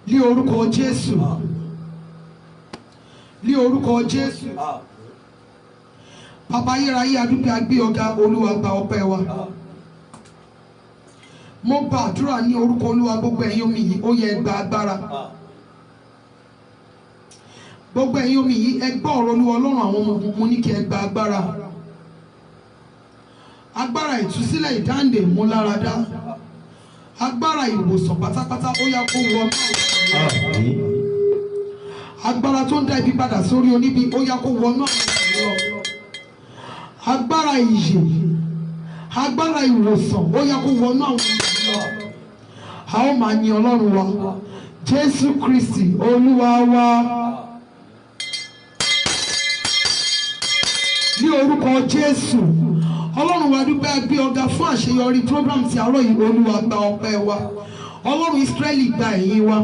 lí orúkọ Jésù, lí orúkọ Jésù. Bàbá ayérayé, adúpẹ́, agbé ọ̀gá. Olúwa gba ọpẹ́ wa. Mo gba àdúrà ní orúkọ Olúwa. Gbogbo ẹ̀yin omi yìí ó yẹ ẹ gba agbára. Gbogbo ẹ̀yin omi yìí ẹ gbọ́ ọ̀rọ̀ Olúwa Ọlọ́run àwọn ọmọ ogun. Mo ní kí ẹ gba agbára. Agbára ìtúsílẹ̀, ìdáǹdè, ìmúláradá, agbára ìwòsàn pátápátá ó yá kó wọ náà. Agbára tó ń dá ibi padà sórí oníbi ó yá kó wọ náà. Agbára ìyè, agbára ìwòsàn ó yá kó wọ náà. A ó máa yin Ọlọ́run wa. Jésù Kristi Olúwa wa. Ní orúkọ Jésù. Ọlọ́run wa dúpẹ́, gbé ọ̀gá fún àṣeyọrí program ti àárọ̀ yìí. Olúwa gba ọpẹ́ wa. Ọlọ́run Ísírẹ́lì gba ẹ̀yìn wa.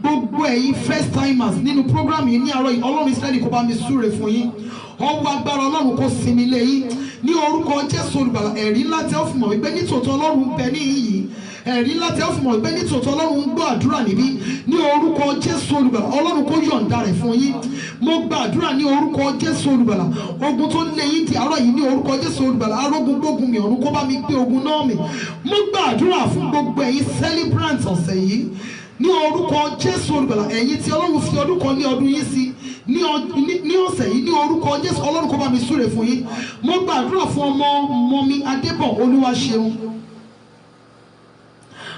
Gbogbo ẹ̀yin first timers nínú program yìí ní àárọ̀ yìí, Ọlọ́run Ísírẹ́lì kó bá mi súre fún yín. Ọwọ́ agbára Ọlọ́run kó sinmi lé yín. Ní orúkọ Jésù Olùgbàlà, ẹ̀rí ńlá tẹ́ ó fi mọ̀ wípé nítòótọ́ Ọlọ́run ń bẹ níhìn yìí. Ẹ̀rí ńlá tẹ́ ó fi mọ̀ wípé nítòótọ́ Ọlọ́run ń gbọ́ àdúrà níbí. Ní orúkọ Jésù Olùgbàlà, Ọlọ́run kó yọ̀ǹda rẹ̀ fún yín. Mo gba àdúrà ní orúkọ Jésù Olùgbàlà. Ogun tó lé yín di àárọ̀ yìí ní orúkọ Jésù Olùgbàlà, arógun gbógun mi ọ̀run kó bá mi gbé ogun náà mì. Mo gba àdúrà fún gbogbo ẹ̀yin celebrants ọ̀sẹ̀ yìí. Ní orúkọ Jésù Olùgbàlà, ẹ̀yin tí Ọlọ́run fi ọdún kan ní ọdún yín sí ní ọ̀sẹ̀ yìí, ní orúkọ Jésù Ọlọ́run kó bá mi súre fún yín. Mo gba àdúrà fún ọmọ mi Adébọ̀ Olúwaṣeun.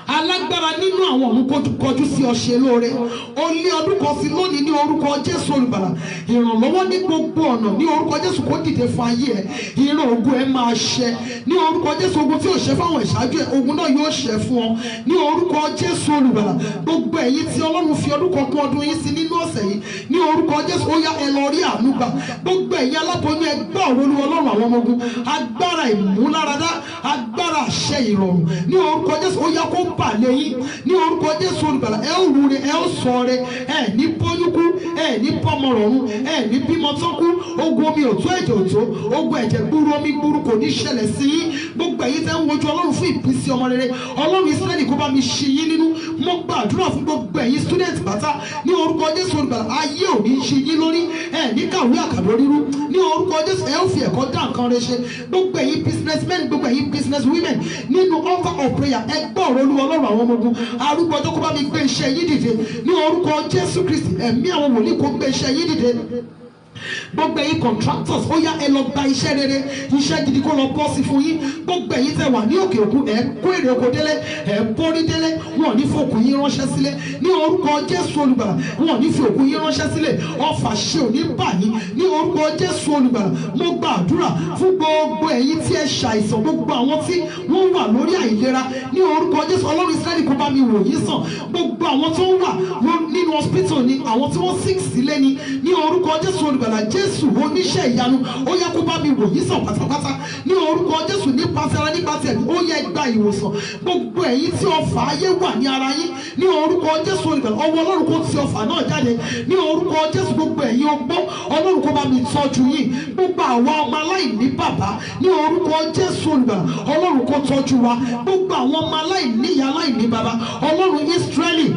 Alágbára nínú àwọn ọ̀run kọjú sí ọ ṣe lóore. Ó lé ọdún kan sí lónìí ní orúkọ Jésù Olùgbàlà. Ìrànlọ́wọ́ ní gbogbo ọ̀nà ní orúkọ Jésù kó dìde fún ayé ẹ. Ìran ogun ẹ máa ṣẹ ní orúkọ Jésù. Ogun tí ò ṣẹ fáwọn ìṣáájú ẹ, ogun náà yóò ṣẹ fún ọ ní orúkọ Jésù Olùgbàlà. Gbogbo ẹ̀yin tí Ọlọ́run fi ọdún kan kún ọdún yín sí nínú ọ̀sẹ̀ yìí, ní orúkọ Jésù ó yá ẹ lọ rí àánú gbà. Gbogbo ẹ̀yin aláboyún ẹ gbọ́ ọ̀rọ̀ Olúwa Ọlọ́run àwọn ọmọ ogun. Agbára ìmúláradá, agbára àṣẹ ìrọ̀rùn ní orúkọ Jésù ó yá kó bà lé yín. Ní orúkọ Jésù Olùgbàlà, ẹ ó rure, ẹ ó sọre, ẹ ní bóyúkú, ẹ ní bọ́mọrọ̀run, ẹ ní bímọ tán kú. Ogun omi ò tó, ẹ̀jẹ̀ ò tó, ogun ẹ̀jẹ̀ gbúrú, omi gbúrú kò ní ṣẹlẹ̀ sí yín. Gbogbo ẹ̀yin tẹ́ ń wojú Ọlọ́run fún ìbísí ọmọ rere, Ọlọ́run Ísírẹ́lì kó bá mi ṣí yín nínú. Mo gba àdúrà fún gbogbo ẹ̀yin student pátá ní orúkọ Jésù Olùgbàlà, ayé ò ní ṣí yín lórí, ẹ ní kàwé àkàdọ́ rírú ní orúkọ Jésù. Ẹ ó fi ẹ̀kọ́ dá nǹkan rẹ ṣe. Gbogbo ẹ̀yin businessmen, gbogbo ẹ̀yin business women nínú altar of prayer, ẹ gbọ́ ọ̀rọ̀ Olúwa Ọlọ́run àwọn ọmọ ogun. Arúgbó ọjọ́ kó bá mi gbé iṣẹ́ yín dìde ní orúkọ Jésù Kristi. Ẹ̀mí àwọn wòlíì kó gbé iṣẹ́ yín dìde. Gbogbo ẹ̀yin contractors ó yá ẹ lọ gba iṣẹ́ rere, iṣẹ́ gidi kó lọ bọ́ sí fún yín. Gbogbo ẹ̀yin tẹ́ wà ní òkè òkun, ẹ kó èrè oko délé, ẹ borí délé, wọn ò ní fi òkú yín ránṣẹ́ sílẹ̀ ní orúkọ Jésù Olùgbàlà. Wọn ò ní fi òkú yín ránṣẹ́ sílẹ̀, ọfà ṣe ò ní bà yín ní orúkọ Jésù Olùgbàlà. Mo gba àdúrà fún gbogbo ẹ̀yin tí ẹ ṣàìsàn, gbogbo àwọn tí wọ́n wà lórí àìlera ní orúkọ Jésù. Ọlọ́run Ísírẹ́lì kó bá mi wò yín sàn. Gbogbo àwọn tó wà nínú hospital ni, àwọn tí wọ́n sick sílé ni, ní orúkọ Jésù Olùgbàlà. Jésù oníṣẹ́ ìyanu ó yá kó bá mi wò yín sàn pátápátá ní orúkọ Jésù. Nípasẹ̀ ara, nípasẹ̀ ẹ̀mí ó yẹ gba ìwòsàn. Gbogbo ẹ̀yin tí ọfà ayé wà ní ara yín ní orúkọ Jésù Olùgbàlà, ọwọ́ Ọlọ́run kó ti ọfà náà jáde ní orúkọ Jésù. Gbogbo ẹ̀yin ọgbọ́, Ọlọ́run kó bá mi tọ́jú yín. Gbogbo àwa ọmọ aláìní bàbá ní orúkọ Jésù Olùgbàlà, Ọlọ́run kó tọ́jú wa. Gbogbo àwọn ọmọ aláìní ìyá, aláìní bàbá, Ọlọ́run Ísírẹ́lì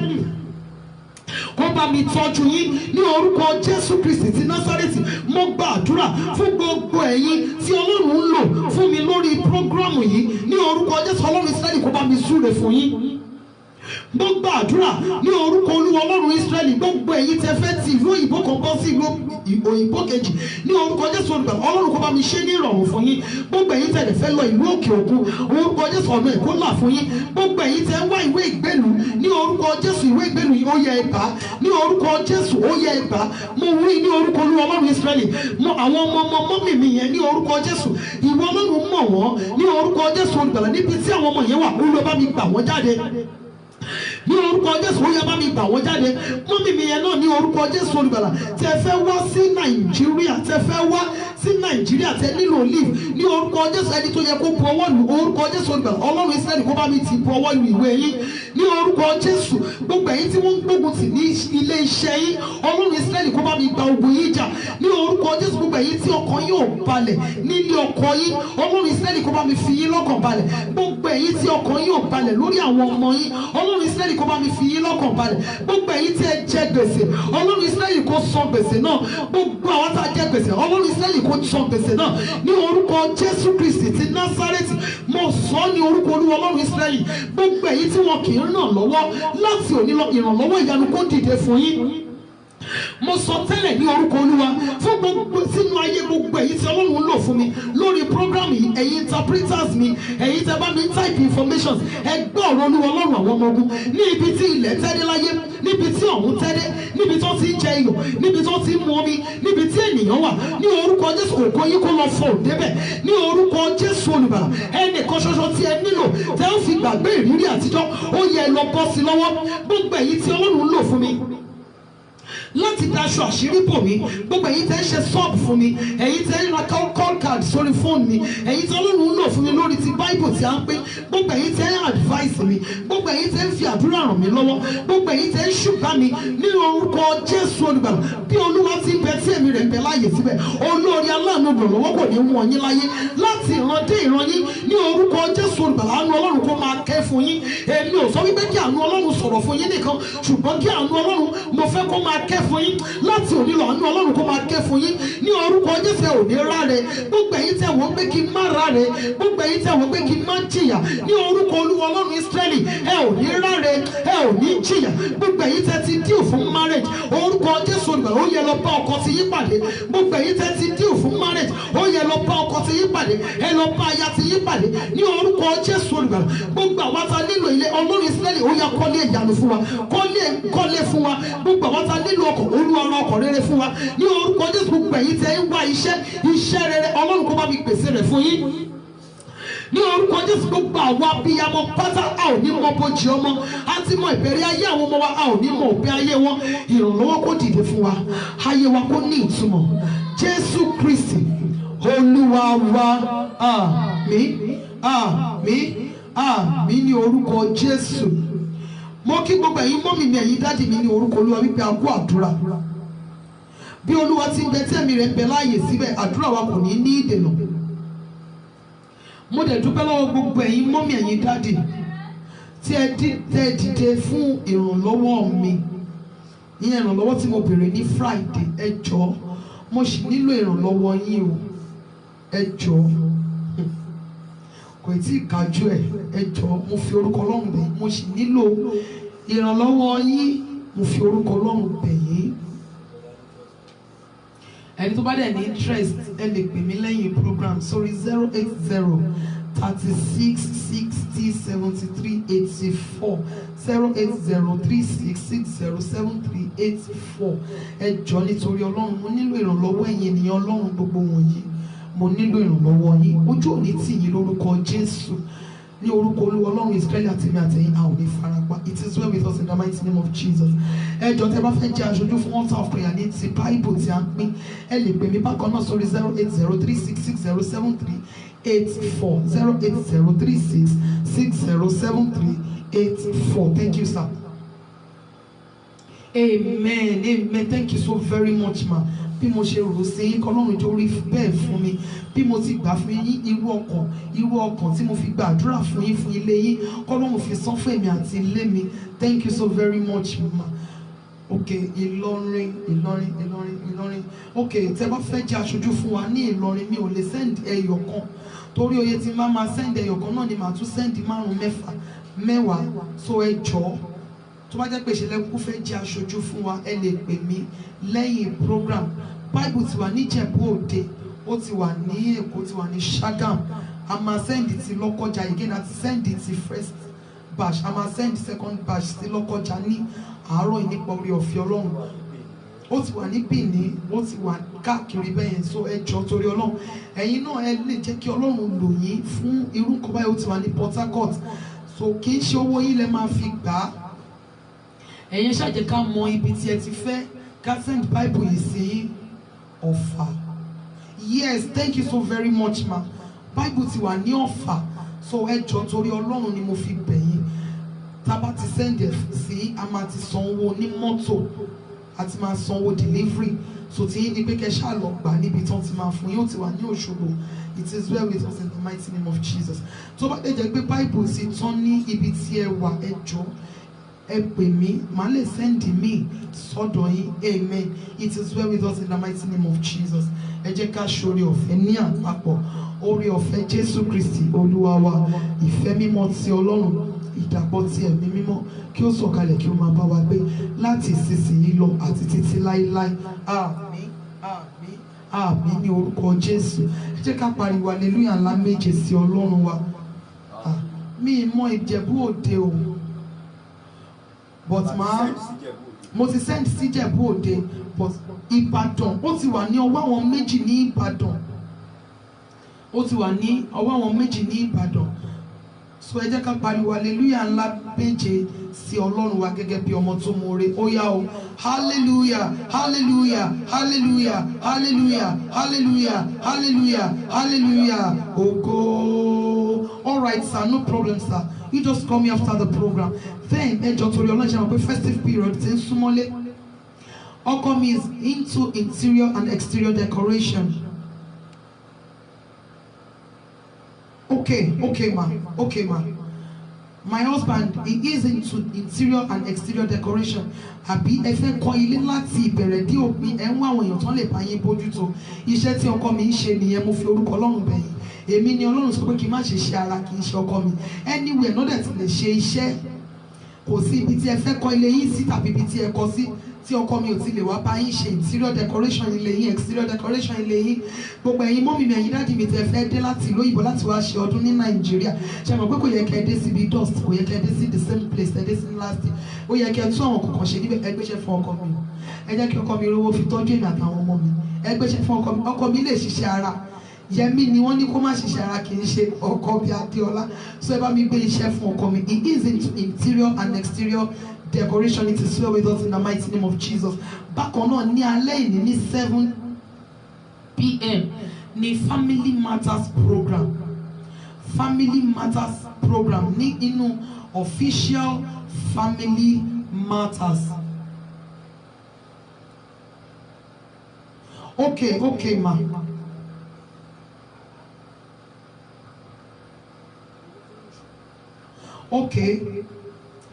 kó bá mi tọ́jú yín ní orúkọ Jésù Kristi ti Násárẹ́tì. Mo gba àdúrà fún gbogbo ẹ̀yin tí Ọlọ́run ń lò fún mi lórí program prógrámù yìí ní orúkọ Jésù Ọlọ́run Ísírẹ́lì kó bá mi súre fún yín. Gbogbo àdúrà ní orúkọ Olúwa Ọlọ́run Ísírẹ́lì, gbogbo èyí tẹ́ fẹ́ ti ìlú òyìnbó kan bọ́ sí ìlú òyìnbó kejì ní orúkọ Jésù olùgbàlà Ọlọ́run kó bá mi ṣe ní ìrọ̀rùn fún yín. Gbogbo èyí tẹ́ fẹ́ lọ ìlú òkè òkun orúkọ Jésù ọ̀nà èkó là fún yín. Gbogbo èyí tẹ́ wá ìwé ìgbélú ní orúkọ Jésù ìwé ìgbélú yìí ó yẹ ẹ̀bá ní orúkọ Jésù ó yẹ ẹ̀bá. Mo wí ní orúkọ Olúwa Ọlọ́run Ísírẹ́lì àwọn ọmọ mọ́mì mi yẹn ní orúkọ Jésù ìwọ Ọlọ́run mọ̀ wọ́n ní orúkọ Jésù olùgbàlà níbi tí àwọn ọmọ yẹn wà Olúwa bá mi gbà wọ́n jáde ní orúkọ Jésù ó yẹ bá mi gbà wọ́n jáde. mọ́mì mi yẹn náà ní orúkọ Jésù olùgbàlà tẹ fẹ́ wá sí Nàìjíríà tẹ fẹ́ wá sí Nàìjíríà tẹ nílò leave ní orúkọ Jésù ẹni tó yẹ kó bu ọwọ́ lu orúkọ Jésù olùgbàlà Ọlọ́run Ísírẹ́lì kó bá mi ti bu ọwọ́ lu ìwé yín ní orúkọ Jésù. gbogbo ẹ̀yin tí wọ́n ń gbógun tì ní ilé iṣẹ́ yín Ọlọ́run Ísírẹ́lì kó bá mi gba ogun yín jà ní orúkọ Jésù. gbogbo ẹ̀yin tí ọkàn yín ò balẹ̀ nílé ọkọ yín Ọlọ́run Ísírẹ́lì kó bá mi fi yín lọ́kàn balẹ̀. gbogbo ẹ̀yin tí ọkàn yín ò balẹ̀ lórí àwọn ọmọ yín Ọlọ́run Ísírẹ́lì kó bá mi fi yín lọ́kàn balẹ̀. gbogbo ẹ̀yin tí ẹ jẹ gbèsè Ọlọ́run Ísírẹ́lì kó san gbèsè náà. gbogbo àwọn tá a jẹ gbèsè Ọlọ́run Ísírẹ́lì kó san gbèsè náà ní orúkọ Jésù Kristi ti Násárẹ́tì. mo sọ ní orúkọ Olúwa Ọlọ́run Ísírẹ́lì gbogbo ẹ̀yin tí wọn kì í ràn lọ́wọ́ láti òní lọ ìrànlọ́wọ́ ìyanu kó dìde fún yín. mo sọ tẹ́lẹ̀ ní orúkọ Olúwa fún gbogbo sínú ayé gbogbo èyí tí Ọlọ́run ń lò fún mi lórí program yìí ẹ̀yin interpreters mi ẹ̀yin tẹ́ bá mi type information ẹ gbọ́ ọ̀rọ̀ Olúwa Ọlọ́run àwọn ọmọ ogun ní ibi tí ilẹ̀ tẹ́dé láyé níbi tí ọ̀hún tẹ́dé níbi tó ti ń jẹ iyọ̀ níbi tó ti ń mu omi níbi tí ènìyàn wà ní orúkọ Jésù ògo yín kó lọ fọ òdebẹ̀ ní orúkọ Jésù olùgbàlà. ẹnìkan ṣoṣo tí ẹ nílò tẹ́ ó fi gbàgbé ìrírí àtijọ́ ó yẹ lọ bọ́ sí lọ́wọ́. gbogbo èyí tí Ọlọ́run ń lò fún mi láti daṣọ àṣírí bò mí gbogbo ẹ̀yin tẹ́ ń ṣe sọ́ọ̀bù fún mi ẹ̀yin tẹ́ ń ra call card sórí fóònù mi ẹ̀yin tí Ọlọ́run ń lò fún mi lórí ti Bible tí a ń pín gbogbo ẹ̀yin tẹ́ ń advice mi gbogbo ẹ̀yin tẹ́ ń fi àdúrà ràn mí lọ́wọ́ gbogbo ẹ̀yin tẹ́ ń ṣùgbọ́n mi nínú orúkọ Jésù olùgbàlà bí Olúwa ti ń bẹ tí èmi rẹ̀ ń bẹ láàyè síbẹ̀ olórí aláàánú ìrànlọ́wọ́ kò ní wọ́n yín láyé láti ìran dé ìran yín ní orúkọ Jésù olùgbàlà. àánú Ọlọ́run kó máa kẹ́ fún yín. èmi ò sọ wípé kí àánú Ọlọ́run sọ̀rọ̀ fún yín nìkan ṣùgbọ́n kí àánú Ọlọ́run mo fẹ́ kó máa kẹ́ fún yín láti òní lọ. àánú Ọlọ́run kó máa kẹ́ fún yín ní orúkọ Jésù. ò ní ráre gbogbo ẹ̀yin tẹ́ wọ́n pé kí n má ráre gbogbo ẹ̀yin tẹ́ wọ́n pé kí n má jìyà ní orúkọ Olúwa Ọlọ́run Ísírẹ́lì ẹ ò ní ráre ẹ ò ní jìyà. gbogbo ẹ̀yin tẹ́ ti díò fún marriage orúkọ Jésù olùgbàlà ó yẹ lọ bá ọkọ ti yín pàdé. gbogbo ẹ̀yin tẹ́ ti díò fún marriage ó yẹ lọ bá ọkọ ti yín pàdé ẹ lọ bá aya ti yín pàdé ní orúkọ Jésù olùgbàlà. gbogbo àwọn ta nílò ilé Ọlọ́run Ísírẹ́lì ó yá kọ́lé ìyanu fún wa kọ́lé fún wa. gbogbo àwọn ta nílò ọkọ̀ Olúwa rán ọkọ̀ rere fún wa ní orúkọ Jésù. gbogbo ẹ̀yin tẹ́ ń wá iṣẹ́ rere Ọlọ́run kó bá mi pèsè rẹ̀ fún yín ní orúkọ Jésù. gbogbo àwọn abiyamọ pátá a ò ní mọ bójì ọmọ a ti mọ ìbẹ̀rẹ̀ ayé àwọn ọmọ wa a ò ní mọ òpin ayé wọn. ìrànlọ́wọ́ kó dìde fún wa ayé wa kó ní ìtumọ̀ Jésù Kristi Olúwa wa àmín àmín àmín ní orúkọ Jésù. mo kí gbogbo ẹ̀yin mọ́mì mi ẹ̀yin dádì mi ní orúkọ Olúwa wípé a kú àdúrà bí Olúwa ti ń bẹ tẹ́mi rẹ̀ ń bẹ láàyè síbẹ̀ àdúrà wa kò ní ní ìdènà. mo dẹ̀ dúpẹ́ lọ́wọ́ gbogbo ẹ̀yin mọ́mì ẹ̀yin dádì tí ẹ dìde fún ìrànlọ́wọ́ mi ìyẹn ìrànlọ́wọ́ tí mo bèrè ní Friday. ẹ jọ̀ọ́ mo sì nílò ìrànlọ́wọ́ yín o ẹ jọ̀ọ́ kò tí ì kájú ẹ jọ̀ọ́ mo fi orúkọ Ọlọ́run bẹ̀ mo sì nílò ìrànlọ́wọ́ yín mo fi orúkọ Ọlọ́run bẹ̀ yín. ẹni tó bá dẹ̀ ní interest ẹ lè pè mí lẹ́yìn program sórí 08036607384 08036607384. ẹ jọ̀ọ́ nítorí Ọlọ́run mo nílò ìrànlọ́wọ́ ẹ̀yin ènìyàn Ọlọ́run gbogbo wọ̀nyí mo nílò ìrànlọ́wọ́ yín ojú òní tì yín lórúkọ Jésù ní orúkọ Olúwa Ọlọ́run Ísírẹ́lì àtẹ̀mí àtẹ̀yìn a ò ní farapa. It is well with us in the mighty name of Jesus. ẹ jọ̀ọ́ tẹ́ bá fẹ́ jẹ́ aṣojú fún altar of prayer ní ti Bible tí a ń pín ẹ lè pè mí bákan náà sórí 08036607384 08036607384. Thank you, sir. Amen. Amen. Thank you so very much, ma. Bí mo ṣe rò sí kọ́lọ́run jó rí bẹ́ẹ̀ fún mi bí mo ti gbà fún yín irú ọkàn tí mo fi gbàdúrà fún yín fún ilé yín kọ́lọ́run fi san fún èmi àti ilé mi. Thank you so very much, ma. Okay, Ìlọrin. Okay, tẹ́ bá fẹ́ jẹ́ aṣojú fún wa ní Ìlọrin mi ò lè send ẹyọ kan torí oye tí máa send ẹyọ kan náà ni màá tún send 5 mẹ́fà mẹ́wàá. So ẹ jọ̀ọ́ tó bá jẹ́ pé ìṣẹ̀lẹ̀ kú fẹ́ jẹ́ aṣojú fún wa ẹ lè pè mí lẹ́yìn program. Bible ti wà ní Ìjẹ̀bú Òde, ó ti wà ní Èkó, ti wà ní Ṣàgámù. A máa send ti Lọ́kọ́jà again, àti send ti first batch, a máa send second batch sí Lọ́kọ́jà ní àárọ̀ yìí nípa orí ọ̀fẹ́ Ọlọ́run. Ó ti wà ní Benin, ó ti wà káàkiri bẹ́yẹn. So ẹ jọ̀ọ́ torí Ọlọ́run ẹ̀yin náà ẹ lè jẹ́ kí Ọlọ́run lò yín fún irú nǹkan báyìí. Ó ti wà ní Port Harcourt, so kì í ṣe owó yín lẹ máa fi gbà á. Ẹ̀yin ṣàjẹ́ ká mọ ibi tí ẹ ti fẹ́ ká send Bible yìí sí Ọ̀fà. Yes, thank you so very much ma. Bible ti wà ní Ọ̀fà, so ẹ jọ̀ọ́ torí Ọlọ́run ni mo fi bẹ̀ yín. Tá bá ti send ẹ sí, a máa ti sanwó ní mọ́tò, a ti máa sanwó delivery. So tí yín ni pé kẹ́ ṣáà lọ gbà níbi tán ti máa fún yín. Ó ti wà ní Òṣogbo. It is well with us in the mighty name of Jesus. Tó bá dé jẹ́ pé Bible sì tán ní ibi tí ẹ wà, ẹ jọ̀ọ́ ẹ pè mí, màá lè send mí sọ́dọ̀ yín. Amen. It is well with us in the mighty name of Jesus. Ẹ jẹ́ ká ṣoore ọ̀fẹ́ ní àpapọ̀. Oore ọ̀fẹ́ Jésù Kristi Olúwa wa, ìfẹ́ mímọ́ ti Ọlọ́run, ìdàpọ̀ ti ẹ̀mí mímọ́ kí ó sọ̀kalẹ̀ kí ó máa bá wa gbé láti ìsinsìnyí lọ àti títí láéláé. Àmín, àmín, àmín ní orúkọ Jésù. Ẹ jẹ́ ká pariwo hallelujah ńlá méje sí Ọlọ́run wa. Mi mọ Ìjẹ̀bú Òde o, but mo ti send sí Ìjẹ̀bú Òde, but Ìbàdàn ó ti wà ní ọwọ́ àwọn méjì ní Ìbàdàn. Ó ti wà ní ọwọ́ àwọn méjì ní Ìbàdàn. So ẹ jẹ́ ká pariwo hallelujah ńlá méje sí Ọlọ́run wa gẹ́gẹ́ bí ọmọ tó mọ̀ọ́re. Ó yá o, hallelujah, hallelujah, hallelujah, hallelujah, hallelujah, hallelujah, hallelujah. Ògo. All right sir, no problem sir. You just call me after the program. Then ẹ jọ̀ọ́ torí Ọlọ́run ṣe mọ̀ pé festive period ti ń súnmọ́lé. Ọkọ mi is into interior and exterior decoration. Okay ma. My husband, he is into interior and exterior decoration. Àbí ẹ fẹ́ kọ́ ilé láti ìbẹ̀rẹ̀ dé òpin, ẹ ń wá àwọn èèyàn tán lè bá yín bójútó. Iṣẹ́ tí ọkọ mi ń ṣe nìyẹn, mo fi orúkọ Ọlọ́run bẹ̀ yín. Èmi ni Ọlọ́run sọ pé kí n má ṣe ṣe ara, kì í ṣe ọkọ mi. Anywhere náà dẹ̀ ti lè ṣe iṣẹ́. Kò sí ibi tí ẹ fẹ́ kọ́ ilé yín sí tàbí ibi tí ẹ kọ́ sí tí ọkọ mi ò ti lè wá bá yín ṣe interior decoration ilé yín, exterior decoration ilé yín. Gbogbo ẹ̀yin mọ́mì mi, ẹ̀yin dáàdì mi tẹ́ fẹ́ dé láti ìlú òyìnbó láti wá ṣe ọdún ní Nàìjíríà. Ṣé mọ̀ pé kò yẹ kẹ́ dé síbi dust, kò yẹ kẹ́ dé sí the same place tẹ́ dé sí last year. Ó yẹ kẹ́ tún àwọn kọ̀ọ̀kan ṣe níbẹ̀. Ẹ gbéṣẹ́ fún ọkọ mi. Ẹ jẹ́ kí ọkọ mi rówó fi tọ́jú èmi àtàwọn ọmọ mi. Ẹ gbéṣẹ́ fún ọkọ mi. Ọkọ mi lè ṣiṣẹ́ ara. Yẹmí ni wọ́n ní kó má ṣiṣẹ́ ara, kì í ṣe ọkọ bí Adéọlá. So ẹ bá mi gbé iṣẹ́ fún ọkọ mi. He is into interior and exterior decoration. It is well with us in the mighty name of Jesus. Bákan náà ní alẹ́ ìní ní 7 p.m. ní Family Matters program. Family Matters program ní inú official Family Matters. Okay ma. Okay.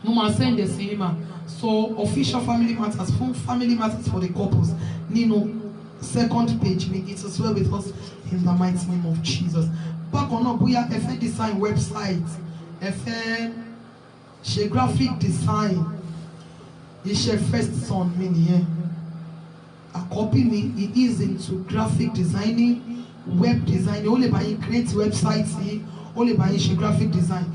No ma send the cinema. So official Family Matters, full Family Matters for the couples. Nino, second page. It is well with us in the mighty name of Jesus. Back on up, we have FA design website, FA she graphic design. It's your first son, mini. A copy me. He is into graphic designing, web design. Only by create websites. Only by she graphic design.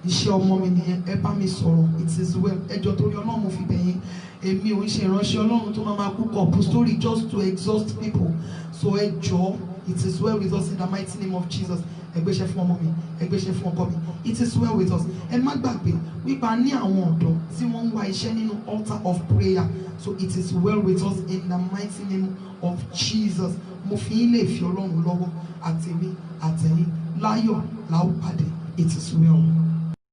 Iṣẹ́ ọmọ mi nìyẹn, ẹ bá mi sọ̀rọ̀. It is well. Ẹjọ́ torí Ọlọ́run mo fi bẹ̀ yín. Èmi ò ń ṣe ìránṣẹ́ Ọlọ́run tó máa cook up story just to exhaust people. So ẹjọ́, it is well with us in the mighty name of Jesus. Ẹ gbéṣẹ́ fún ọmọ mi, ẹ gbéṣẹ́ fún ọkọ mi. It is well with us. Ẹ má gbàgbé wípé a ní àwọn ọ̀dọ́ tí wọ́n ń wá iṣẹ́ nínú altar of prayer. So it is well with us in the mighty name of Jesus. Mo fi yín lè fi Ọlọ́run lọ́wọ́ àtèmi àtẹ̀yìn láyọ̀ láò pàdé. It is well.